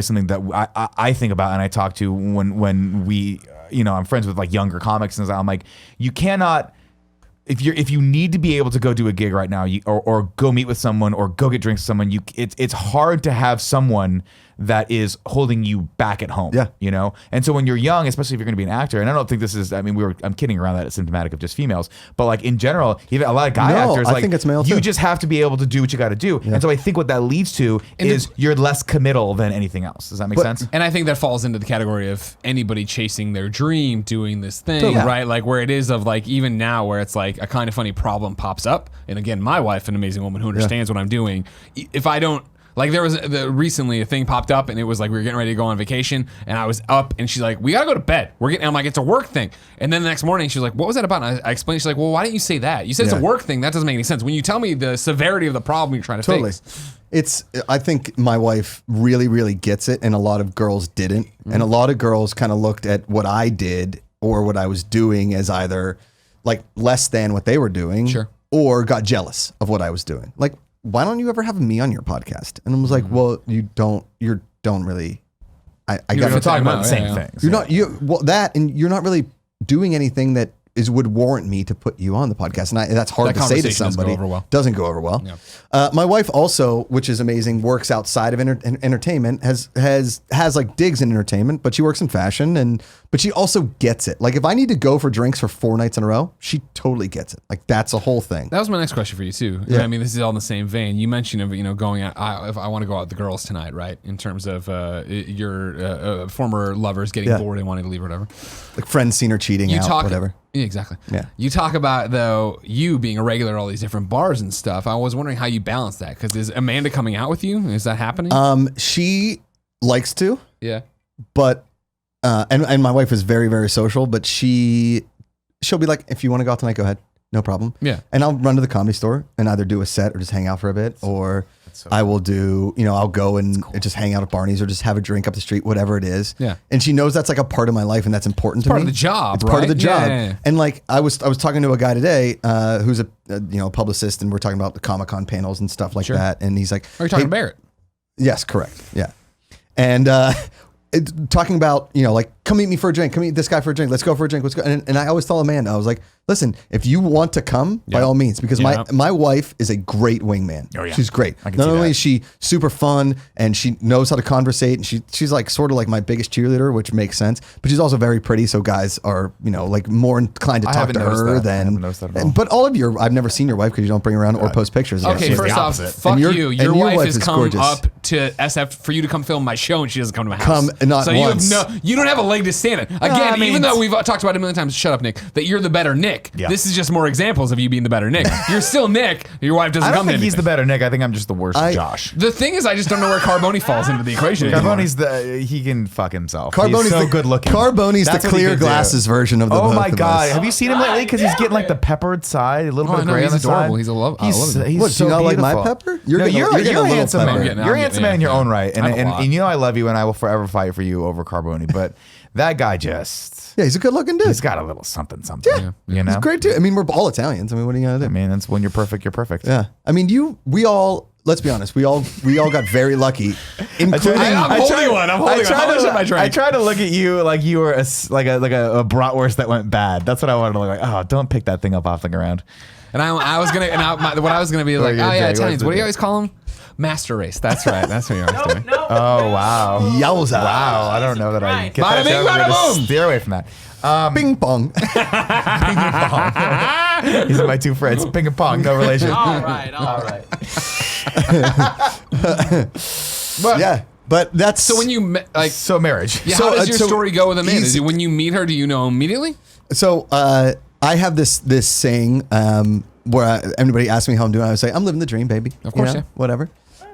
something that I think about and I talk to when we, I'm friends with like younger comics and I'm like, you cannot. If you need to be able to go do a gig right now, or go meet with someone or go get drinks with someone, it's hard to have someone that is holding you back at home. Yeah. And so when you're young, especially if you're going to be an actor, and I don't think this is, I'm kidding around that it's symptomatic of just females, but like in general, even a lot of guy actors, I think it's male you too. just have to be able to do what you got to do. Yeah. And so I think what that leads to is you're less committal than anything else. Does that make sense? And I think that falls into the category of anybody chasing their dream, doing this thing, right? Like where it is of like, even now where it's like a kind of funny problem pops up. And again, my wife, an amazing woman who understands what I'm doing. If I don't, like there was recently a thing popped up and it was like we were getting ready to go on vacation and I was up and she's like, we gotta go to bed. I'm like, it's a work thing. And then the next morning she's like, what was that about? And I explained, she's like, well, why didn't you say that? You said it's a work thing. That doesn't make any sense. When you tell me the severity of the problem you're trying to fix. I think my wife really, really gets it and a lot of girls didn't. And a lot of girls kind of looked at what I did or what I was doing as either like less than what they were doing or got jealous of what I was doing. Like, why don't you ever have me on your podcast? And I was like, well, you don't really. I got to talk about the same things. And you're not really doing anything that would warrant me to put you on the podcast. And that's hard to say to somebody. Doesn't go over well. Yeah. My wife also, which is amazing, works outside of entertainment, has like digs in entertainment, but she works in fashion but she also gets it. Like if I need to go for drinks for 4 nights in a row, she totally gets it. Like that's a whole thing. That was my next question for you too. Yeah. I mean, this is all in the same vein. You mentioned going out, if I want to go out with the girls tonight, right? In terms of your former lovers getting bored and wanting to leave or whatever. Like friends seen her cheating whatever. Yeah, exactly. Yeah. You talk about though you being a regular at all these different bars and stuff. I was wondering how you balance that because is Amanda coming out with you? Is that happening? She likes to. Yeah. But and my wife is very, very social, but she'll be like, if you want to go out tonight, go ahead. No problem. Yeah. And I'll run to the Comedy Store and either do a set or just hang out for a bit, or I will do, I'll go and just hang out at Barney's or just have a drink up the street, whatever it is. Yeah. And she knows that's like a part of my life and that's important to me. Part of the job, It's part of the job. Yeah. And like I was talking to a guy today who's a publicist, and we're talking about the Comic-Con panels and stuff like that. And he's like, are you talking to Barrett? Yes, correct. Yeah. And talking about, like, come meet me for a drink. Come meet this guy for a drink. Let's go for a drink. Let's go. And I always tell Amanda, I was like, listen, if you want to come, by all means, because my wife is a great wingman. Oh, yeah. She's great. Not only is she super fun and she knows how to conversate, and she's like sort of like my biggest cheerleader, which makes sense, but she's also very pretty. So guys are, like more inclined to talk to her than, but all of I've never seen your wife because you don't bring her around or post pictures. Okay, first off, fuck you. Your wife has come up to SF for you to come film my show, and she doesn't come to my house. Not so once. You don't have a leg to stand on. Again, even though we've talked about it a million times, shut up, Nick, that you're the better Nick. Yeah. This is just more examples of you being the better Nick. You're still Nick. Your wife doesn't come to anything. I don't think he's the better Nick. I think I'm just the worst Josh. The thing is, I just don't know where Carboni falls into the equation. Carboni's he can fuck himself. Carboni's he's so good looking. Carboni's the clear glasses version of the both Oh my of God. us. Have you seen him lately? Because he's getting like the peppered side, a little bit of gray on the adorable. side. He's adorable. He's what, so do you not beautiful. like my pepper? You're a handsome man. You're a handsome man in your own right. And I love you and I will forever fight for you over Carboni. But that guy just... Yeah, he's a good looking dude. He's got a little something. Yeah. You know? He's great too. I mean, we're all Italians. I mean, what are you going to do? I mean, that's when you're perfect, you're perfect. Yeah. I mean, we all... Let's be honest. We all got very lucky, including. I'm holding one. I tried to look at you like you were a bratwurst that went bad. That's what I wanted to look like. Oh, don't pick that thing up off the ground. And I was gonna be like, oh yeah, Italians. What do you always call them? Master race. That's right. That's what you're always doing. Oh wow. Yowza. Wow. I don't know that I get bada that. Bing, bada boom. Steer away from that. Ping pong. Ping pong. These are my two friends. Ping and pong. No relation. All right. But yeah, But that's So when you So marriage. yeah, So, how does your so story go with Amanda? he's- Is it when you meet her, do you know immediately? So I have this saying where anybody asks me how I'm doing, I would say I'm living the dream, baby. Of course, You know, yeah. Whatever.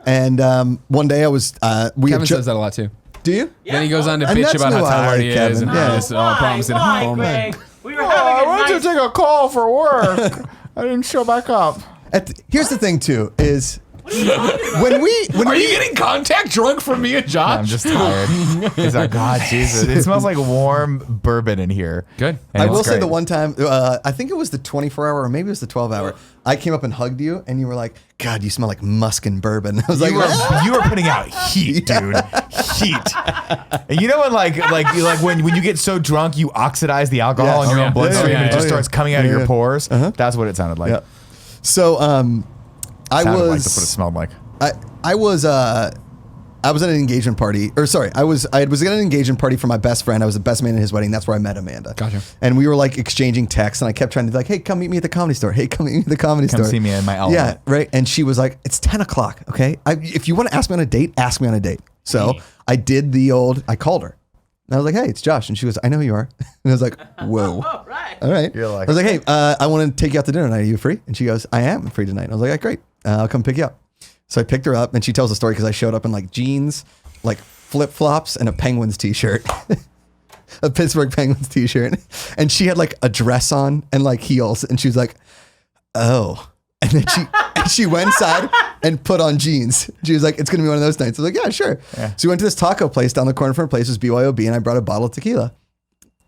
And one day I was Kevin says that a lot too. Do you? Then he goes on to And bitch that's about how who I tired like, he is Kevin. and Yeah. how he's all promising home. Greg? We were I having a went nice... to take a call for work. I didn't show back up. Here's the thing too is What are you talking about? when Are we you getting contact drunk from me and Josh? I'm just tired. It's like, God, Jesus. It smells like warm bourbon in here. Good. And I it's will say great. the one time, I think it was the 24-hour or maybe it was the 12-hour. I came up and hugged you, and you were like, "God, you smell like musk and bourbon." I was like, You were putting out heat, dude. Heat. And you know when when you get so drunk you oxidize the alcohol in Yes. your Oh, own yeah. bloodstream Yeah, and it just yeah. starts coming out of your pores. That's what it sounded like. Yeah. So I Sounded like was that's what it smelled like. I was at an engagement party, or sorry, I was at an engagement party for my best friend. I was the best man at his wedding. That's where I met Amanda. Gotcha. And we were like exchanging texts, and I kept trying to be like, "Hey, come meet me at the Comedy Store. Hey, come meet me at the Comedy Store. Come see me in my element." Yeah, right. And she was like, "It's 10 o'clock. Okay, if you want to ask me on a date, ask me on a date." So I did I called her. And I was like, "Hey, it's Josh," and she goes, "I know who you are." And I was like, "Whoa, All right. all right." You're like- I was like, "Hey, I want to take you out to dinner tonight. Are you free?" And she goes, "I am free tonight." And I was like, "Great, I'll come pick you up." So I picked her up, and she tells the story because I showed up in like jeans, like flip flops, and a Penguins t-shirt, a Pittsburgh Penguins t-shirt, and she had like a dress on and like heels, and she was like, "Oh." And then she went inside and put on jeans. She was like, "It's gonna be one of those nights." I was like, "Yeah, sure." Yeah. So we went to this taco place down the corner from her place. It was BYOB, and I brought a bottle of tequila.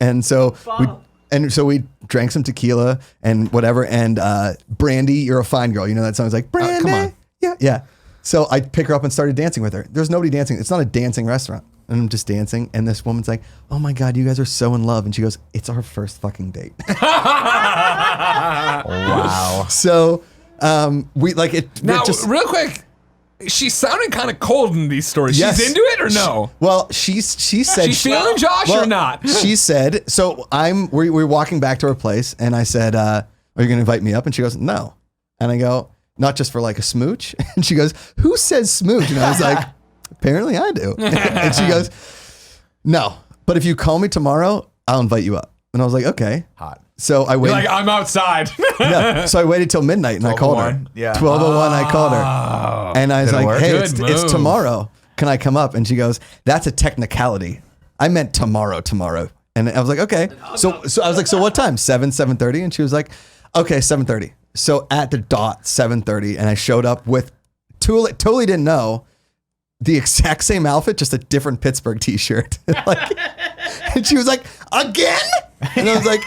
And so we drank some tequila and whatever. And Brandy, you're a fine girl. You know that song? It's like, Brandy. come on. Yeah, yeah. So I pick her up and started dancing with her. There's nobody dancing. It's not a dancing restaurant. And I'm just dancing. And this woman's like, "Oh my God, you guys are so in love." And she goes, "It's our first fucking date." Wow. So we like it. Now, just, real quick, she's sounding kind of cold in these stories. Yes. She's into it or no? Well, she said She's feeling Josh or not? She said, so we're walking back to her place, and I said, "Are you going to invite me up?" And she goes, "No." And I go, "Not just for like a smooch?" And she goes, "Who says smooch?" And I was like, "Apparently I do." And she goes, "No, but if you call me tomorrow, I'll invite you up." And I was like, "Okay." Hot. So I You're waited. like, I'm outside. No, so I waited till midnight and I called her. 12:01, yeah. 12:01, I called her. And I was Did it like, work? "Hey, Good it's move. tomorrow. Can I come up?" And she goes, "That's a technicality. I meant tomorrow. And I was like, "Okay." So I was like, "So what time? 7:30?" And she was like, "Okay, 7:30." So at the dot 7:30, and I showed up with totally didn't know the exact same outfit, just a different Pittsburgh t-shirt. Like, and she was like, "Again?" And I was like,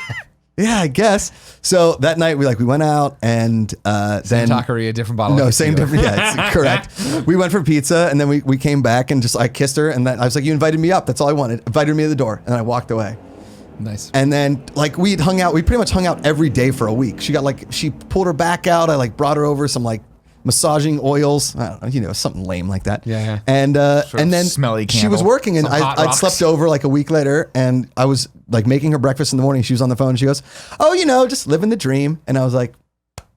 "Yeah, I guess." So that night we went out and Same then taqueria, different bottle. no, of same tequila. different. Yeah, it's correct. We went for pizza and then we came back and just I kissed her and then I was like, "You invited me up. That's all I wanted." Invited me to the door and I walked away. Nice. And then like we pretty much hung out every day for a week. She pulled her back out. I like brought her over some like massaging oils, I don't know, something lame like that. Yeah. And then smelly she was candle. working and Some hot I'd rocks. slept over like a week later and I was like making her breakfast in the morning. She was on the phone and she goes, "Oh, just living the dream." And I was like,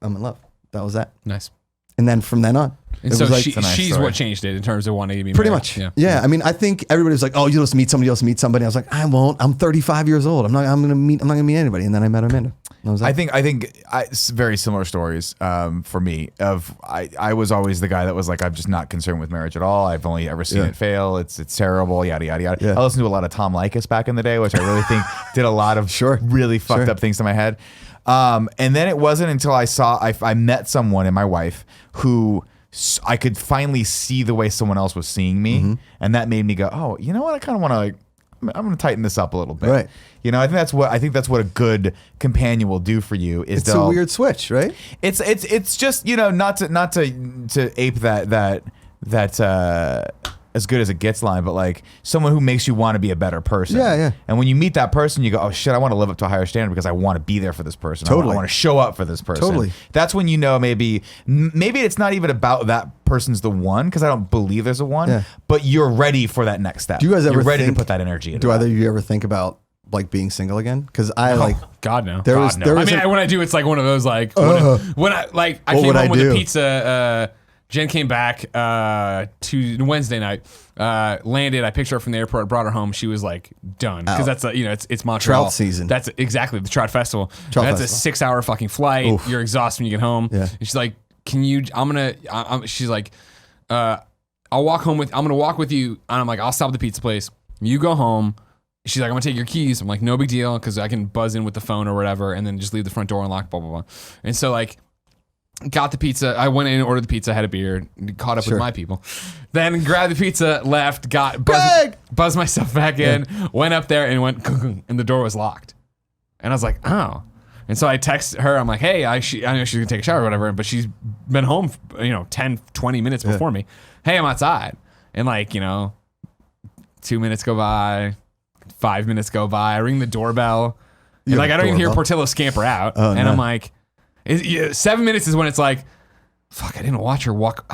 "I'm in love." That was that. Nice. And then from then on, And it so was like, a nice she's story. what changed it in terms of wanting to be pretty married. much. Yeah. Yeah. I mean, I think everybody was like, "Oh, you'll just meet somebody else, meet somebody." I was like, "I won't. I'm 35 years old. I'm not going to meet anybody." And then I met Amanda. That was that. I think very similar stories for me. I was always the guy that was like, I'm just not concerned with marriage at all. I've only ever seen Yeah. it fail. It's terrible. Yada yada yada. Yeah. I listened to a lot of Tom Likas back in the day, which I really think did a lot of really fucked up things to my head. And then it wasn't until I met someone in my wife who I could finally see the way someone else was seeing me, and that made me go, "Oh, you know what? I kind of want to like." I'm going to tighten this up a little bit. Right. I think that's what a good companion will do for you. Is it's a weird switch, right? It's just not to ape that as good as it gets line, but like someone who makes you want to be a better person. Yeah, yeah. And when you meet that person, you go, "Oh shit, I want to live up to a higher standard because I want to be there for this person. Totally. I want to show up for this person." Totally. That's when maybe it's not even about that person's the one, because I don't believe there's a one. Yeah. But you're ready for that next step. Do you guys ever You're ready think- to put that energy into Do that. either of you ever think about like being single again? Because I like God no. there was no. there I was mean, a- when I do, it's like one of those like when I What came would I home with do? a pizza Jen came back to Wednesday night, landed. I picked her up from the airport, brought her home. She was like done because that's it's Montreal Trout season. That's exactly the Trout Festival. Trout that's Festival. a 6-hour fucking flight. Oof. You're exhausted when you get home. Yeah. And she's like, "Can you? She's like, I'll walk home with. I'm gonna walk with you." And I'm like, "I'll stop at the pizza place. You go home." She's like, "I'm gonna take your keys." I'm like, "No big deal," because I can buzz in with the phone or whatever, and then just leave the front door unlocked. Blah blah blah. And so like. Got the pizza. I went in and ordered the pizza, had a beer, caught up with my people. Then grabbed the pizza, left, buzzed myself back in, went up there and went, and the door was locked. And I was like, oh. And so I text her. I'm like, hey, I know she's going to take a shower or whatever, but she's been home, 10, 20 minutes before me. Hey, I'm outside. And 2 minutes go by, 5 minutes go by. I ring the doorbell. And I don't even hear Portillo scamper out. Oh, and no. I'm like, 7 minutes is when it's like, fuck, I didn't watch her walk.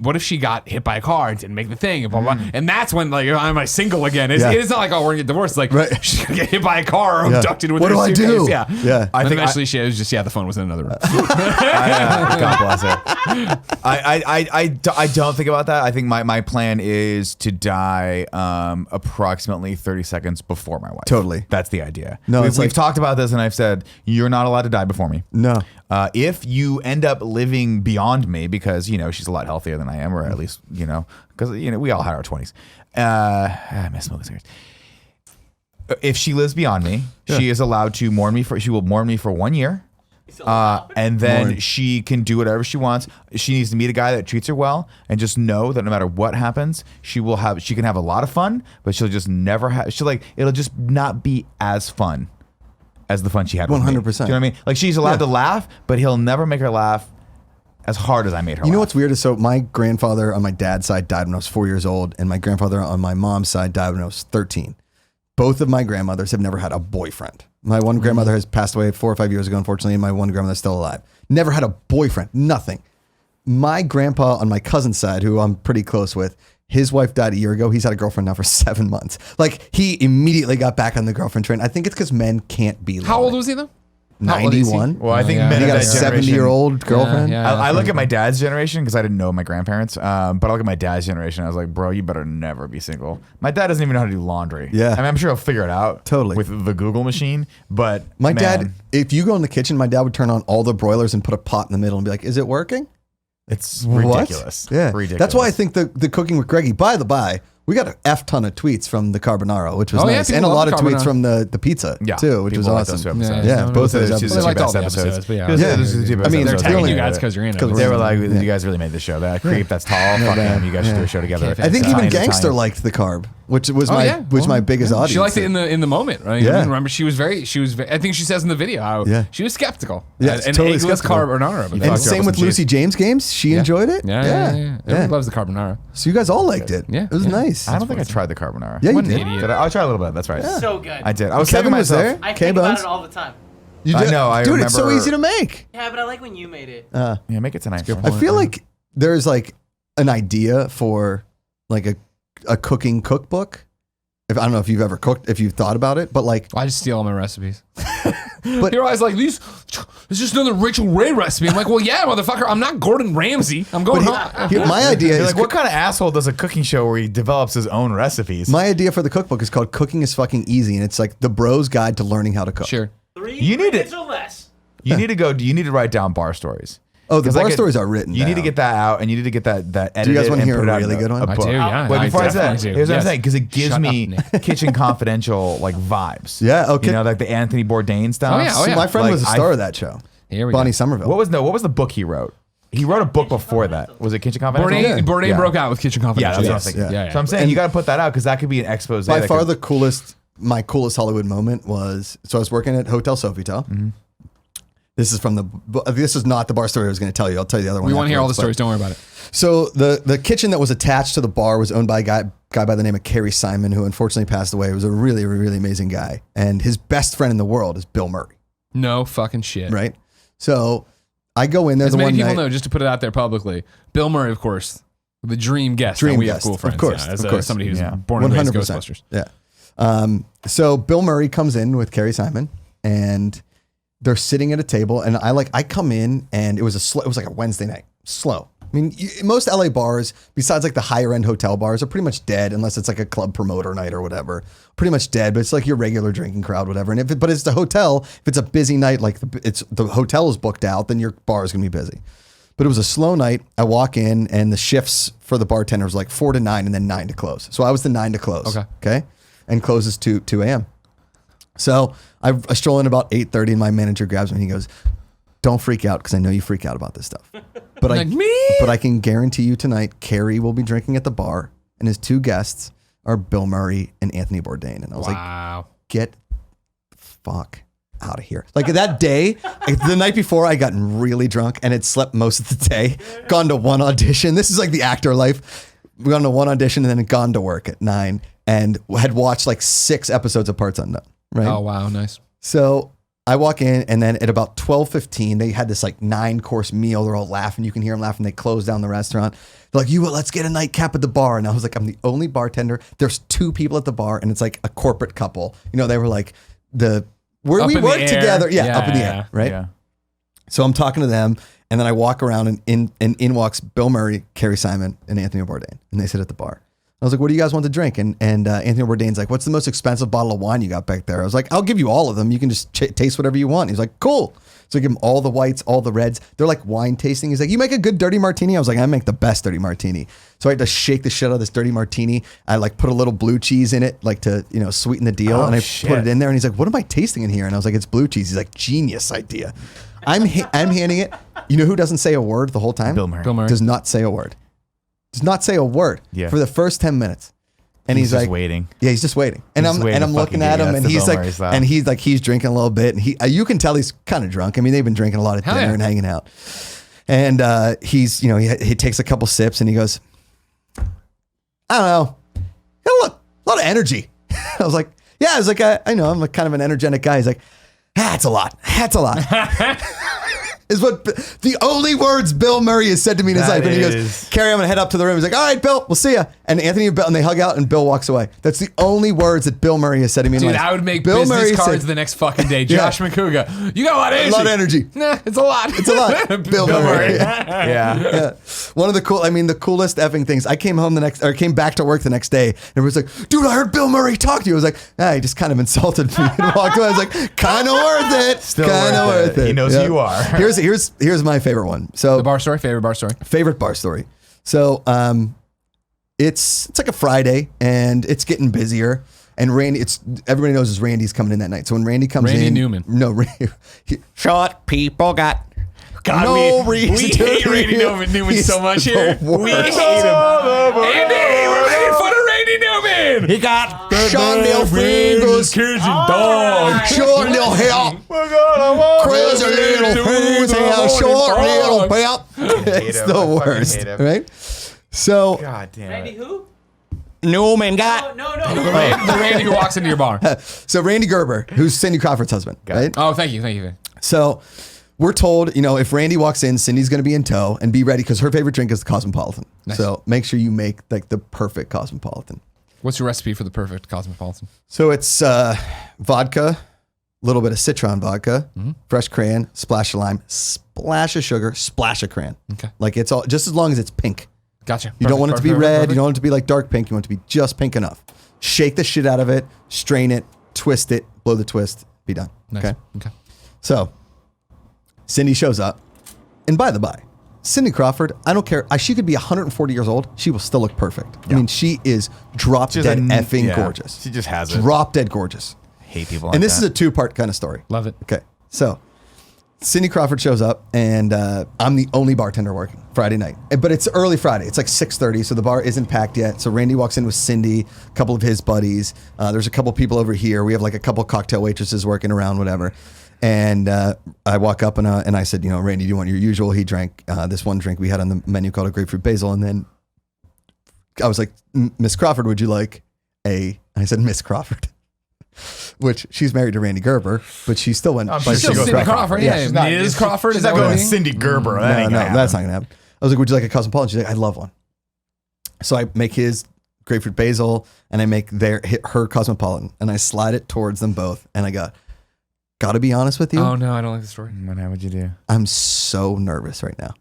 What if she got hit by a car and didn't make the thing? And, blah, blah, blah. And that's when am I single again? It's not like, oh, we're gonna get divorced. It's like she's gonna get hit by a car or abducted with what her do suitcase. I do? Yeah. I think eventually she was just the phone was in another room. God bless her. I don't think about that. I think my plan is to die approximately 30 seconds before my wife. Totally. That's the idea. No, we've talked about this, and I've said you're not allowed to die before me. No. If you end up living beyond me, because she's a lot healthier than I am, or at least because we all had our 20s. I miss smoking cigarettes. If she lives beyond me, she is allowed to mourn me she will mourn me for 1 year. And then she can do whatever she wants. She needs to meet a guy that treats her well, and just know that no matter what happens, she can have a lot of fun, but she'll just never have. It'll just not be as fun as the fun she had. 100%. Do you know what I mean? Like, she's allowed to laugh, but he'll never make her laugh as hard as I made her. You know what's weird is, so my grandfather on my dad's side died when I was 4 years old, and my grandfather on my mom's side died when I was 13. Both of my grandmothers have never had a boyfriend. My one grandmother has passed away 4 or 5 years ago, unfortunately, and my one grandmother's still alive. Never had a boyfriend, nothing. My grandpa on my cousin's side, who I'm pretty close with, his wife died a year ago. He's had a girlfriend now for 7 months. Like, he immediately got back on the girlfriend train. I think it's because men can't be lonely. How old was he though? 91. Well, I think And men he of got a that generation. 70-year-old girlfriend. I look at my dad's generation because I didn't know my grandparents, but I look at my dad's generation. I was like, bro, you better never be single. My dad doesn't even know how to do laundry. Yeah. I mean, I'm sure he'll figure it out Totally. with the Google machine. But My dad, if you go in the kitchen, my dad would turn on all the broilers and put a pot in the middle and be like, is it working? it's What? ridiculous. Yeah. Ridiculous. That's why I think the cooking with Greggy, by the by, we got an F ton of tweets from the carbonara, which was Oh, yeah, nice. people and a love lot the of tweets carbonara. from the pizza, too, which was people like those awesome. two episodes. Yeah, both of those Those are the episodes. two They liked all best the episodes. episodes, but yeah. Those Yeah. are the two best I mean, They're episodes. tagging only- you guys because you're in it. Because They were like, you guys really made the show. That creep, that's tall. Fuck him. You guys should do a show together. I think even Italian, Gangster Italian. liked the carb, which was Well, my biggest audience. She liked it in the moment, right? Yeah. I remember she was very, I think she says in the video how she was skeptical. Yeah, and totally eggless skeptical. carbonara. But And fucked her same up with with some Lucy cheese. James games. She enjoyed it. Yeah. Everyone loves the carbonara. So you guys all liked it. Yeah. It was nice. I don't think I tried the carbonara. Yeah, you What an did. idiot. Did I? I'll try a little bit. That's right. So good. I did. I was Kevin saving was myself. there. I K think about Bones. it all the time. You I did? know, I Dude, it's so remember- easy to make. Yeah, but I like when you made it. Yeah, make it tonight. I feel like there's like an idea for like a cooking cookbook. I don't know if you've ever cooked, if you've thought about it, but like, I just steal all my recipes. But- You're always like, it's just another Rachel Ray recipe. I'm like, well, yeah, motherfucker. I'm not Gordon Ramsay. I'm going home. here, my idea You're is like, what kind of asshole does a cooking show where he develops his own recipes? my idea for the cookbook is called Cooking is Fucking Easy, and it's like the bro's guide to learning how to cook. Sure. 3 You need minutes it. or less. You need to go. You need to write down bar stories. Oh, the 'Cause bar I could- stories are written You need to down. get that out, and you need to get that edited. Do you guys want to and hear put a it out really in good one? A I book. do, yeah. Wait, I before I say that, definitely do. here's what I'm Yes. saying, because it gives Shut me up, Nick. Kitchen Confidential like vibes. Yeah, okay. You know, like the Anthony Bourdain stuff. Oh, yeah, oh, So yeah. my friend Like, was a star of that show. Here we Bonnie go. Somerville. What was the book he wrote? He wrote a book before that. Was it Kitchen Confidential? Bourdain Yeah. broke out with Kitchen Yeah, Confidential. that's what I Yes. was thinking. Yeah. So I'm saying you got to put that out because that could be an expose. By that far could- my coolest Hollywood moment was, so I was working at Hotel Sofitel. Mm-hmm. This is not the bar story I was going to tell you. I'll tell you the other one. We want to hear all the afterwards, stories. Don't worry about it. So the kitchen that was attached to the bar was owned by a guy by the name of Kerry Simon, who unfortunately passed away. He was a really, really amazing guy. And his best friend in the world is Bill Murray, No fucking shit. right? So I go in there As the many one people night. know, just to put it out there publicly, Bill Murray, of course, the dream guest. Dream that we guest, have cool of friends. course, yeah, as of course. somebody who's Yeah. born and raised 100%. Ghostbusters. Yeah. So Bill Murray comes in with Kerry Simon, and they're sitting at a table, and I come in, and it was like a Wednesday night, slow. I mean, most LA bars, besides like the higher end hotel bars, are pretty much dead unless it's like a club promoter night or whatever. Pretty much dead, but it's like your regular drinking crowd, whatever. And but it's the hotel. If it's a busy night, like the hotel is booked out, then your bar is gonna be busy. But it was a slow night. I walk in and the shifts for the bartender was like 4 to 9 and then 9 to close. So I was the 9 to close. Okay. And closes 2 a.m. So I stroll in about 8:30 and my manager grabs me and he goes, "Don't freak out because I know you freak out about this stuff. But but I can guarantee you tonight, Carrie will be drinking at the bar and his 2 guests are Bill Murray and Anthony Bourdain." And I was like, get the fuck out of here. Like that day, the night before, I gotten really drunk and had slept most of the day, gone to one audition. This is like the actor life. We gone to one audition and then gone to work at 9 and had watched like 6 episodes of Parts Unknown. Right? Oh, wow. Nice. So I walk in and then at about 12:15, they had this like 9-course meal. They're all laughing. You can hear them laughing. They close down the restaurant. They're like, let's get a nightcap at the bar. And I was like, I'm the only bartender. There's 2 people at the bar and it's like a corporate couple. You know, they were like where we work together. Yeah, up in the air. Right. Yeah. So I'm talking to them and then I walk around and in walks Bill Murray, Carrie Simon, and Anthony Bourdain. And they sit at the bar. I was like, what do you guys want to drink? And Anthony Bourdain's like, what's the most expensive bottle of wine you got back there? I was like, I'll give you all of them. You can just taste whatever you want. He's like, cool. So I give him all the whites, all the reds. They're like wine tasting. He's like, you make a good dirty martini? I was like, I make the best dirty martini. So I had to shake the shit out of this dirty martini. I like put a little blue cheese in it, like to, sweeten the deal. And I put it in there and he's like, what am I tasting in here? And I was like, it's blue cheese. He's like, genius idea. I'm handing it. You know who doesn't say a word the whole time? Bill Murray. Does not say a word. Does not say a word for the first 10 minutes. And he's like waiting. Yeah, he's just waiting. And I'm looking at him and he's like he's drinking a little bit and you can tell he's kind of drunk. I mean, they've been drinking a lot at dinner and hanging out. And he's, he takes a couple sips and he goes, I don't know. A lot of energy. I was like, yeah, I was like, I know, I'm kind of an energetic guy. He's like, that's a lot. That's a lot. Is what the only words Bill Murray has said to me in his life. And he goes, Carrie, I'm going to head up to the room. He's like, all right, Bill, we'll see ya. And Anthony and Bill, and they hug out and Bill walks away. That's the only words that Bill Murray has said to me in life. Dude, I would make Bill business Murray cards the next fucking day. Josh Macuga, you got a lot of energy. A lot of energy. Nah, it's a lot. It's a lot. Bill Murray. Yeah. One of the coolest effing things. I came back to work the next day and everyone's like, dude, I heard Bill Murray talk to you. I was like, he just kind of insulted me and walked away. I was like, kind of worth it. Still kind of worth it. He knows who you are. Here's my favorite one. So the bar story, favorite bar story. So it's like a Friday and it's getting busier and everybody knows Randy's coming in that night. So when Randy comes in, Randy Newman. No, short people got God, no reason we to hate Randy Newman so much here. We hate him. Andy, we're making fun of Randy Newman. He got short little fingers, kids and dogs, short little hair, crazy little fingers, short little belt. It's the worst, right? So, God damn it. Randy who? Newman got No. the Randy who walks into your bar. So Randy Gerber, who's Cindy Crawford's husband, right? Oh, thank you. So we're told, if Randy walks in, Cindy's going to be in tow and be ready because her favorite drink is the Cosmopolitan. Nice. So make sure you make like the perfect Cosmopolitan. What's your recipe for the perfect Cosmopolitan? So it's vodka, a little bit of citron vodka, fresh crayon, splash of lime, splash of sugar, splash of crayon. Okay. Like it's all just as long as it's pink. Gotcha. You don't want it to be red. You don't want it to be like dark pink. You want it to be just pink enough. Shake the shit out of it, strain it, twist it, blow the twist, be done. Nice. Okay. So Cindy shows up. And by the by, Cindy Crawford, I don't care. She could be 140 years old. She will still look perfect. Yeah. I mean, she is drop dead effing gorgeous. She just has it. Drop dead gorgeous. Hate people like that. And this is a 2-part kind of story. Love it. Okay. So Cindy Crawford shows up and I'm the only bartender working Friday night. But it's early Friday. It's like 6:30, so the bar isn't packed yet. So Randy walks in with Cindy, a couple of his buddies. There's a couple people over here. We have like a couple cocktail waitresses working around, whatever. And I walk up and I said, Randy, do you want your usual? He drank this one drink we had on the menu called a grapefruit basil. And then I was like, Miss Crawford, would you like I said, Miss Crawford. Which she's married to Randy Gerber, but she still went. She's still Cindy Crawford. Yeah, she's not Ms. Crawford. She's not going Cindy Gerber. No, that's not gonna happen. I was like, would you like a Cosmopolitan? She's like, I'd love one. So I make his grapefruit basil and I make her Cosmopolitan and I slide it towards them both. And I gotta be honest with you. Oh no, I don't like the story. What would you do? I'm so nervous right now.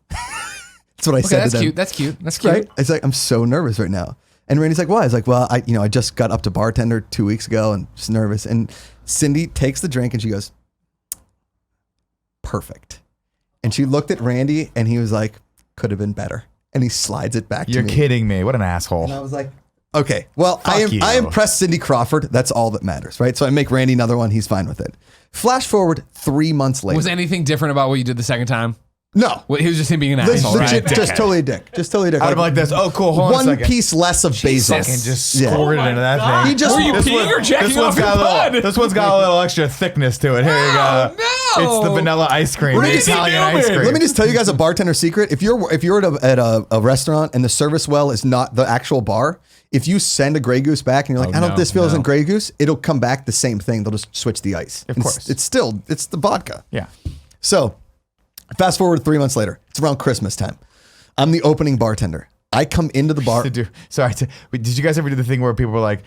That's what I said to them. That's cute. That's cute. Right? It's like, I'm so nervous right now. And Randy's like, why? I was like, well, I just got up to bartender 2 weeks ago and just nervous. And Cindy takes the drink and she goes, perfect. And she looked at Randy and he was like, could have been better. And he slides it back to me. You're kidding me. What an asshole. And I was like, okay, well, I you. impressed Cindy Crawford. That's all that matters, right? So I make Randy another one. He's fine with it. Flash forward 3 months later. Was anything different about what you did the second time? No. Well, he was just him being an asshole, Legit, right? just totally a dick. Just totally a dick. I'd have been like this. Oh, cool. Hold on a One second. piece less of basil. Fucking just Yeah. squirted into that thing. He just Were you This peeing one- or jacking this one's off your got a bud? little, This one's got a little extra thickness to it. Here you go. no. It's the vanilla ice cream. What The is he Italian doing? ice cream. Let me just tell you guys a bartender secret. If you're at a restaurant and the service well is not the actual bar, if you send a Grey Goose back and you're like, I don't know if this feels like Grey Goose, it'll come back the same thing. They'll just switch the ice. Of course. It's the vodka. Yeah. So fast forward 3 months later. It's around Christmas time. I'm the opening bartender. I come into the bar. Did you guys ever do the thing where people were like,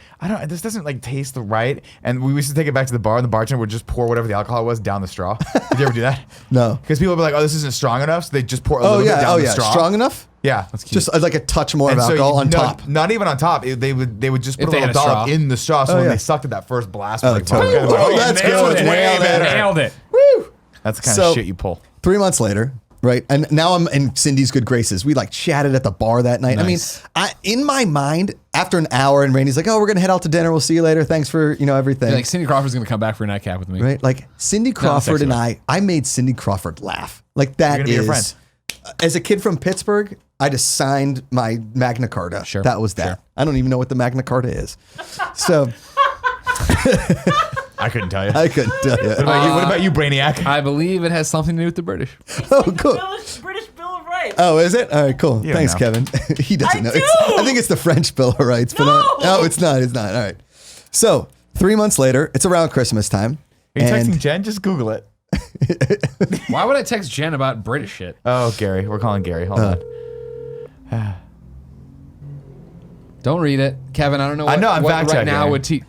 this doesn't like taste right? And we used to take it back to the bar and the bartender would just pour whatever the alcohol was down the straw. Did you ever do that? No. Because people would be like, oh, this isn't strong enough. So they just pour a little bit down the straw. Strong enough? Yeah. That's cute. Just like a touch more of And so alcohol on top. Not even on top. They would just put If a they little had a dollop straw. in the straw. So when yeah. they sucked at that first blast, Oh, like, totally. vodka, Oh, like, that's nailed good. it. Way better. Nailed it. Woo! that's the kind So- of shit you pull. 3 months later, right? And now I'm in Cindy's good graces. We like chatted at the bar that night. Nice. I mean, in my mind, after an hour, and Randy's like, "Oh, we're gonna head out to dinner. We'll see you later. Thanks for everything." Like Cindy Crawford's gonna come back for a nightcap with me. Right? Like Cindy Crawford and sexually. I made Cindy Crawford laugh. Like that You're gonna be her is. As a kid from Pittsburgh, I just signed my Magna Carta. Sure. That was that. Sure. I don't even know what the Magna Carta is. So I couldn't tell you. I couldn't tell you. What about you, Brainiac? I believe it has something to do with the British. Oh, cool. British Bill of Rights. Oh, is it? All right, cool. don't Thanks, know. Kevin. He doesn't I know. do! I think it's the French Bill of Rights, but no, it's not. It's not. All right. So 3 months later, it's around Christmas time. Are you and texting Jen? Just Google it. Why would I text Jen about British shit? Oh, Gary. We're calling Gary. Hold on. Don't read it, Kevin. I don't know. I know, I'm what fact right checking. now would teach.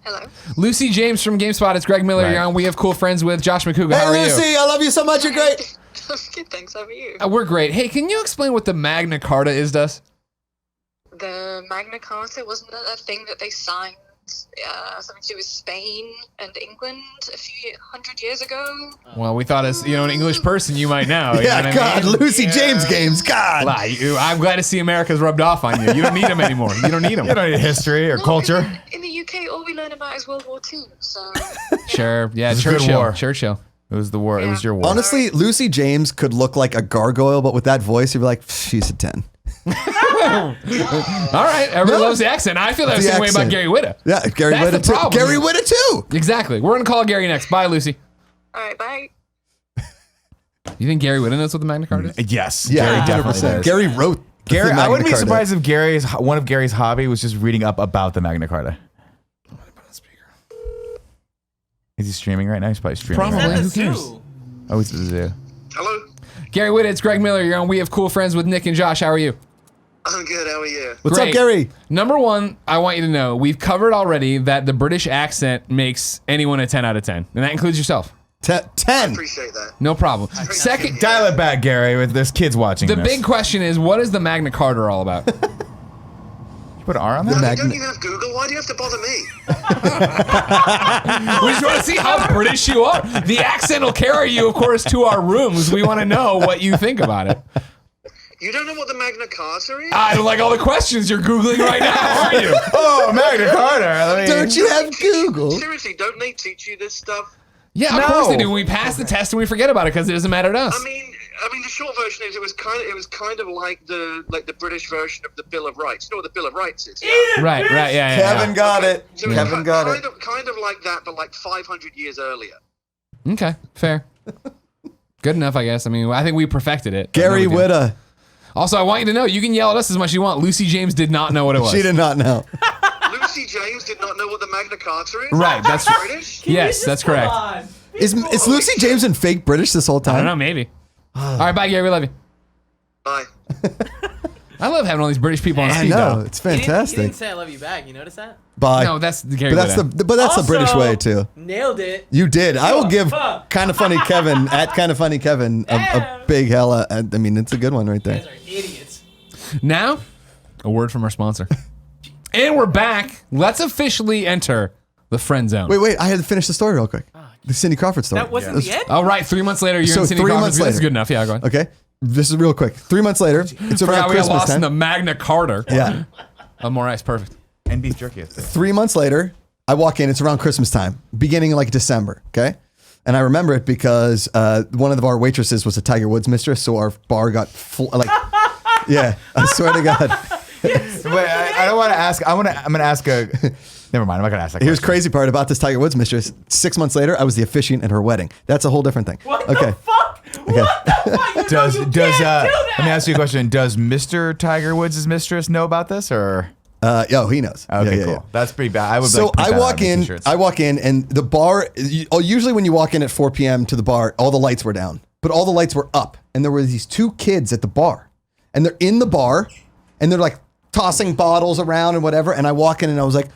Hello. Lucy James from GameSpot. It's Greg Miller. Right. You're on We Have Cool Friends with Josh Macuga. How are Hey, Lucy, you? I love you so much. You're great. Good, thanks. How are you? We're great. Hey, can you explain what the Magna Carta is to us? The Magna Carta, wasn't that a thing that they signed? Something to do with Spain and England a few hundred years ago? Well, we thought as an English person, you might know. You know Yeah, what I God, mean? Lucy James games. God. Lie. I'm glad to see America's rubbed off on you. You don't need them anymore. You don't need them. You don't need history or No, culture. In the UK, all we learn about is World War II. So Sure. Yeah, was a good Churchill. war. Churchill. It was the war. It was your war. Honestly, Lucy James could look like a gargoyle, but with that voice, you'd be like, she's a 10. All right. Everyone loves the accent. I feel that The same way about accent. Gary Whitta. Yeah, Gary That's Whitta the too. problem. Gary Whitta too. Exactly. We're going to call Gary next. Bye, Lucy. all right, bye. You think Gary Whitta knows what the Magna Carta is? Yes. Yeah, Gary definitely 100%. does. Gary wrote the Gary, I Magna wouldn't be Carta. surprised if one of Gary's hobby was just reading up about the Magna Carta. Is he streaming right now? He's probably streaming. Probably. Right now. Who cares? Oh, he's at the zoo. Hello. Gary Whitta, it's Greg Miller. You're on We Have Cool Friends with Nick and Josh. How are you? I'm good. How are you? What's Great. up, Gary? Number one, I want you to know we've covered already that the British accent makes anyone a 10 out of 10. And that includes yourself. 10. Appreciate that. No problem. Second, Dial it back, Gary. With there's kids watching. the this. big question is what is the Magna Carta all about? You put an R on that. Magna- Don't you have Google? Why do you have to bother me? We just want to see how British you are. The accent will carry you, of course, to our rooms. We want to know what you think about it. You don't know what the Magna Carta is? I don't like all the questions you're Googling right now, are you? Oh, Magna Carta. Don't you have Google? Seriously, don't they teach you this stuff? Yeah, of course they do. We pass the test and we forget about it because it doesn't matter to us. I mean, the short version is it was kind of like the British version of the Bill of Rights. You know what the Bill of Rights is? Yeah? Right, yeah. Kevin got it. So it's Kevin got it. kind of like that, but like 500 years earlier. Okay, fair. Good enough, I guess. I mean, I think we perfected it. Gary No big deal. Whitta. Also, I want you to know, you can yell at us as much as you want. Lucy James did not know what it was. She did not know. Lucy James did not know what the Magna Carta is? Right, that's British? Yes, that's correct. Is Lucy James in fake British this whole I don't time? know, maybe. All right, bye, Gary. We love you. Bye. I love having all these British people on I speed know dial. it's He fantastic. didn't say I love you back. You notice that? Bye. No, that's the Gary. but that's the British way too. Nailed it. You did. I will give fuck. Kind of Funny Kevin at Kind of Funny Kevin a big hella. I mean, it's a good one right You there. guys are idiots. Now, a word from our sponsor. And we're back. Let's officially enter the friend zone. Wait. I had to finish the story real quick. The Cindy Crawford story. That wasn't the end? All right, 3 months later, you're So in Cindy 3 Crawford. months That's later. good enough. Yeah, go on. Okay. This is real quick. 3 months later, it's Forgot around we got Christmas lost in the time. Magna Carta. Yeah. More ice, perfect. And beef jerky. 3 months later, I walk in. It's around Christmas time, beginning of like December. Okay. And I remember it because one of our waitresses was a Tiger Woods mistress, so our bar got full. Like, yeah, I swear to God. Wait, I don't want to ask. I'm gonna ask a. Never mind. I'm not gonna ask that. Here's question. crazy part about this Tiger Woods mistress. 6 months later, I was the officiant at her wedding. That's a whole different thing. What Okay. the fuck? What the fuck? You Does know you does can't do let me ask you a question. Does Mr. Tiger Woods' mistress know about this or? He knows. Okay, Yeah, cool. yeah. That's pretty bad. I would. So like, print I that walk out on in. t-shirts. I walk in, and the bar. Usually, when you walk in at 4 p.m. to the bar, all the lights were down, but all the lights were up, and there were these 2 kids at the bar, and they're in the bar, and they're like tossing bottles around and whatever. And I walk in, and I was like,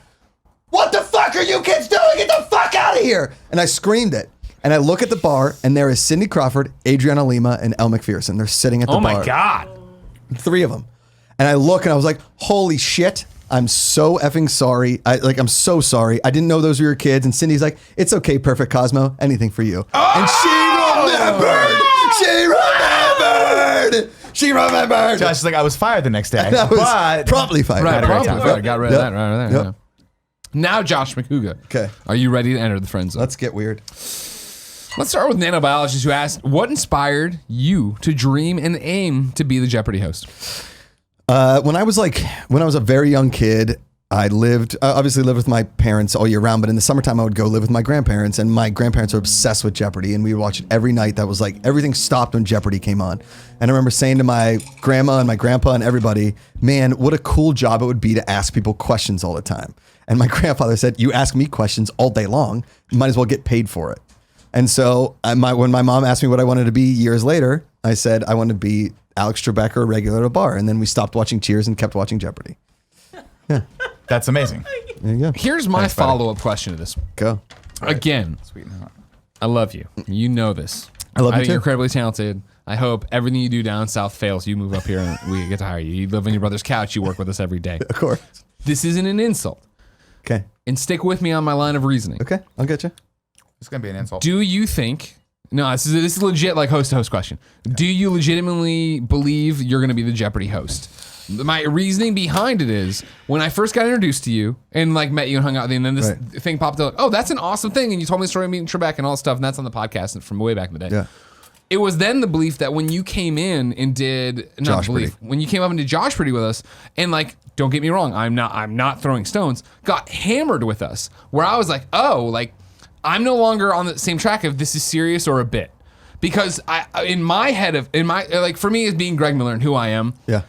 "What the fuck are you kids doing? Get the fuck out of here!" And I screamed it. And I look at the bar, and there is Cindy Crawford, Adriana Lima, and Elle McPherson. They're sitting at the Oh bar. my God. 3 of them. And I look and I was like, holy shit. I'm so effing sorry. I'm so sorry. I didn't know those were your kids. And Cindy's like, it's okay, Perfect Cosmo. Anything for you. And she remembered. Josh is like, I was fired the next day. And I was but promptly fired. Right, Had a great probably. time. Right, got rid of Yep. that right there. Yep. Yeah. Now, Josh Macuga. Okay. Are you ready to enter the friend zone? Let's get weird. Let's start with nanobiologist who asked, what inspired you to dream and aim to be the Jeopardy host? When I was a very young kid, I obviously lived with my parents all year round, but in the summertime I would go live with my grandparents, and my grandparents were obsessed with Jeopardy, and we would watch it every night. That was like, everything stopped when Jeopardy came on. And I remember saying to my grandma and my grandpa and everybody, man, what a cool job it would be to ask people questions all the time. And my grandfather said, you ask me questions all day long, you might as well get paid for it. And so when my mom asked me what I wanted to be years later, I said, I want to be Alex Trebek or a regular at a bar. And then we stopped watching Cheers and kept watching Jeopardy. Yeah. That's amazing. There you go. Here's my Thanks, buddy. follow-up question to this. Go. Again, Sweet and hot. I love you. You know this. I love you think too. you're incredibly talented. I hope everything you do down south fails. You move up here and we get to hire you. You live on your brother's couch. You work with us every day. Of course. This isn't an insult. Okay. And stick with me on my line of reasoning. Okay. I'll get you. It's gonna be an insult. Do you think? No, this is legit, like host to host question. Do you legitimately believe you're going to be the Jeopardy host? My reasoning behind it is when I first got introduced to you and like met you and hung out with you, and then this Right. thing popped up. Oh, that's an awesome thing, and you told me the story of meeting Trebek and all that stuff, and that's on the podcast from way back in the day. Yeah. It was then the belief that when you came in and did not Josh belief Pretty. when you came up and did Josh Pretty with us, and like, don't get me wrong, I'm not throwing stones. Got hammered with us, where I was like, oh, like I'm no longer on the same track of this is serious or a bit, because in my head like for me as being Greg Miller and who I am, Yeah.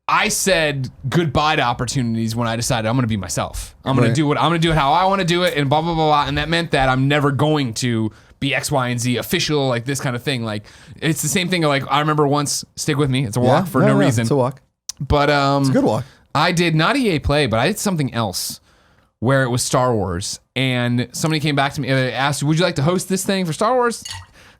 I said goodbye to opportunities when I decided I'm going to be myself. I'm going Right. to do it how I want to do it, and blah blah blah blah. And that meant that I'm never going to be X, Y, and Z official, like this kind of thing. Like it's the same thing. Like I remember once, stick with me. It's a walk for no reason. It's a walk. But It's a good walk. I did not EA Play, but I did something else where it was Star Wars, and somebody came back to me and asked, "Would you like to host this thing for Star Wars?"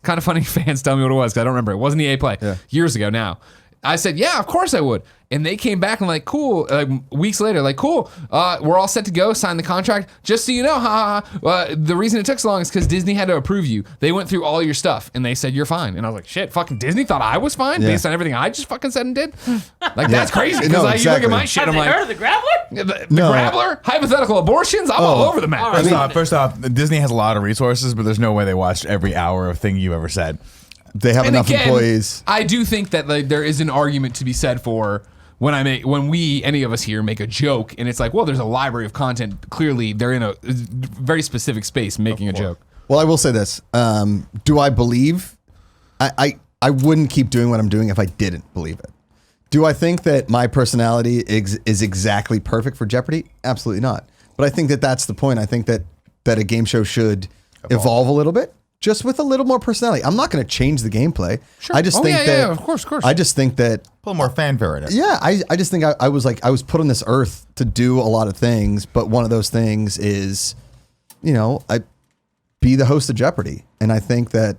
Kind of funny fans tell me what it was because I don't remember. It wasn't EA Play. Yeah. Years ago now. I said, yeah, of course I would. And they came back and like, cool. Weeks later, like, cool. We're all set to go. Sign the contract. Just so you know, the reason it took so long is because Disney had to approve you. They went through all your stuff and they said you're fine. And I was like, shit, fucking Disney thought I was fine based on everything I just fucking said and did. Like that's crazy. Because No, like, you look exactly. at my shit, Have I'm they like, heard of the Grappler? the Grappler, hypothetical abortions. I'm all over the map. First off, Disney has a lot of resources, but there's no way they watched every hour of thing you ever said. They have And enough again, employees. I do think that like there is an argument to be said for when any of us here make a joke and it's like, well, there's a library of content. Clearly, they're in a very specific space making a joke. Well, I will say this. Do I believe? I wouldn't keep doing what I'm doing if I didn't believe it. Do I think that my personality is exactly perfect for Jeopardy? Absolutely not. But I think that that's the point. I think that a game show should evolve a little bit. just with a little more personality. I'm not going to change the gameplay. Sure. I just think that. Yeah, of course. I just think that. A little more fanfare in it. Yeah, I just think I was put on this earth to do a lot of things, but one of those things is, I be the host of Jeopardy, and I think that.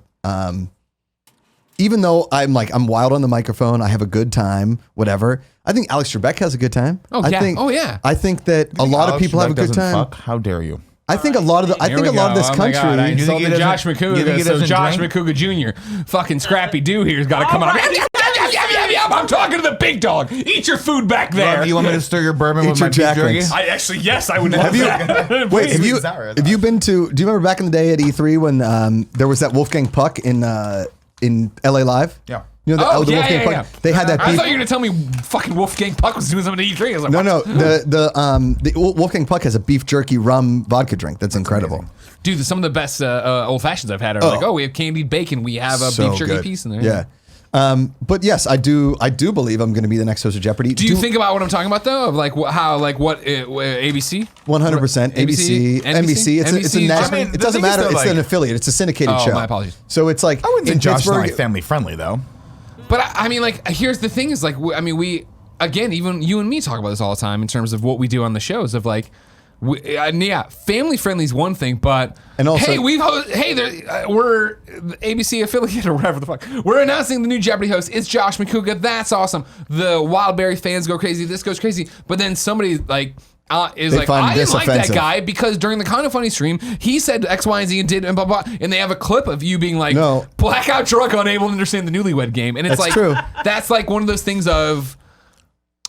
Even though I'm wild on the microphone, I have a good time, whatever. I think Alex Trebek has a good time. Oh, yeah. I think that a lot of people have a good time. Fuck? How dare you? I think a lot of this country. God, I insulted doesn't- Josh you think Macuga, he so doesn't Josh drink? Macuga Jr., fucking Scrappy Doo here's got to come on. I'm talking to the big dog. Eat your food back there. You want me to stir your bourbon Eat with your my beef Jack jerky? Rinks. Yes, I would love that. Wait, have you Sour, have you been to? Do you remember back in the day at E3 when there was that Wolfgang Puck in LA Live? Yeah. You know the Wolfgang Puck. yeah. They had that. I beef. thought you were gonna tell me fucking Wolfgang Puck was doing something at E3. I was like, No, what? the Wolfgang Puck has a beef jerky rum vodka drink that's incredible. amazing. Dude, some of the best old fashions I've had are we have candied bacon, we have a So beef jerky good. piece in there. Yeah. But yes, I do believe I'm going to be the next host of Jeopardy. Do you think about what I'm talking about though? Of like ABC? 100% ABC, NBC. It's a national. I mean, it doesn't the thing is, matter. though, It's an like- affiliate. It's a syndicated show. My apologies. So it's like I wouldn't say in Josh is not Pittsburgh. like family friendly though. But I mean, like, here's the thing: is like, we again, even you and me talk about this all the time in terms of what we do on the shows. Of like, family friendly is one thing, but And also- hey, we're the ABC affiliate or whatever the fuck. We're announcing the new Jeopardy host. It's Josh Macuga. That's awesome. The Wildberry fans go crazy. This goes crazy. But then somebody like. Is They like, find I didn't this like offensive. that guy because during the Kind of Funny stream, he said X, Y, and Z and did and blah, blah, and they have a clip of you being like, No. blackout drunk, unable to understand the Newlywed Game. And it's That's like, true. that's like one of those things of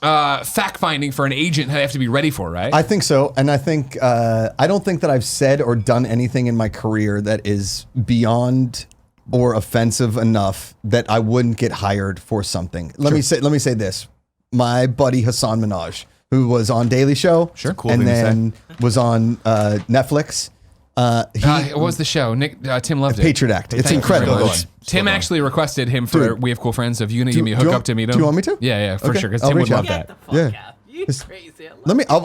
fact finding for an agent they have to be ready for, right? I think so, and I think I don't think that I've said or done anything in my career that is beyond or offensive enough that I wouldn't get hired for something. Let me say this: my buddy Hassan Minaj, who was on Daily Show, Cool and thing to then was on Netflix. What was the show? Tim loved it. Patriot Act. It's Thank you very incredible. much. It's- Tim actually requested him for Dude. We Have Cool Friends. So if you're gonna give me a do you hookup want- to meet him, do you want me to? Yeah, for Okay, sure. Because I'll Tim would reach love out. that. Get the fuck Yeah. out. You crazy.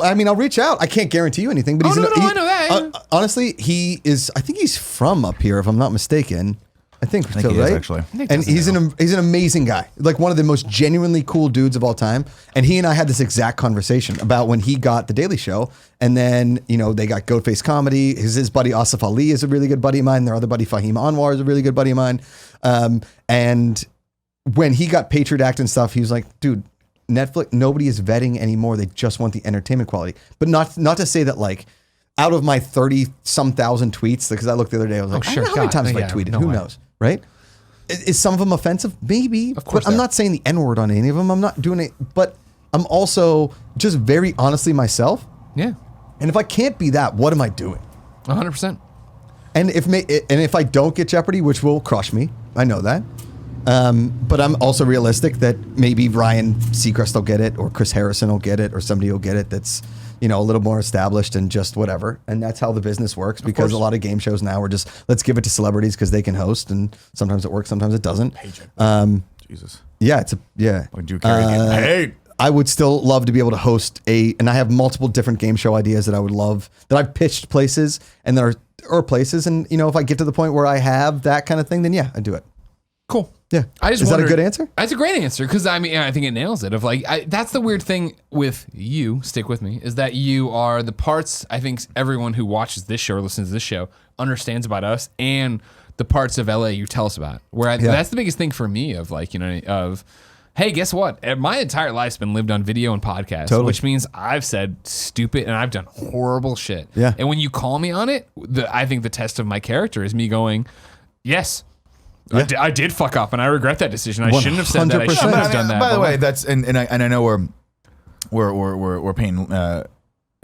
I mean, I'll reach out. I can't guarantee you anything, but Oh, he's no, I know that. honestly, he is. I think he's from up here, if I'm not mistaken. I think so, he is, right? actually. Nick And doesn't he's an amazing guy, like one of the most genuinely cool dudes of all time. And he and I had this exact conversation about when he got the Daily Show, and then they got Goatface Comedy. His buddy Asif Ali is a really good buddy of mine. Their other buddy Fahim Anwar is a really good buddy of mine. And when he got Patriot Act and stuff, he was like, dude, Netflix, nobody is vetting anymore. They just want the entertainment quality. But not to say that like out of my 30-some thousand tweets, because I looked the other day, I was like, sure. I don't know how many God, times have I yeah, tweeted? no Who way. knows, right? Is some of them offensive? Maybe. Of course But I'm they are. not saying the N-word on any of them. I'm not doing it. But I'm also just very honestly myself. Yeah, And if I can't be that, what am I doing? 100%. And if I don't get Jeopardy, which will crush me, I know that. But I'm also realistic that maybe Ryan Seacrest will get it, or Chris Harrison will get it, or somebody will get it that's a little more established and just whatever. And that's how the business works, because a lot of game shows now are just let's give it to celebrities because they can host, and sometimes it works, sometimes it doesn't. Jesus. Yeah, Would you carry the hate? I would still love to be able to host and I have multiple different game show ideas that I would love, that I've pitched places and there are places, and if I get to the point where I have that kind of thing, then yeah, I do it. Cool. Yeah. I just Is that a wondered- good answer? That's a great answer, because I mean, I think it nails it. Of like, that's the weird thing with you. Stick with me. Is that you are the parts I think everyone who watches this show or listens to this show understands about us, and the parts of LA you tell us about. Where that's the biggest thing for me. Of like, of hey, guess what? My entire life's been lived on video and podcast, Totally. which means I've said stupid and I've done horrible shit. Yeah. And when you call me on it, I think the test of my character is me going, yes. I did fuck up, and I regret that decision. I shouldn't have said that. I 100%. shouldn't have By done that. the But way, like, that's and I know we're paying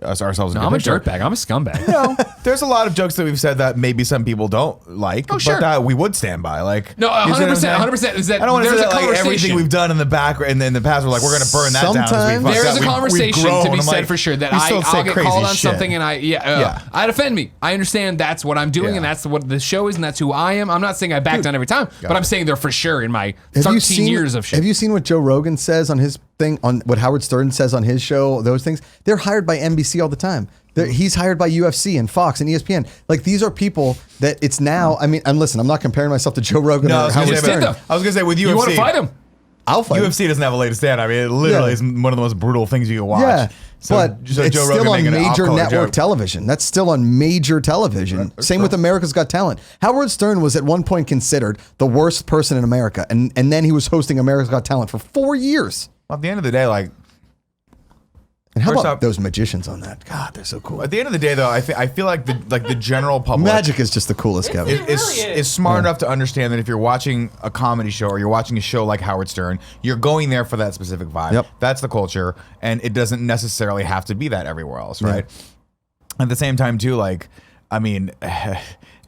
ourselves. no, I'm a dirtbag. I'm a scumbag. No, there's a lot of jokes that we've said that maybe some people don't like, Oh, sure. but that we would stand by. Like, No, you see what I'm 100%, saying? 100% is that I don't want to there's say a that like conversation. everything we've done in the back and in the past, we're like, we're going to burn that down. as we Sometimes fucked There's up. a We've conversation grown. to be I'm said like, for sure that we still say I'll get crazy called on shit. something and I'd offend me. I understand that's what I'm doing Yeah. and that's what the show is and that's who I am. I'm not saying I back down every time, but I'm saying they're for sure in my 13 years of shit. Have you seen what Joe Rogan says on his thing, on what Howard Stern says on his show? Those things, they're hired by NBC all the time. He's hired by UFC and Fox and ESPN. Like these are people that it's now. I mean, and listen, I'm not comparing myself to Joe Rogan No, or I was Howard gonna say, Stern. I was gonna say with UFC, You want to fight him? I'll fight. UFC doesn't have a leg to stand. I mean, it literally is one of the most brutal things you can watch. Yeah, but so it's Joe Rogan still on making an major off-color network joke. television. That's still on major television. Same with America's Got Talent. Howard Stern was at one point considered the worst person in America, and then he was hosting America's Got Talent for 4 years. At the end of the day, like. And how First about off- those magicians on that? God, they're so cool. At the end of the day, though, I feel like the general public Magic is just the coolest, Kevin. is smart enough to understand that if you're watching a comedy show or you're watching a show like Howard Stern, you're going there for that specific vibe. Yep. That's the culture, and it doesn't necessarily have to be that everywhere else, right? At the same time, too, like, I mean,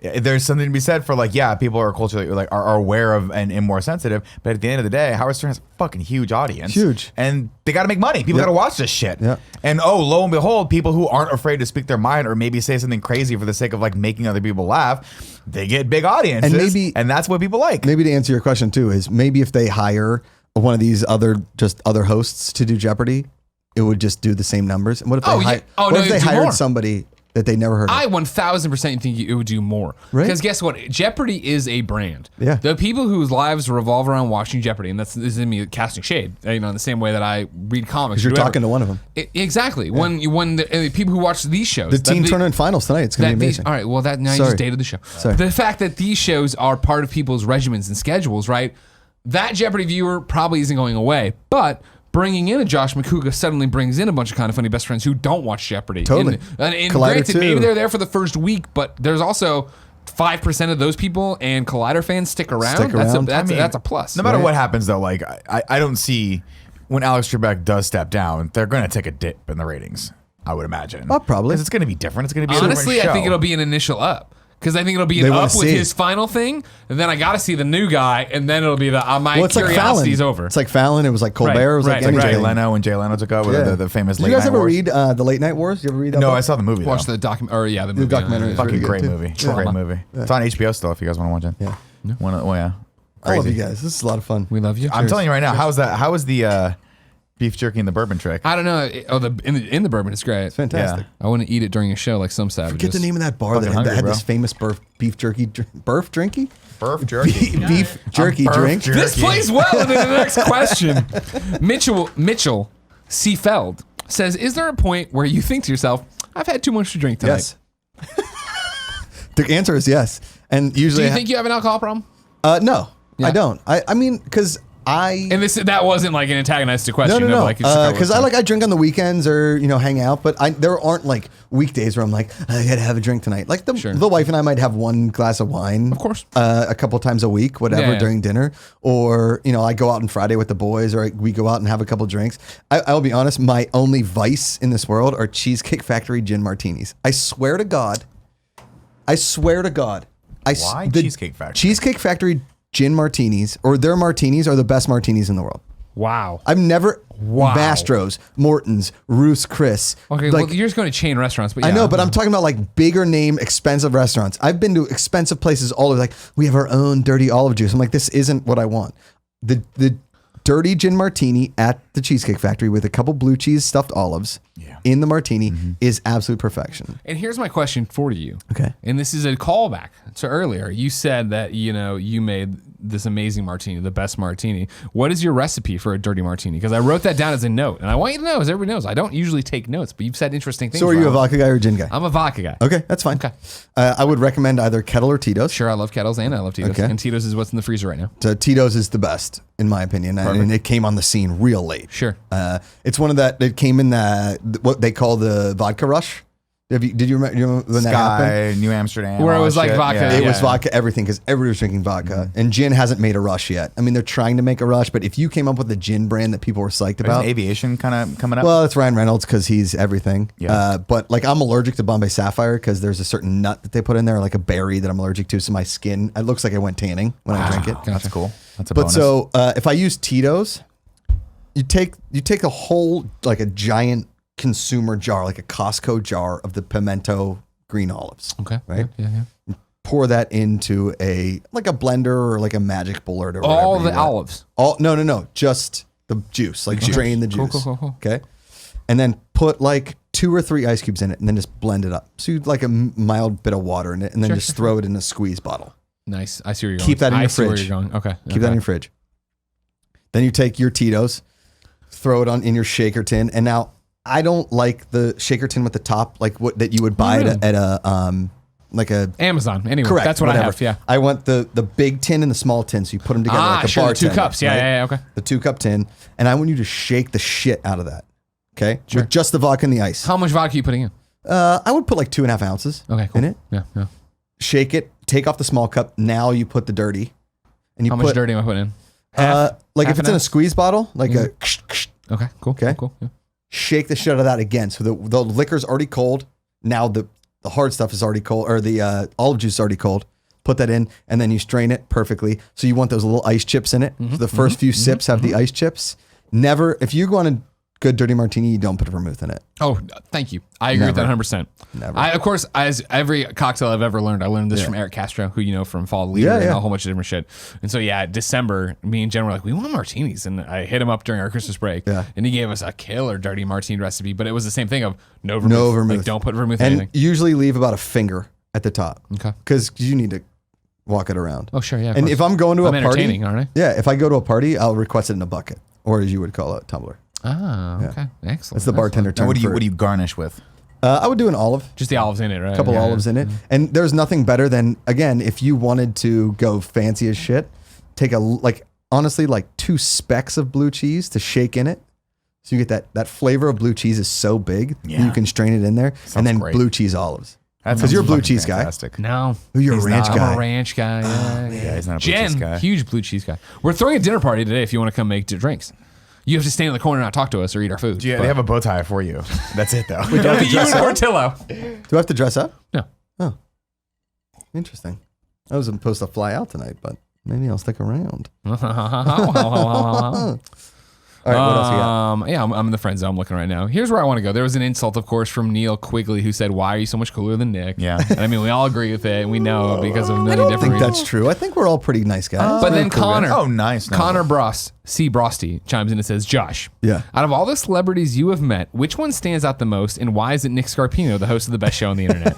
there's something to be said for like, yeah, people are culturally like are aware of and more sensitive, but at the end of the day, Howard Stern has a fucking huge audience, and they got to make money. People got to watch this shit, and lo and behold, people who aren't afraid to speak their mind or maybe say something crazy for the sake of like making other people laugh, they get big audiences, and that's what people like. Maybe to answer your question too is maybe if they hire one of these other hosts to do Jeopardy, it would just do the same numbers. And what if they it'd do hired more. somebody that they never heard of? I 1000% think it would do more. Right? Because guess what? Jeopardy is a brand. Yeah. The people whose lives revolve around watching Jeopardy, and this is me casting shade, in the same way that I read comics. Because you're talking to one of them. Exactly. When the people who watch these shows. The team tournament finals tonight. It's going to be amazing. All right. Well, now you Sorry. just dated the show. Sorry. The fact that these shows are part of people's regimens and schedules, right? That Jeopardy viewer probably isn't going away, but bringing in a Josh Macuga suddenly brings in a bunch of kind of funny best friends who don't watch Jeopardy. Totally. And Collider granted, too. maybe they're there for the first week, but there's also 5% of those people and Collider fans stick around. That's a plus. No matter what happens, though, like I don't see when Alex Trebek does step down, they're going to take a dip in the ratings. I would imagine. Oh, probably. Because it's going to be different. It's going to be Honestly, a different I think show. it'll be an initial up. Because I think it'll be an They wanna up with see his it. final thing, and then I got to see the new guy, and then it'll be the my Well, it's like Fallon. curiosity's over. It's like Fallon. It was like Colbert. Right, It was right, like It's like anything. Jay Leno when Jay Leno took over the famous Did Late you guys Night ever Wars. read the Late Night Wars? You ever read that? No, book? I saw the movie. Watch though. the documentary. The movie. documentary is Fucking really good, great too. movie. Yeah. Great movie. It's on HBO still if you guys want to watch it. Yeah. Yeah. I love Crazy. you guys. This is a lot of fun. We love you. I'm telling you right now, how was the beef jerky and the bourbon trick? I don't know. In the bourbon, it's great. It's fantastic. Yeah. I wouldn't eat it during a show like some savages. Forget the name of that bar that Fucking hungry, had bro. this famous beef jerky, burf drinky? Beef jerky. Beef jerky Burf drink. jerky. This plays well into the next question. Mitchell C. Feld says, "Is there a point where you think to yourself, I've had too much to drink tonight?" Yes. The answer is yes. And Do usually, you think you have an alcohol problem? no, Yeah. I don't. I mean, because And that wasn't like an antagonistic question. No. Like, it's just Because I drink on the weekends or hang out, but there aren't like weekdays where I'm like I gotta have a drink tonight. Like the wife and I might have one glass of wine, Of course. a couple times a week, whatever Yeah. during dinner, or I go out on Friday with the boys, or we go out and have a couple drinks. I'll be honest, my only vice in this world are Cheesecake Factory gin martinis. I swear to God. Why Cheesecake Factory? Cheesecake Factory gin martinis, or their martinis, are the best martinis in the world. Wow. I've never Wow. Mastro's, Morton's, Ruth's Chris. Okay, well, you're just going to chain restaurants, but yeah. I know, but I'm talking about like bigger name, expensive restaurants. I've been to expensive places all over. Like we have our own dirty olive juice. I'm like, this isn't what I want. The dirty gin martini at the Cheesecake Factory with a couple blue cheese stuffed olives in the martini is absolute perfection. And here's my question for you. Okay. And this is a callback to earlier. You said that, you made this amazing martini, the best martini. What is your recipe for a dirty martini? Because I wrote that down as a note. And I want you to know, as everybody knows, I don't usually take notes, but you've said interesting things. So are you a Rob. vodka guy or a gin guy? I'm a vodka guy. Okay, that's fine. Okay. I would recommend either Kettle or Tito's. Sure, I love kettles and I love Tito's. Okay. And Tito's is what's in the freezer right now. So Tito's is the best, in my opinion. And it came on the scene real late. Sure. It's one of that, it came in what they call the vodka rush. Did you remember when that happened? Sky, New Amsterdam. Where it all was that like shit. vodka. Yeah. It was Yeah. vodka, everything, because everybody was drinking vodka. And gin hasn't made a rush yet. I mean, they're trying to make a rush, but if you came up with a gin brand that people were psyched Isn't about. aviation kind of coming up? Well, it's Ryan Reynolds because he's everything. Yeah. But like I'm allergic to Bombay Sapphire because there's a certain nut that they put in there, like a berry that I'm allergic to. So my skin, it looks like I went tanning when I drink it. That's cool. That's a But bonus. so if I use Tito's, you take a whole, like a giant consumer jar, like a Costco jar of the pimento green olives. Okay. Right? Yeah. Pour that into a blender or like a magic bullet or whatever. All you the want. olives. No, just the juice, like drain the juice. Cool. Okay. And then put like 2 or 3 ice cubes in it, and then just blend it up. So you'd like a mild bit of water in it, and then just throw it in a squeeze bottle. Nice. I see where you're going. Keep that in your fridge. I see where you're going. Okay. Keep that in your fridge. Then you take your Tito's, throw it in your shaker tin, and now I don't like the shaker tin with the top like what that you would buy at a like a Amazon. Anyway, correct. That's what whatever. I have. Yeah. I want the big tin and the small tin, so you put them together like a bartender. The 2 cups. Yeah, right? yeah. Okay. The 2-cup tin, and I want you to shake the shit out of that. Okay, with just the vodka and the ice. How much vodka are you putting in? I would put like 2.5 ounces. Okay, cool. In it. Yeah, yeah. Shake it. Take off the small cup. Now you put the dirty. And you How much dirty am I putting in? Like half if it's an in a ounce? squeeze bottle, like a. Okay, cool. Okay. Cool. Yeah. Shake the shit out of that again. So the liquor's already cold. Now the hard stuff is already cold, or the olive juice is already cold. Put that in, and then you strain it perfectly. So you want those little ice chips in it. So the first few sips have the ice chips. Never, if you go on a good dirty martini, you don't put vermouth in it. Oh, thank you. I agree with that 100%. Never. I, of course, as every cocktail I've ever learned, I learned this from Eric Castro, who you know from Fall Leader and a whole bunch of different shit. And so, December, me and Jen were like, we want martinis. And I hit him up during our Christmas break. Yeah. And he gave us a killer dirty martini recipe. But it was the same thing of no vermouth. No vermouth. Like, don't put vermouth in And anything. usually leave about a finger at the top. Okay. Because you need to walk it around. Oh, sure. Yeah. And if I'm going to a party, entertaining, aren't I? yeah, if I go to a party, I'll request it in a bucket, or as you would call it, tumbler. Ah, okay. Excellent. That's the bartender term. Now, what for do you garnish with? I would do an olive. Just the olives in it, right? A couple olives in it. And there's nothing better than, again, if you wanted to go fancy as shit, take honestly, 2 specks of blue cheese to shake in it. So you get that flavor of blue cheese is so big, you can strain it in there. And then great. blue cheese olives. Because Because you're a blue cheese fantastic. No. guy. You're a He's ranch not. guy. I'm a ranch guy. Yeah, he's not a blue Jen, cheese guy. huge blue cheese guy. We're throwing a dinner party today if you want to come make drinks. You have to stand in the corner and not talk to us or eat our food. Yeah, they have a bow tie for you. That's it, though. Do I have to you dress and up? Portillo. Do I have to dress up? No. Oh, interesting. I was supposed to fly out tonight, but maybe I'll stick around. All right, what else you got? Yeah, I'm in the friend zone. I'm looking right now. Here's where I want to go. There was an insult, of course, from Neil Quigley, who said, "Why are you so much cooler than Nick?" Yeah. And I mean, we all agree with it, and we know because of many I don't different think reasons. that's true. I think we're all pretty nice guys. But We're then cool guys. Connor, Oh, nice. Connor Brosty chimes in and says, "Josh, Yeah. out of all the celebrities you have met, which one stands out the most, and why is it Nick Scarpino, the host of the best show on the internet?"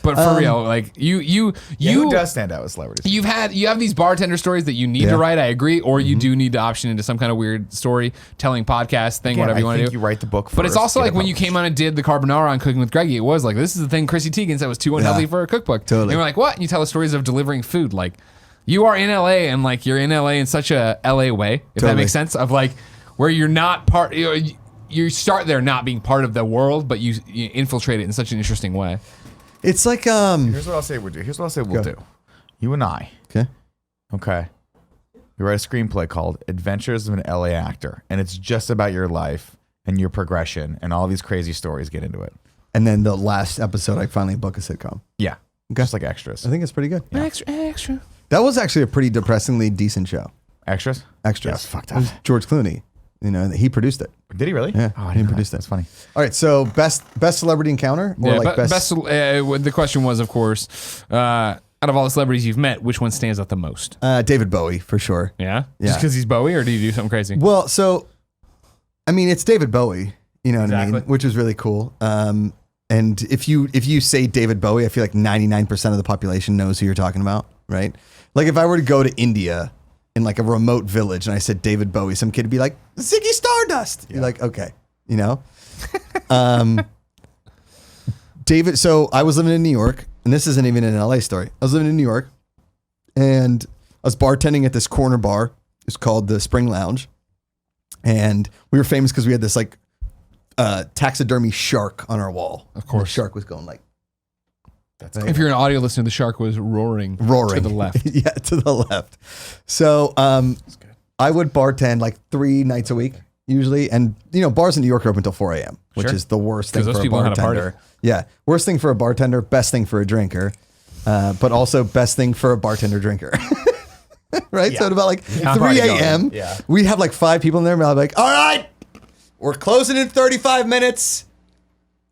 But for real, like you Who does stand out with celebrities? you have these bartender stories that you need Yeah. to write. I agree, or you do need to option into some kind of weird storytelling podcast thing, whatever you want to do. You write the book But it's first, also get like it when you published. came on and did the carbonara on Cooking with Greggy, it was like, this is the thing Chrissy Teigen said was too unhealthy for a cookbook. Totally. And we're like, what? And you tell the stories of delivering food. Like, you are in LA, and like you're in LA in such a LA way, if that Totally. makes sense, of like where you're not part. You start there not being part of the world, but you infiltrate it in such an interesting way. It's like Here's what I'll say we'll do. We'll do. You and I. Okay. Okay. You write a screenplay called Adventures of an LA Actor, and it's just about your life and your progression, and all these crazy stories get into it. And then the last episode, I finally book a sitcom. Yeah. Just like extras. I think it's pretty good. Extra. That was actually a pretty depressingly decent show. Extras? Extras. Yeah, it's fucked It was up. George Clooney. You know, he produced it. Did he really? Yeah, Oh, I he didn't know produced that. it. That's funny. All right, so best celebrity encounter or Yeah, like best the question was, of course, out of all the celebrities you've met, which one stands out the most? David Bowie for sure. Yeah? Yeah. Just because he's Bowie, or do you do something crazy? Well, so I mean, it's David Bowie. You know what I mean? Exactly. Which is really cool. And if you say David Bowie, I feel like 99% of the population knows who you're talking about, right? Like if I were to go to India in like a remote village and I said David Bowie, some kid would be like, Ziggy Stardust. You're like, okay, you know? David, so I was living in New York, and this isn't even an LA story. I was living in New York, and I was bartending at this corner bar. It's called the Spring Lounge. And we were famous because we had this like taxidermy shark on our wall. Of course. And the shark was going like, If you're an audio listener, the shark was roaring to the left. Yeah, to the left. So I would bartend like 3 nights a week usually. And, you know, bars in New York are open until 4 a.m., which Sure. is the worst thing 'Cause those for a people know how to bartender. party. Yeah. Worst thing for a bartender, best thing for a drinker, but also best thing for a bartender drinker. Right? So at about like 3 party going. a.m., Yeah. we'd have like 5 people in there. And I'd be like, all right, we're closing in 35 minutes.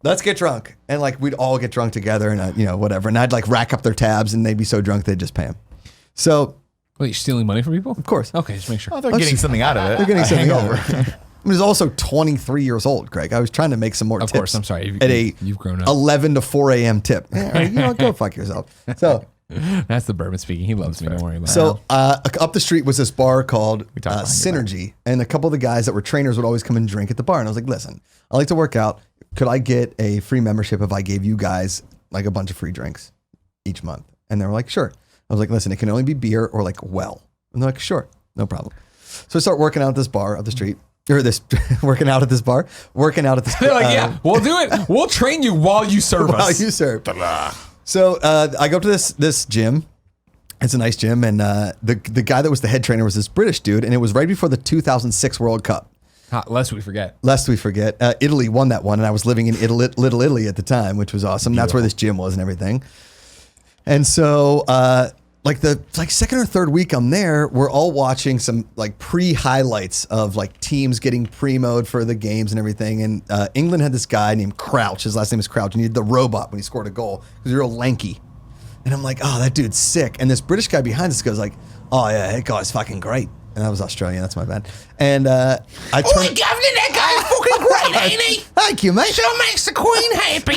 Let's get drunk. And like, we'd all get drunk together and, you know, whatever. And I'd like rack up their tabs and they'd be so drunk they'd just pay them. So, Wait, you're stealing money from people? of course. Okay, just make sure. Oh, they're getting something out of it. They're getting A something hangover. out of it. I was also 23 years old, Greg. I was trying to make some more tips. Of course, I'm sorry. You've grown up. 11 to 4 a.m. tip. Yeah, go fuck yourself. So That's the bourbon speaking. He loves me. Don't worry about it. So up the street was this bar called talked about Synergy, and a couple of the guys that were trainers would always come and drink at the bar. And I was like, listen, I like to work out. Could I get a free membership if I gave you guys like a bunch of free drinks each month? And they were like, sure. I was like, listen, it can only be beer or like well. And they're like, sure, no problem. So I start working out at this bar up the street. Or this working out at this bar, working out at this. They're like, yeah, we'll do it. We'll train you while you serve while us. you serve. So I go up to this gym. It's a nice gym, and the guy that was the head trainer was this British dude, and it was right before the 2006 World Cup. Lest we forget. Italy won that one, and I was living in Little Italy at the time, which was awesome. Beautiful. That's where this gym was and everything. And so, like second or third week I'm there, we're all watching some like pre-highlights of like teams getting pre-mode for the games and everything. And England had this guy named Crouch. His last name is Crouch, and he did the robot when he scored a goal. He was real lanky. And I'm like, oh, that dude's sick. And this British guy behind us goes like, oh yeah, that guy's fucking great. And that was Australian. That's my bad. And I turned. Governor, that guy's fucking great, ain't he? Thank you, mate. Sure makes the Queen happy.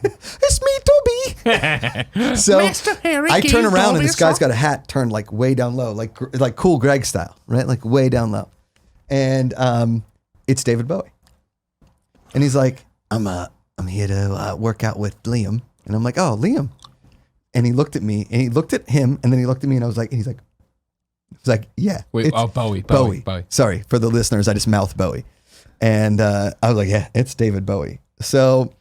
It's me, Toby. So Mr. Harry I turn King, around and Toby, this guy's got a hat turned like way down low, like cool Greg style, right? Like way down low. And it's David Bowie. And he's like, I'm here to work out with Liam. And I'm like, oh, Liam. And he looked at me, and he looked at him, and then he looked at me, and I was like, yeah. Wait, Bowie. Sorry, for the listeners, I just mouthed Bowie. And I was like, yeah, it's David Bowie. So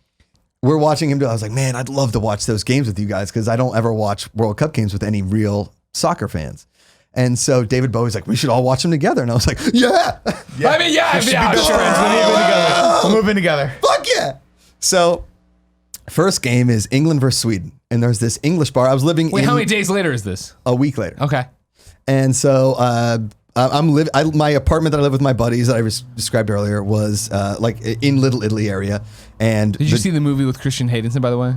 we're watching him do. I was like, man, I'd love to watch those games with you guys because I don't ever watch World Cup games with any real soccer fans. And so David Bowie's like, we should all watch them together. And I was like, yeah. I mean, We're moving together. Fuck yeah. So first game is England versus Sweden. And there's this English bar. I was living Wait, how many days later is this? A week later. Okay. And so my apartment that I live with my buddies that I described earlier was like in Little Italy area. And did you see the movie with Christian Haydenson, by the way?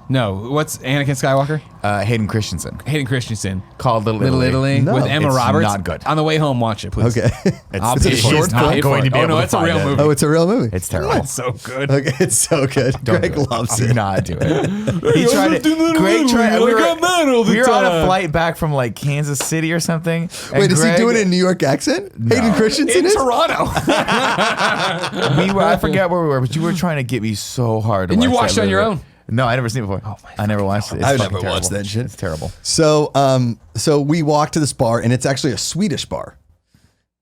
No. What's Anakin Skywalker? Hayden Christensen. Called Little Italy No. with Emma It's Roberts. not good. On the the way home, watch it, please. Okay. I'll It's pay a for short it. I'll film. pay for Going it. to be Oh able no, to it's a find real it. movie. Oh, it's a real movie. It's terrible. It's so good. Okay, it's so good. Greg loves Do it. not do it. He tried it. Greg tried it. We were on a flight back from like Kansas City or something. Wait, is he doing it in New York accent? Hayden Christensen In is? Toronto. I forget where we were, but you were trying to get me so hard. To And you watch watched that it on your movie. own? No, I never seen it before. Oh my! I never watched it. It's I've fucking never watched terrible. that shit. It's terrible. So we walk to this bar, and it's actually a Swedish bar,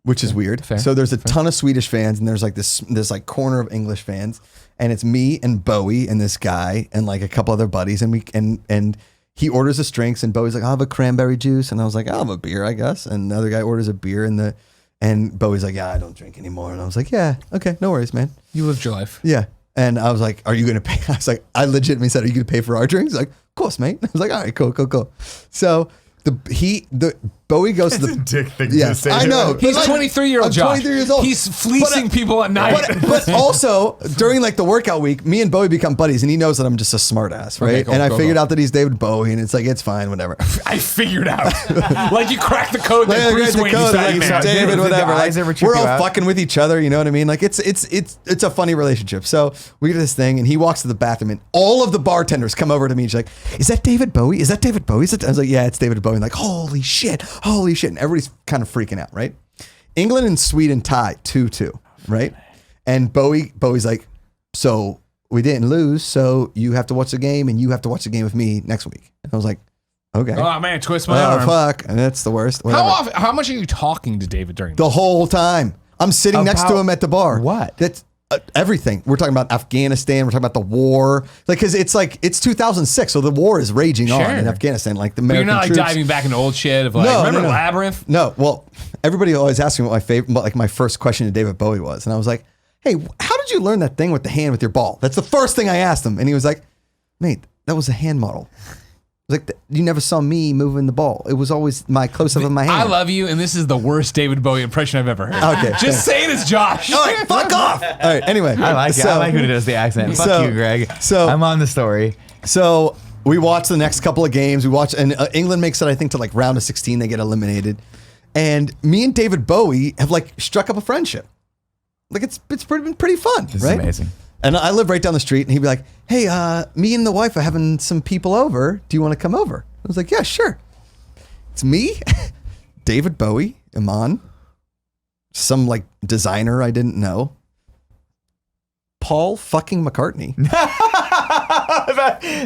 which is weird. Fair. So there's a ton of Swedish fans, and there's like this like corner of English fans, and it's me and Bowie and this guy and like a couple other buddies, and he orders us drinks, and Bowie's like, I'll have a cranberry juice, and I was like, I'll have a beer, I guess, and the other guy orders a beer, and Bowie's like, yeah, I don't drink anymore, and I was like, yeah, okay, no worries, man. You lived your life. Yeah. And I was like, are you going to pay? I was like, I legitimately said, are you going to pay for our drinks? He's like, of course, mate. I was like, all right, cool. So Bowie goes to the dick thing yeah, I know. He's But, 23-year-old I'm Josh. 23 years old. He's fleecing people at night. But also during like the workout week, me and Bowie become buddies, and he knows that I'm just a smart ass, right? Okay, cool, and I cool, figured cool. out that he's David Bowie, and it's like it's fine, whatever. I figured out. Like you cracked the code that Yeah, Bruce the Wayne code, is like, Batman. David, Did the whatever. eyes Like, ever trip we're you all out? fucking with each other. You know what I mean? Like it's a funny relationship. So we get to this thing, and he walks to the bathroom, and all of the bartenders come over to me. And she's like, "Is that David Bowie? Is that David Bowie?" I was like, "Yeah, it's David Bowie." And like, holy shit! And everybody's kind of freaking out, right? England and Sweden tie 2-2, right? And Bowie's like, "So we didn't lose, so you have to watch the game, and you have to watch the game with me next week." And I was like, "Okay." Oh man, twist my Oh arm. fuck! And that's the worst. Whatever. How much are you talking to David during The whole time. I'm sitting next to About him at the bar. what? That's everything. We're talking about Afghanistan. We're talking about the war. Like, cause it's 2006. So the war is raging on in Afghanistan. Like the But you're American not like troops. diving back into old shit of like, No, remember no. Labyrinth? No. Well, everybody always asks me what my first question to David Bowie was. And I was like, hey, how did you learn that thing with the hand with your ball? That's the first thing I asked him. And he was like, mate, that was a hand model. Like you never saw me moving the ball. It was always my close up of my hand. I love you, and this is the worst David Bowie impression I've ever heard. Okay, Just say it as Josh. All right, fuck off. All right, anyway. I like it. I like when he does the accent. Fuck you, Greg. I'm on the story. So we watch the next couple of games. We watch, and England makes it, I think, to like round of 16. They get eliminated. And me and David Bowie have like struck up a friendship. Like it's been pretty fun, This right? is amazing. And I live right down the street, and he'd be like, "Hey, me and the wife are having some people over. Do you want to come over?" I was like, "Yeah, sure." It's me, David Bowie, Iman, some like designer I didn't know, Paul fucking McCartney.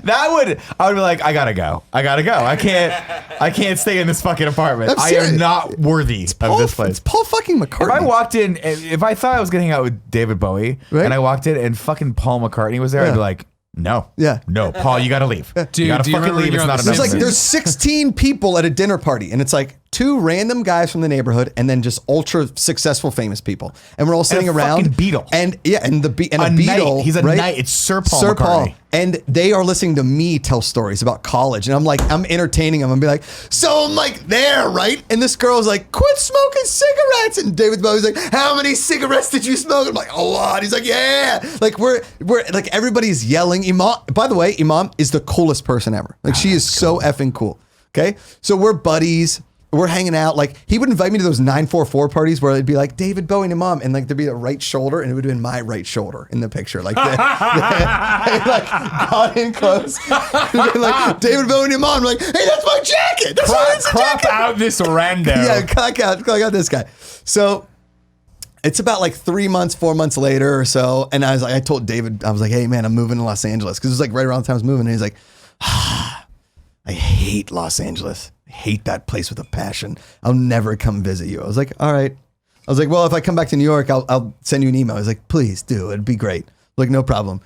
I would be like, I gotta go. I can't stay in this fucking apartment. I am not worthy of this place. It's Paul fucking McCartney. If I walked in, if I thought I was gonna hang out with David Bowie, Right. and I walked in and fucking Paul McCartney was there, I'd be like, no. Yeah. No, Paul, you gotta leave. Dude, you gotta do you fucking remember leave. you're It's on not the enough. There's like Simpsons? there's 16 people at a dinner party, and it's like 2 random guys from the neighborhood, and then just ultra successful famous people, and we're all sitting a around. fucking Beatle. And yeah, and a A Beatle. knight. He's a right? knight. It's Sir Paul McCartney. And they are listening to me tell stories about college, and I'm entertaining them. I'm be like, so I'm like there, right? And this girl's like, quit smoking cigarettes, and David Bowie's like, how many cigarettes did you smoke? I'm like, a lot. He's like, yeah. Like we're like everybody's yelling. Imam, by the way, Imam is the coolest person ever. Like she is so effing cool. Okay, so we're buddies. We're hanging out. Like he would invite me to those 944 parties where it'd be like David Bowie and Imam, and like there'd be a right shoulder, and it would have been my right shoulder in the picture. Like, they like got in close. Like David Bowie and Imam, like, hey, that's my jacket. That's my Crop jacket. out this rando. Yeah, clock out this guy. So it's about like 4 months later or so, and I told David, I was like, hey man, I'm moving to Los Angeles because it was like right around the time I was moving, and he's like, I hate Los Angeles. I hate that place with a passion. I'll never come visit you. I was like, all right. I was like, well, if I come back to New York, I'll send you an email. I was like, please do. It'd be great. Like, no problem.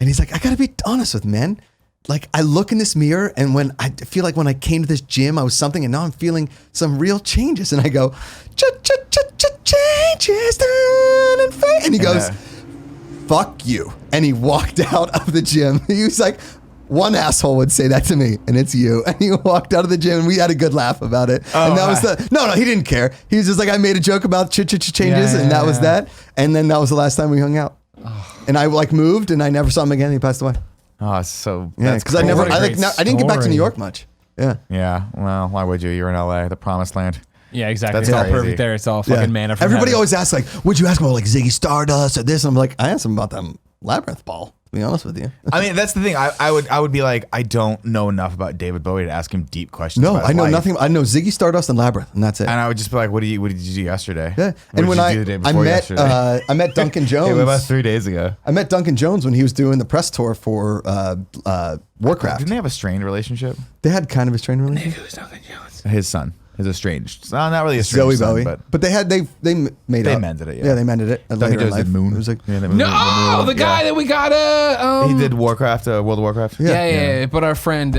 And he's like, I got to be honest with you, man. Like, I look in this mirror, and when I feel like when I came to this gym, I was something, and now I'm feeling some real changes. And I go, changes, turn and fade. And he goes, fuck you. And he walked out of the gym. He was like, one asshole would say that to me, and it's you. And he walked out of the gym, and we had a good laugh about it. Oh, and that was no, he didn't care. He was just like, I made a joke about changes, and that was that. And then that was the last time we hung out. And I like moved, and I never saw him again. He passed away. Oh, so Yeah, that's because cool. I didn't get back to New York much. Yeah. Yeah, well, why would you? You're in LA, the promised land. Yeah, exactly. That's It's all crazy. perfect there. It's all fucking manna from Everybody heaven. always asks like, would you ask about like Ziggy Stardust or this? And I'm like, I asked him about that Labyrinth ball. To be honest with you. I mean, that's the thing. I would be like, I don't know enough about David Bowie to ask him deep questions. No, about his I know life. nothing. I know Ziggy Stardust and Labyrinth, and that's it. And I would just be like, what did you do yesterday? Yeah. What And when did you do the day I before met yesterday? I met Duncan Jones. Hey, what about 3 days ago? I met Duncan Jones when he was doing the press tour for Warcraft. Didn't they have a strained relationship? They had kind of a strained relationship. Who's Duncan Jones? His son is estranged. Not really estranged. Zoe son, Bowie, but they made They up. mended it, yeah. Yeah, they mended it. Duncan later in Jones did life. Moon. It was like, Yeah, No, the guy that we got. he did Warcraft, World of Warcraft. Yeah. But our friend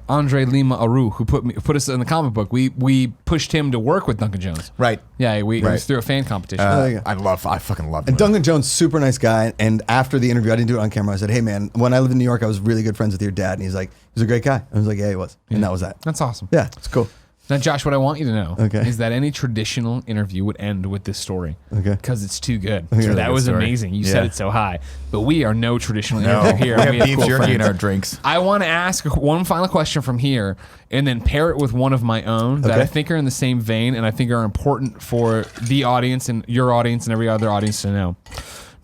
Andre Lima Aru, who put us in the comic book, we pushed him to work with Duncan Jones. Right. Yeah, it was through a fan compcompetition. there you go. I fucking love him. And Duncan Jones, super nice guy. And after the interview, I didn't do it on camera. I said, hey man, when I lived in New York, I was really good friends with your dad. And he's like, he was a great guy. I was like, yeah, he was. And that was that. That's awesome. Yeah, it's cool. Now, Josh, what I want you to know Okay. is that any traditional interview would end with this story. Okay. Because it's too good. Okay. So that Good was story. amazing. You Yeah. said it so high. But we are no traditional No, interview here. we have beef jerky in our drinks. I want to ask one final question from here and then pair it with one of my own that Okay. I think are in the same vein and I think are important for the audience and your audience and every other audience to know.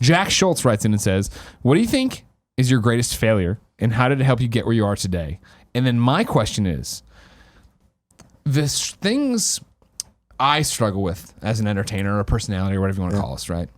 Jack Schultz writes in and says, what do you think is your greatest failure and how did it help you get where you are today? And then my question is, the things I struggle with as an entertainer or a personality or whatever you want to call us, right,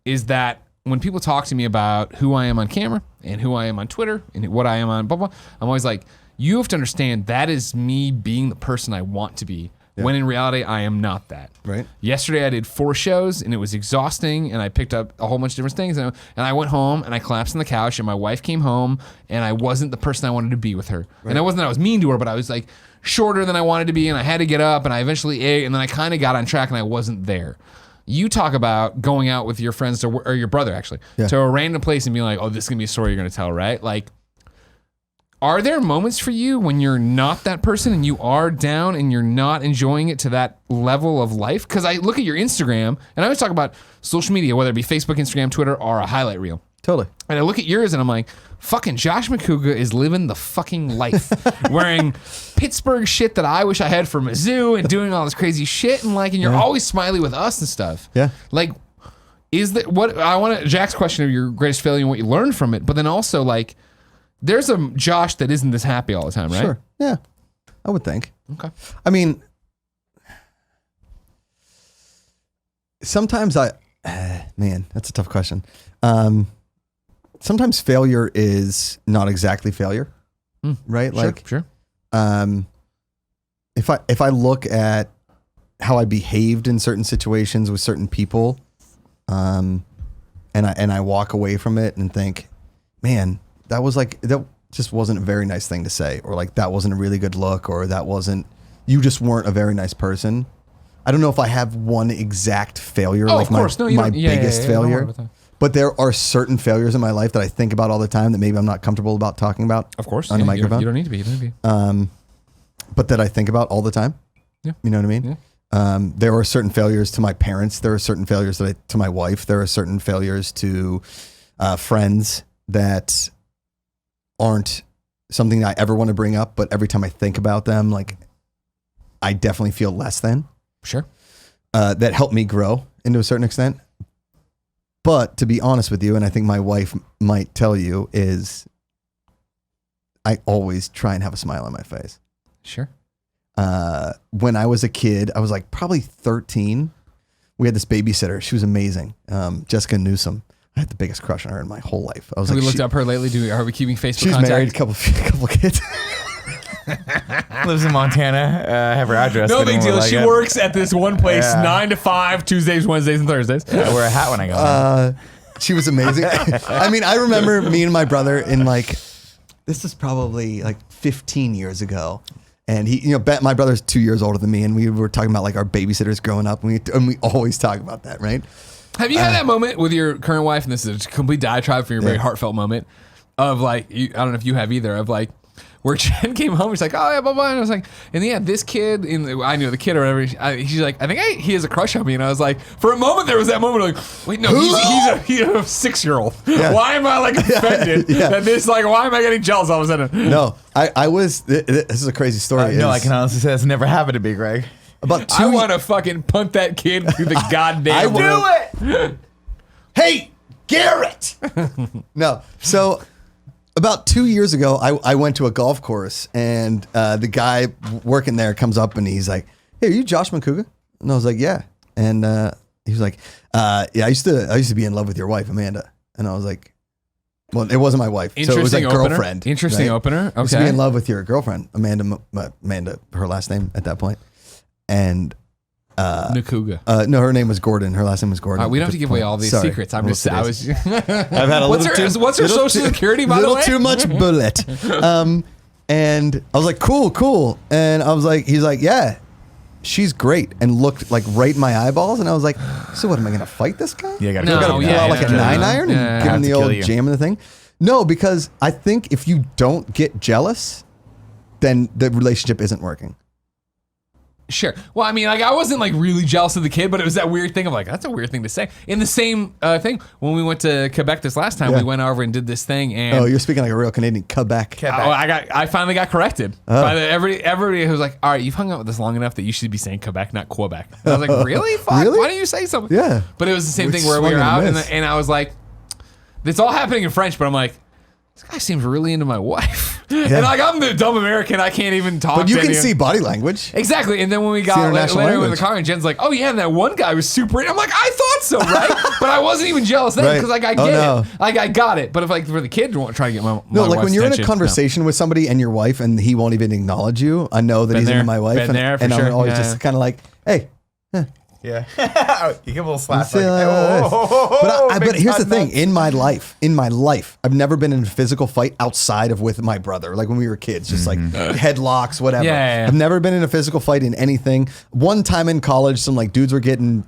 is that when people talk to me about who I am on camera and who I am on Twitter and what I am on blah, blah, I'm always like, you have to understand that is me being the person I want to be. When in reality, I am not that. Right. Yesterday, I did 4 shows, and it was exhausting, and I picked up a whole bunch of different things, and I went home, and I collapsed on the couch, and my wife came home, and I wasn't the person I wanted to be with her. Right. And it wasn't that I was mean to her, but I was like shorter than I wanted to be, and I had to get up, and I eventually ate, and then I kind of got on track, and I wasn't there. You talk about going out with your friends, or your brother, actually, to a random place and being like, oh, this is going to be a story you're going to tell, right? Like, are there moments for you when you're not that person and you are down and you're not enjoying it to that level of life? Because I look at your Instagram and I always talk about social media, whether it be Facebook, Instagram, Twitter, or a highlight reel. Totally. And I look at yours and I'm like, fucking Josh Macuga is living the fucking life. Wearing Pittsburgh shit that I wish I had for Mizzou and doing all this crazy shit and you're always smiley with us and stuff. Yeah. Like, is that what I want to Jack's question of your greatest failure and what you learned from it, but then also like there's a Josh that isn't this happy all the time, right? Sure. Yeah. I would think. Okay. I mean, sometimes man, that's a tough question. Sometimes failure is not exactly failure, right? Sure. If I look at how I behaved in certain situations with certain people, and I walk away from it and think, man, that just wasn't a very nice thing to say, or like that wasn't a really good look, or you just weren't a very nice person. I don't know if I have one exact failure, like my biggest failure. But there are certain failures in my life that I think about all the time that maybe I'm not comfortable about talking about. Of course, on the microphone. You don't need to be. But that I think about all the time. Yeah. You know what I mean? Yeah. There are certain failures to my parents. There are certain failures to my wife. There are certain failures to friends that aren't something I ever want to bring up. But every time I think about them, like I definitely feel less than. Sure. That helped me grow into a certain extent. But to be honest with you, and I think my wife might tell you, is I always try and have a smile on my face. Sure. When I was a kid, I was like probably 13. We had this babysitter. She was amazing. Jessica Newsom. I had the biggest crush on her in my whole life. I was Have like, we looked up her lately? Are we keeping Facebook she's contact? married, a couple kids. Lives in Montana. Have her address. No if big anyone deal. would like She it. works at this one place, Yeah. 9 to 5, Tuesdays, Wednesdays, and Thursdays. I wear a hat when I go. She was amazing. I mean, I remember me and my brother in like, this is probably like 15 years ago. And he, my brother's 2 years older than me. And we were talking about like our babysitters growing up. And we always talk about that, right? Have you had that moment with your current wife, and this is a complete diatribe for your very heartfelt moment, of like, I don't know if you have either, of like, where Jen came home, she's like, oh yeah, blah, blah. And I was like, and yeah, this kid, I knew the kid or whatever, she's like, I think he has a crush on me. And I was like, for a moment, there was that moment like, wait, no, he's a 6-year-old. Yeah. Why am I like offended that this, like, why am I getting jealous all of a sudden? No, I was, this is a crazy story. No, I can honestly say that's never happened to me, Greg. About I want to fucking punt that kid through the goddamn Do it! Hey, Garrett! No. So about 2 years ago, I went to a golf course, and the guy working there comes up and he's like, hey, are you Josh Macuga? And I was like, yeah. And he was like, yeah, I used to be in love with your wife, Amanda. And I was like, well, it wasn't my wife. So it was a girlfriend. Interesting right? opener. I used to be Okay. in love with your girlfriend, Amanda, her last name at that point. And Macuga. no, her name was Gordon. Her last name was Gordon. We don't have to give away all these Sorry. secrets. I was. I've had a What's her social security, by the way? Too much bullet. And I was like, cool. And I was like, he's like, yeah, she's great, and looked like right in my eyeballs. And I was like, so what? Am I gonna fight this guy? Yeah, gotta No, kill Pull you. yeah, out like a 9-iron and give him the Have to old kill you. jam in the thing? No, because I think if you don't get jealous, then the relationship isn't working. Sure. Well, I mean, like, I wasn't like really jealous of the kid, but it was that weird thing of like, that's a weird thing to say. In the same thing, when we went to Quebec this last time, Yeah. we went over and did this thing, and Oh, you're speaking like a real Canadian. Quebec. I finally got corrected. By everybody who was like, all right, you've hung out with us long enough that you should be saying Quebec, not Quebec. And I was like, really? Fuck, Really? why don't you say something? Yeah. But it was the same We thing where we swung were and out, missed. and I was like, it's all happening in French, but I'm like, this guy seems really into my wife. And like, I'm the dumb American, I can't even talk But you to can anyone. see body language. Exactly, and then when we got international later in the language. car, and Jen's like, "Oh yeah, and that one guy was super." I'm like, "I thought so, right?" But I wasn't even jealous then Right. because like I Oh, get no. it, like I got it. But if like for the kid trying to get my No, like wife's when you're in a attention, conversation with somebody and your wife, and he won't even acknowledge you, I know that Been he's there. into my wife, Been there for and sure. I'm always Yeah. just kind of like, hey. Yeah. You give a little slap. Say Like, like this. But big here's the time thing: nuts. in my life, I've never been in a physical fight outside of with my brother. Like when we were kids, just like headlocks, whatever. Yeah. I've never been in a physical fight in anything. One time in college, some like dudes were getting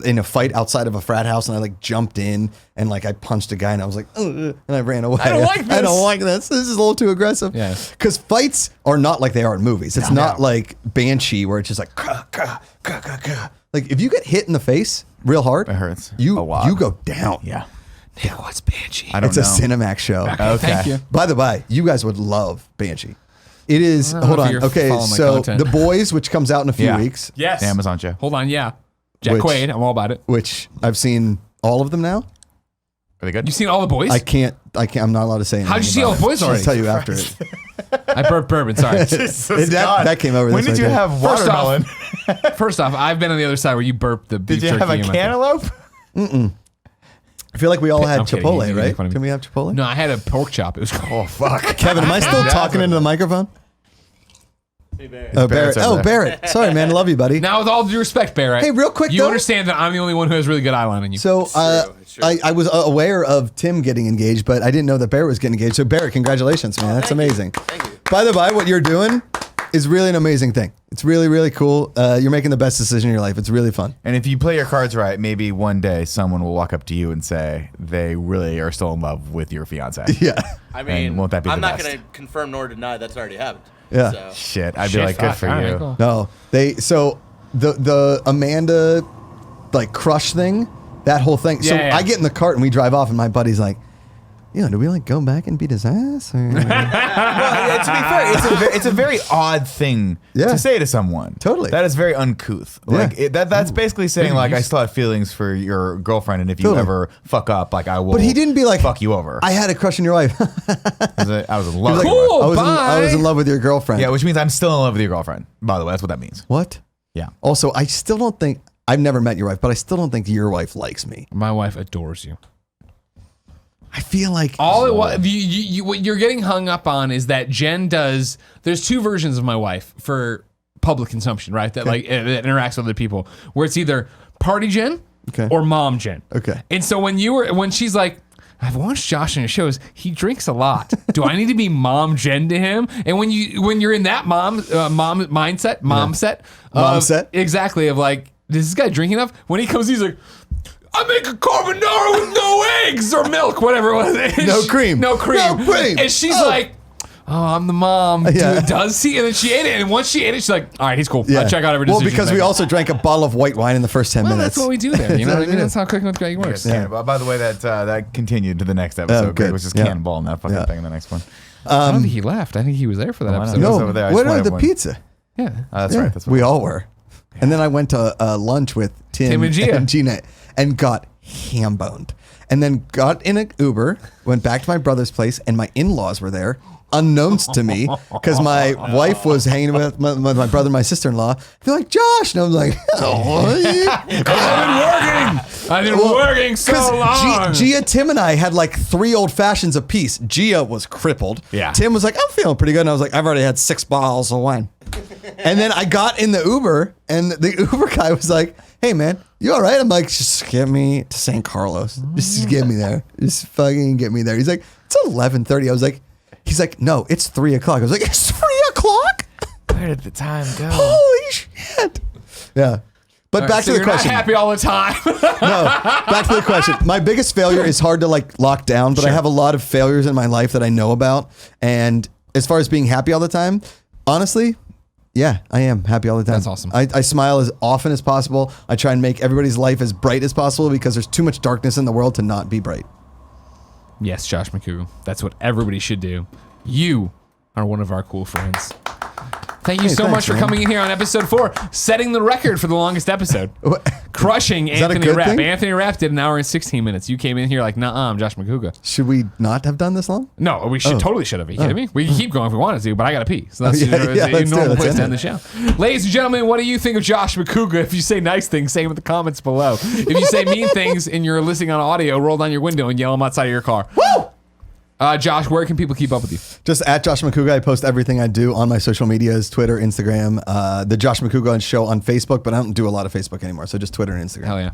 in a fight outside of a frat house, and I like jumped in and like I punched a guy, and I was like, ugh, and I ran away. I don't like I this. don't like this. This is a little too aggressive. Yeah. Because fights are not like they are in movies. It's not like Banshee where it's just like, gah, gah, gah, gah, gah. Like if you get hit in the face real hard, It hurts You a lot. you go down. Yeah. Nick, what's Banshee? I don't It's know. a Cinemax show. Okay, thank you. By the way, you guys would love Banshee. It is. I don't Hold know if on. you're Okay, following my so content. The Boys, which comes out in a few Yeah. weeks, Yes, The Amazon show. Hold on, yeah, Jack Which- Quaid. I'm all about it. which I've seen all of them now. Are they good? You seen all the boys? I can't. I'm not alled to say anything. How'd you see all the boys I'll already? tell you after it. I burped bourbon. Sorry. That came over. When this did right you there. have watermelon? First off, I've been on the other side where you burped the beef Did you jerky. have a in my thing. cantaloupe? I feel like we all had I'm kidding. Chipotle, You make right? fun of me. Can we have Chipotle? No, I had a pork chop. It was cool. Oh fuck, Kevin, am I still talking into the microphone? Hey, Barry. Oh, Barrett's Barrett. over Oh, there. Barrett. Sorry, man. I love you, buddy. Now, with all due respect, Barrett. Hey, real quick, You though. understand that I'm the only one who has really good eyeline on you. So It's true. I was aware of Tim getting engaged, but I didn't know that Barrett was getting engaged. So Barrett, congratulations, man. That's Thank you. amazing. Thank you. By the way, what you're doing is really an amazing thing. It's really, really cool. You're making the best decision in your life. It's really fun. And if you play your cards right, maybe one day someone will walk up to you and say they really are still in love with your fiance. Yeah. I mean, won't that be I'm the not best? going to confirm nor deny that's already happened. Yeah. So. Shit, I'd Shit, be like, good fuck. for All right, you. cool. No, so the Amanda like crush thing, that whole thing. So Yeah. I get in the cart and we drive off, and my buddy's like, "Yeah, do we like go back and beat his ass?" Or? Well, yeah, to be fair, it's a very odd thing Yeah. to say to someone. Totally. That is very uncouth. Yeah. Like that's basically saying Maybe like I you- still have feelings for your girlfriend, and if you Totally. ever fuck up, like I will. But he didn't be like, fuck you over. I had a crush on your wife. I was in love. Like, with you. Cool. I was bye. in love with your girlfriend. Yeah, which means I'm still in love with your girlfriend. By the way, that's what that means. What? Yeah. Also, I still don't think I've never met your wife, but I still don't think your wife likes me. My wife adores you. I feel like All it was, what you're getting hung up on is that Jen does. There's two versions of my wife for public consumption, right? That like that interacts with other people. Where it's either party Jen Okay. or mom Jen. Okay. And so when she's like, I've watched Josh on his shows. He drinks a lot. Do I need to be mom Jen to him? And when you're in that mom mindset, exactly of like, does this guy drink enough? When he comes, he's like, I make a carbonara with no eggs or milk, whatever it was. No cream. No cream. No cream. And she's Oh. like, oh, I'm the mom. Yeah. Does he? And then she ate it. And once she ate it, she's like, all right, he's cool. Yeah. I'll check out every Well, decision. because we also drank a bottle of white wine in the first 10 Well, minutes. that's what we do there. You know what I mean? Yeah. That's how cooking with Greg works. Yeah. By the way, that continued to the next episode. Oh, good. Greg was just Yeah. cannonballing that fucking Yeah. thing in the next one. I don't think he left. I think he was there for that Oh, I episode. know. No, Those over there, I just what wanted are the one. pizza? Yeah. That's Yeah, right. That's what we all were. And then I went to lunch with Tim and Gia. and Gina and got ham boned. And then got in an Uber, went back to my brother's place, and my in-laws were there, unknowns to me, because my wife was hanging with my brother and my sister-in-law. They're like, Josh. And I was like, I've been working so long. Gia, Tim, and I had like 3 old fashions apiece. Gia was crippled. Yeah. Tim was like, I'm feeling pretty good. And I was like, I've already had 6 bottles of wine. And then I got in the Uber, and the Uber guy was like, hey, man, you all right? I'm like, just get me to St. Carlos. Just get me there. Just fucking get me there. He's like, it's 11:30. I was like, he's like, no, it's 3 o'clock. I was like, it's 3 o'clock? Where did the time go? Holy shit. Yeah. But back to the you're question. not happy all the time. No, back to the question. My biggest failure is hard to like lock down, but I have a lot of failures in my life that I know about. And as far as being happy all the time, honestly, yeah, I am happy all the time. That's awesome. I smile as often as possible. I try and make everybody's life as bright as possible because there's too much darkness in the world to not be bright. Yes, Josh Macuga. That's what everybody should do. You are one of our cool friends. Thank you Hey, so thanks, much for man. coming in here on episode 4, setting the record for the longest episode. Crushing Is that a Anthony good Rapp. thing? Anthony Rapp did 1 hour and 16 minutes. You came in here like, nah, I'm Josh Macuga. Should we not have done this long? No, we should totally should have. Are you kidding me? We can keep going if we wanted to, but I got to pee. So that's Yeah, a let's do it. normal Let's place to end end the show. Ladies and gentlemen, what do you think of Josh Macuga? If you say nice things, say them in the comments below. If you say mean things and you're listening on audio, roll down your window and yell them outside of your car. Woo! Josh, where can people keep up with you? Just at Josh Macuga. I post everything I do on my social medias, Twitter, Instagram, the Josh Macuga Show on Facebook, but I don't do a lot of Facebook anymore. So just Twitter and Instagram. Hell yeah.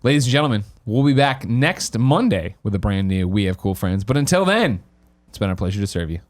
Ladies and gentlemen, we'll be back next Monday with a brand new We Have Cool Friends. But until then, it's been our pleasure to serve you.